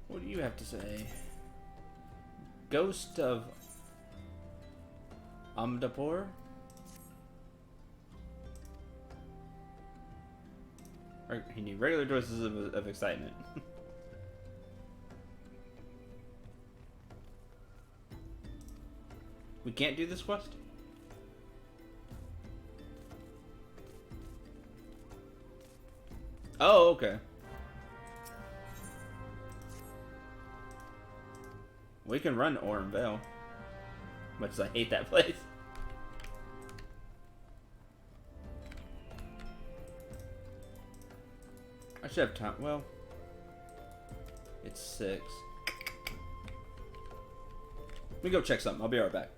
What do you have to say? Ghost of Amdapur? He need regular doses of excitement. We can't do this quest? Oh, okay. We can run Orin Vale. Much as I hate that place. I should have time. Well, it's 6. Let me go check something. I'll be right back.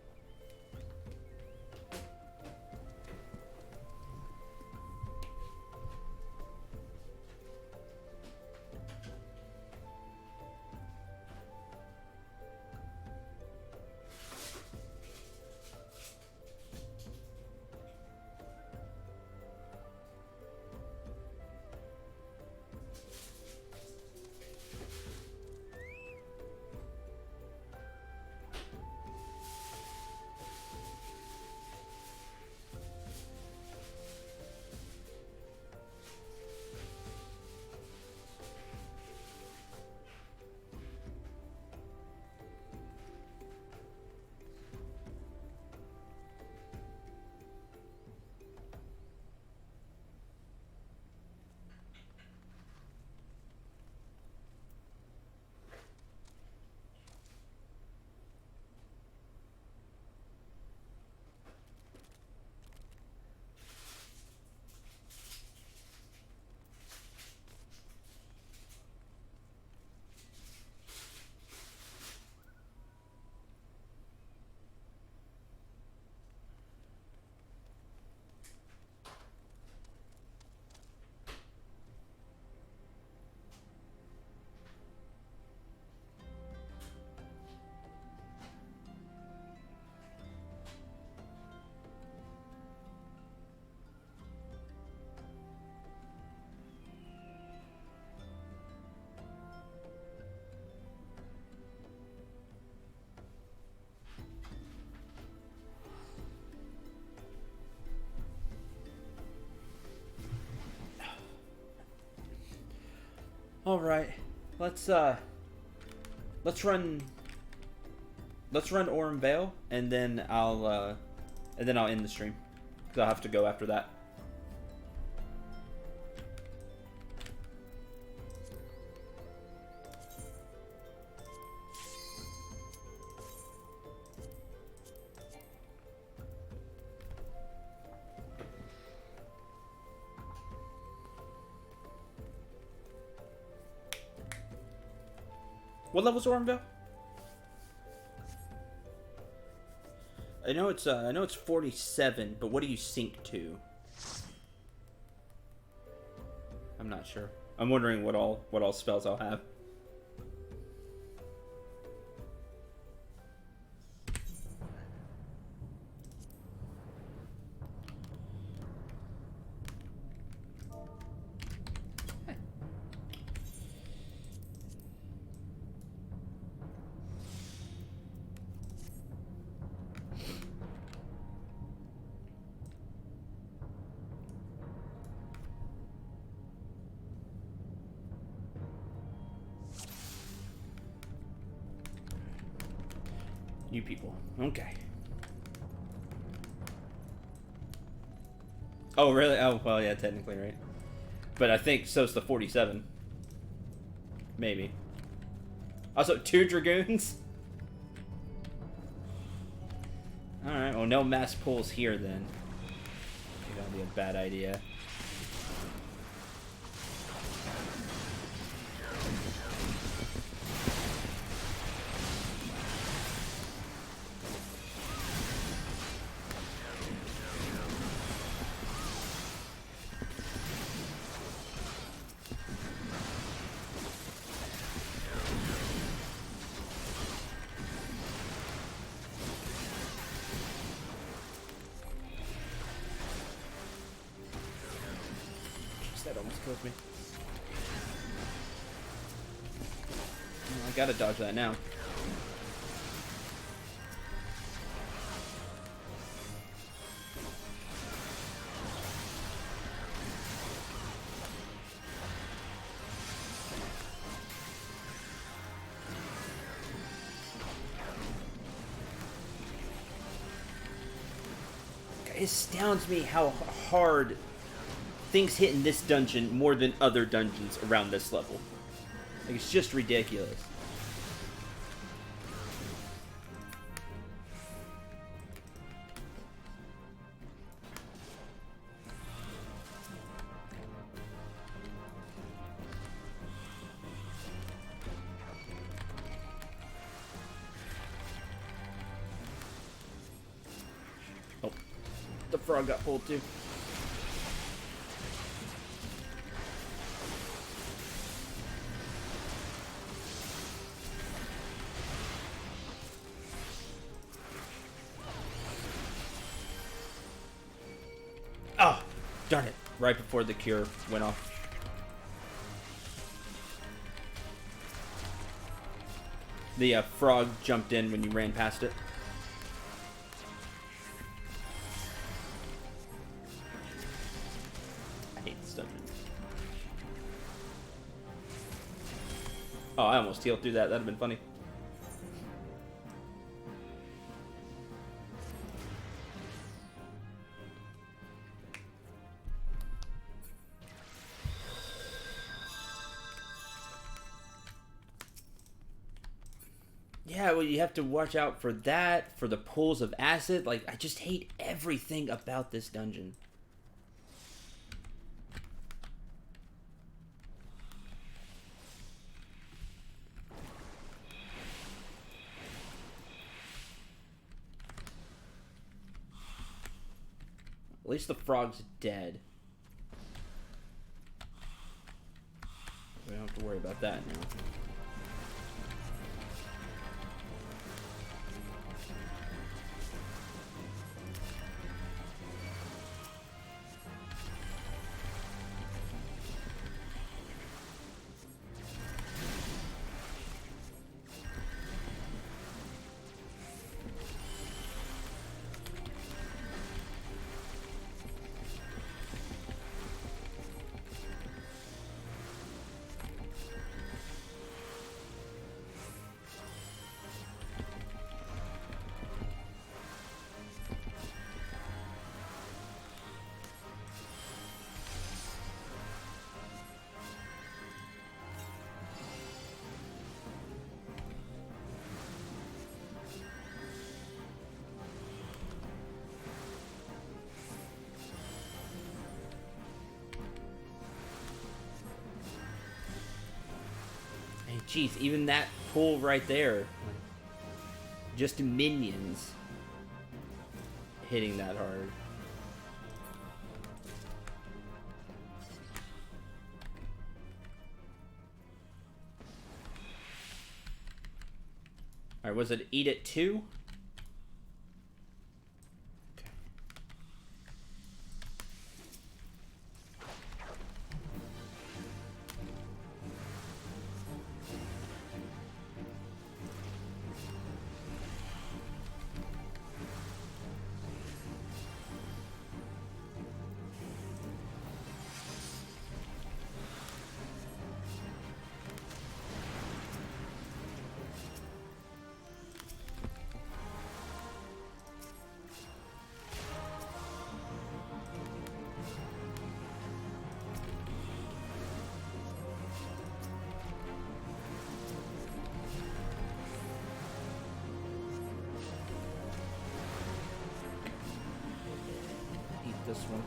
All right, let's run Orin Vale, and then I'll end the stream because I'll have to go after that. What level's Orinville? I know it's 47, but what do you sync to? I'm not sure. I'm wondering what all spells I'll have. You people. Okay. Oh, really? Oh, well, yeah, technically, right. But I think so's the 47. Maybe. Also, 2 Dragoons? Alright, well, no mass pulls here, then. I think that'd be a bad idea. That almost kills me. I gotta dodge that now. It astounds me how hard things hit in this dungeon more than other dungeons around this level. Like, it's just ridiculous. Oh, the frog got pulled too. Oh, darn it. Right before the cure went off. The frog jumped in when you ran past it. I hate this dungeon. Oh, I almost healed through that. That'd have been funny. Yeah, well, you have to watch out for that, for the pools of acid. Like, I just hate everything about this dungeon. At least the frog's dead. We don't have to worry about that now. Jeez, even that pull right there, just minions hitting that hard. Alright, was it eat it 2? This one.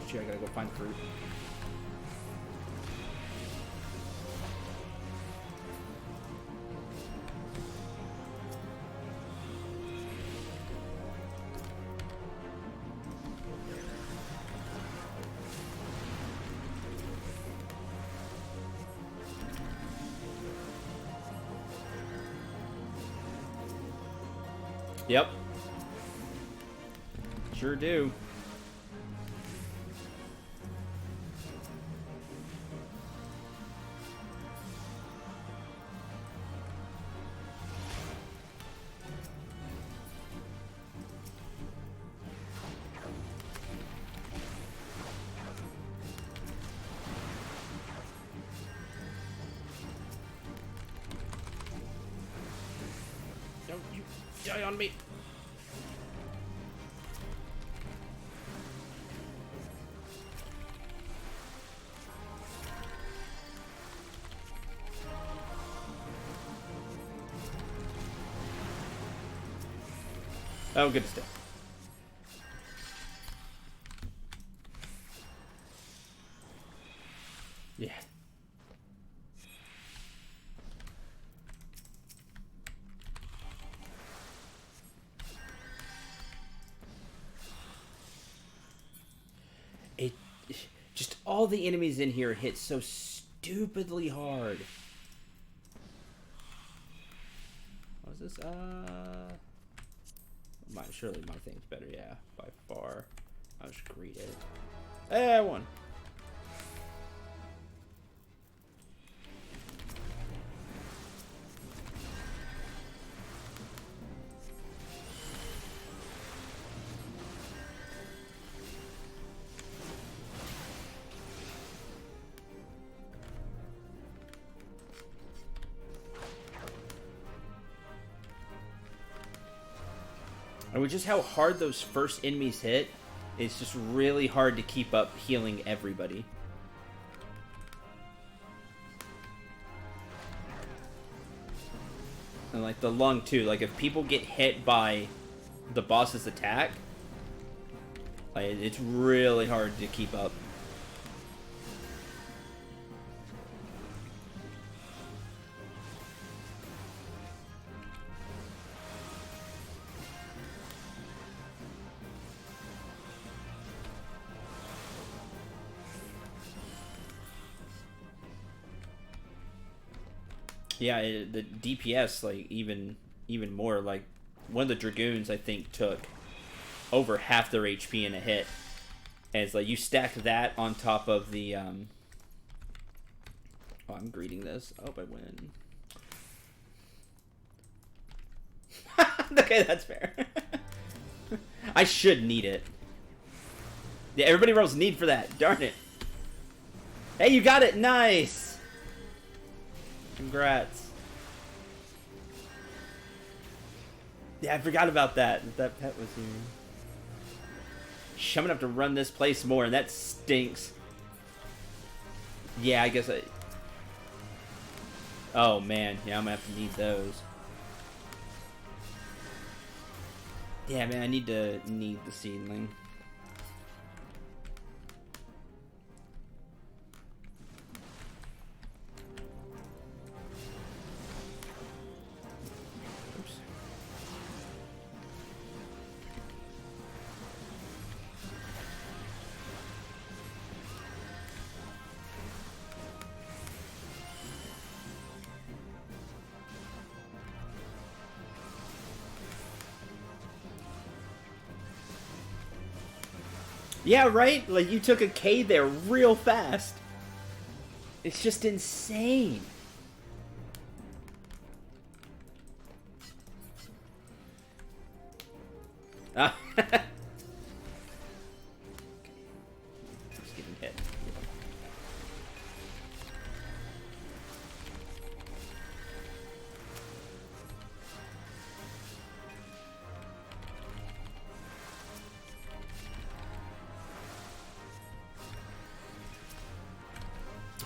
Shoot, I gotta go find fruit. Yep. Sure do. Don't you die on me. Oh, good stuff. Yeah. It just all the enemies in here hit so stupidly hard. What was this? Surely my thing's better, yeah, by far. I'll just greet it. Hey, I won. And just how hard those first enemies hit, it's just really hard to keep up healing everybody. And like the lung too, like if people get hit by the boss's attack, like it's really hard to keep up. Yeah, the DPS, like, even more. Like, one of the Dragoons, I think, took over half their HP in a hit. And it's like, you stack that on top of the, Oh, I'm greeting this. I hope I win. Okay, that's fair. I should need it. Yeah, everybody rolls need for that. Darn it. Hey, you got it! Nice! Congrats. Yeah, I forgot about that. That pet was here. I'm gonna have to run this place more, and that stinks. Yeah, I guess I... Oh, man. Yeah, I'm gonna have to need those. Yeah, man, I need the seedling. Yeah, right? Like, you took a K there real fast. It's just insane. Ah. Just getting hit.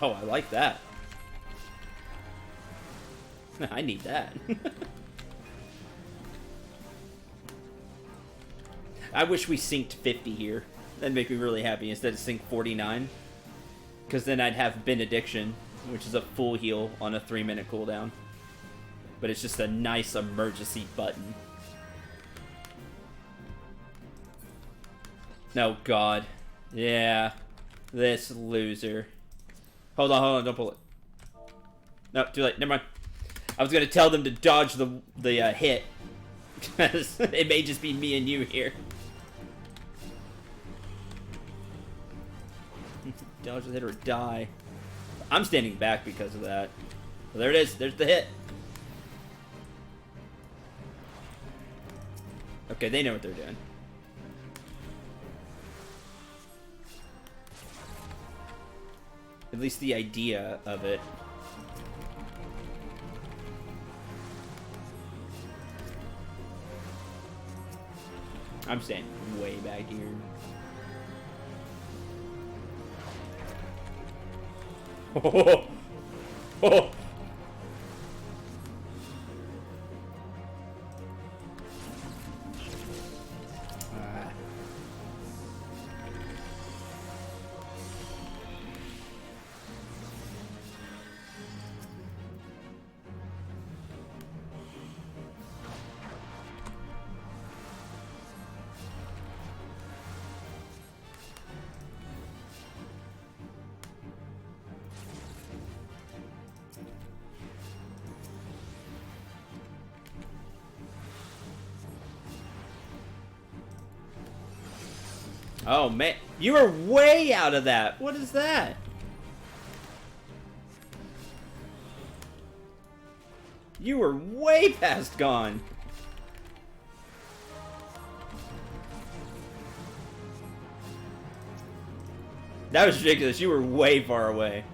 Oh, I like that. I need that. I wish we synced 50 here. That'd make me really happy instead of Sync 49. Because then I'd have Benediction, which is a full heal on a 3-minute cooldown. But it's just a nice emergency button. No, God. Yeah. This loser. Hold on, don't pull it. No, too late, never mind. I was gonna tell them to dodge the hit. Because it may just be me and you here. Dodge the hit or die. I'm standing back because of that. Well, there it is, there's the hit. Okay, they know what they're doing. At least the idea of it. I'm standing way back here. Oh, oh. Oh man, you were way out of that. What is that? You were way past gone. That was ridiculous. You were way far away.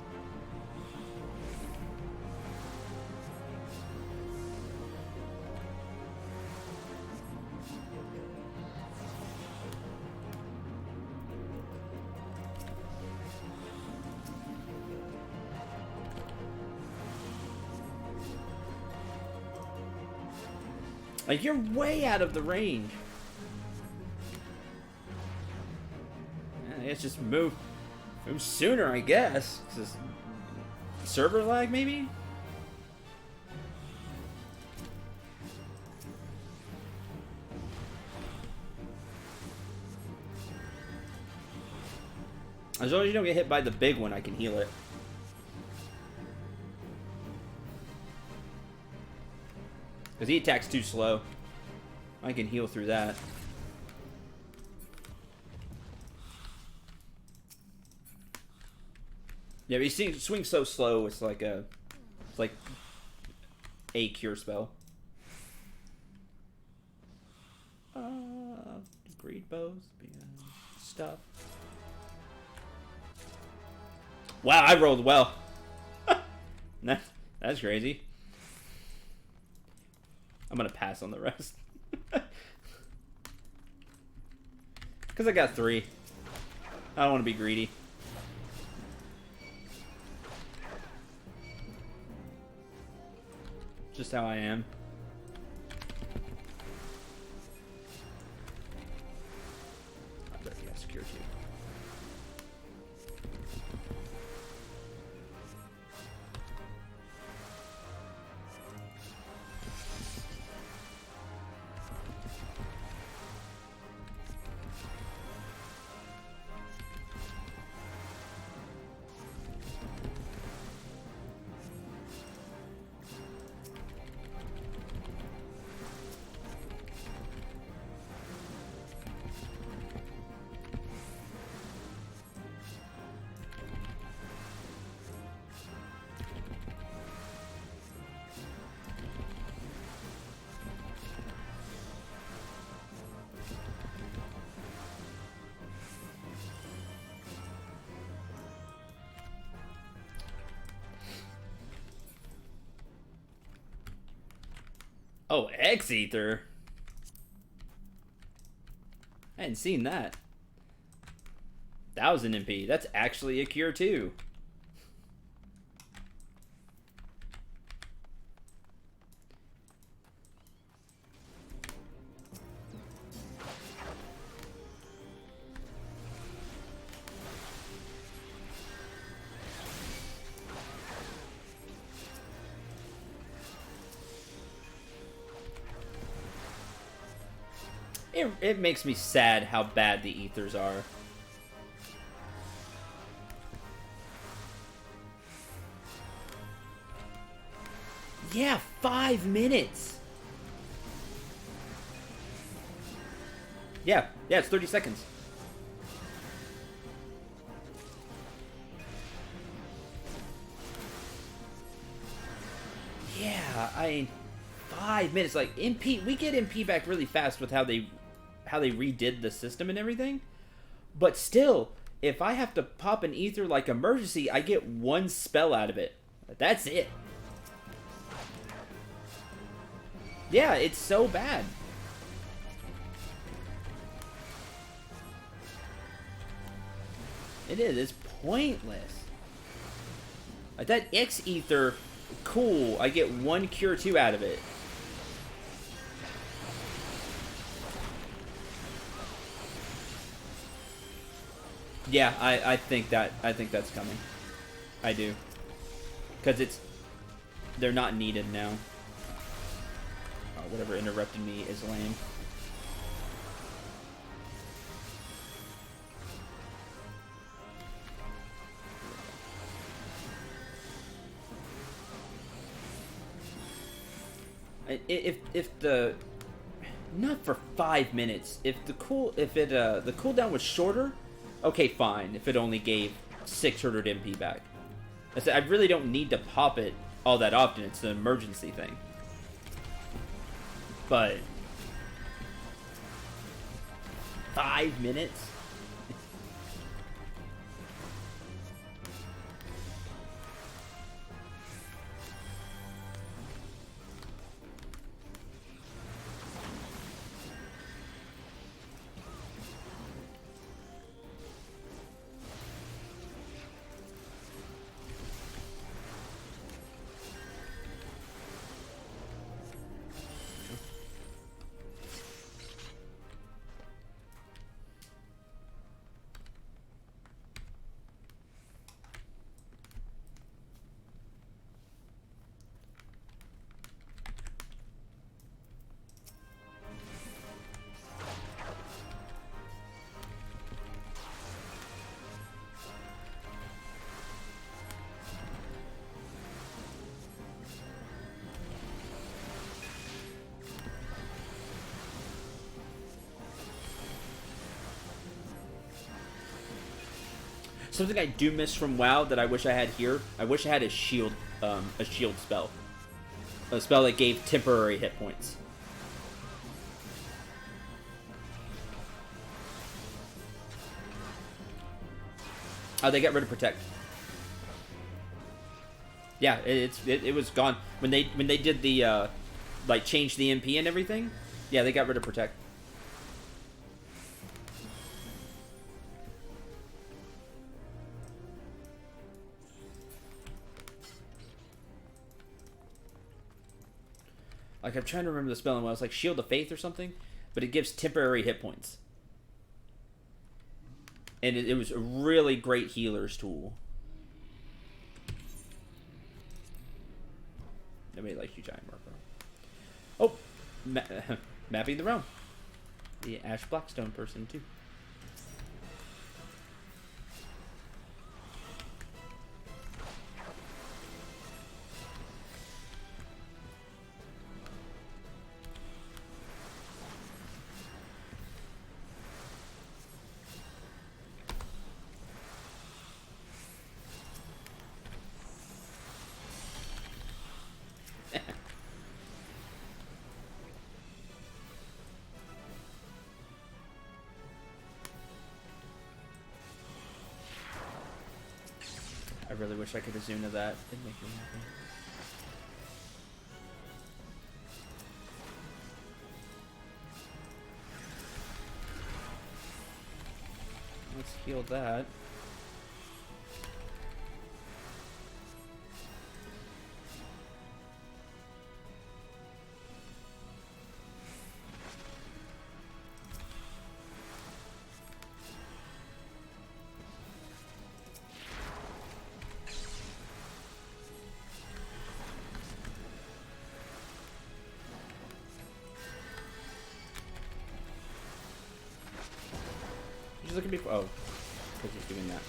Like, you're way out of the range. Yeah, I guess just move sooner, I guess. Server lag, maybe? As long as you don't get hit by the big one, I can heal it. Because he attacks too slow. I can heal through that. Yeah, but he swings so slow, it's like a cure spell. Greed bows, stuff. Wow, I rolled well. That's crazy. I'm gonna pass on the rest. Because I got 3. I don't want to be greedy. Just how I am. I bet you have security. Oh, X-Ether. I hadn't seen that. 1000 MP. That's actually a cure too. It makes me sad how bad the ethers are. Yeah, 5 minutes. Yeah, it's 30 seconds. Yeah, 5 minutes. Like MP, we get MP back really fast with how they redid the system and everything. But still, if I have to pop an ether like emergency, I get 1 spell out of it. That's it. Yeah, it's so bad. It is. It's pointless. Like that X ether, cool. I get 1 cure 2 out of it. Yeah, I think that's coming. I do. Because they're not needed now. Whatever interrupted me is lame. If the not for 5 minutes. If the cooldown was shorter, okay, fine. If it only gave 600 MP back, I really don't need to pop it all that often. It's an emergency thing. But 5 minutes? Something I do miss from WoW that I wish I had here. I wish I had a shield spell. A spell that gave temporary hit points. Oh, they got rid of protect. Yeah, it was gone when they did the like change the MP and everything. Yeah, they got rid of protect. Like, I'm trying to remember the spelling. Well, it's like Shield of Faith or something, but it gives temporary hit points. And it was a really great healer's tool. Nobody likes you, Giant Marco. Oh, mapping the realm. The Ash Blackstone person, too. I really wish I could Azuna that. It'd make me happy. Let's heal that. is it gonna be? Oh, because he's doing that.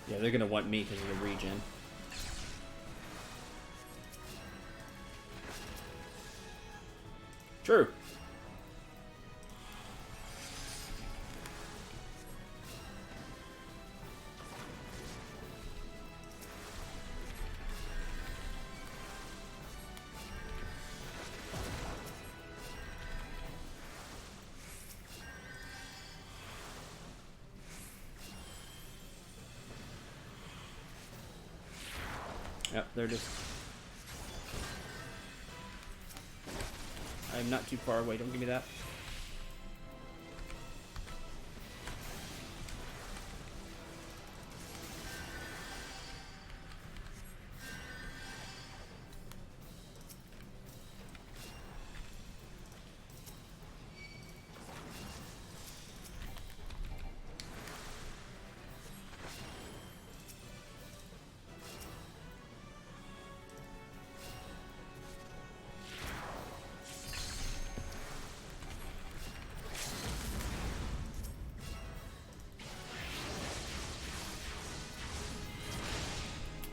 Yeah, they're gonna want me because of the regen. True. Yep, they're just... I'm not too far away, don't give me that.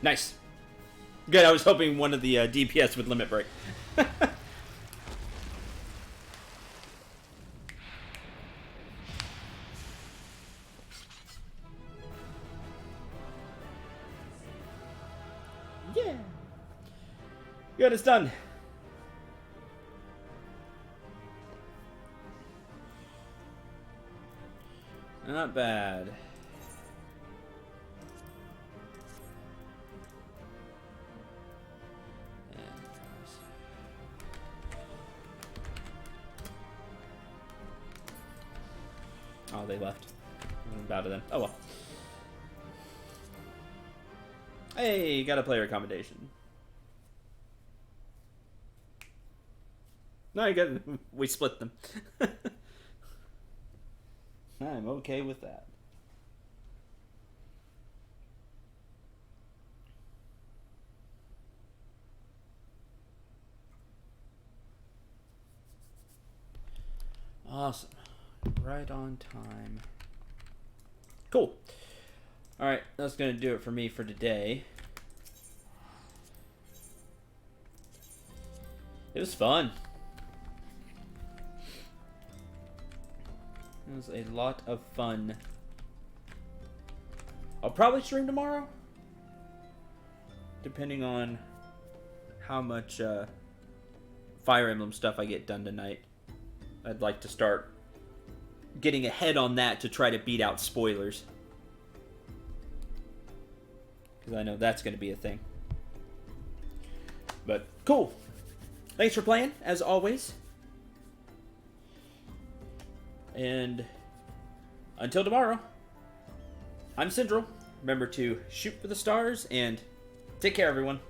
Nice. Good, I was hoping one of the DPS would limit break. Yeah. Good, it's done. Not bad. Oh, they left. I'm about it then. Oh well. Hey, got a player accommodation. No, you got. We split them. I'm okay with that. Awesome. Right on time. Cool. Alright, that's going to do it for me for today. It was fun. It was a lot of fun. I'll probably stream tomorrow, depending on how much Fire Emblem stuff I get done tonight. I'd like to start getting ahead on that to try to beat out spoilers, because I know that's going to be a thing. But cool. Thanks for playing, as always. And until tomorrow, I'm Syndrel. Remember to shoot for the stars and take care, everyone.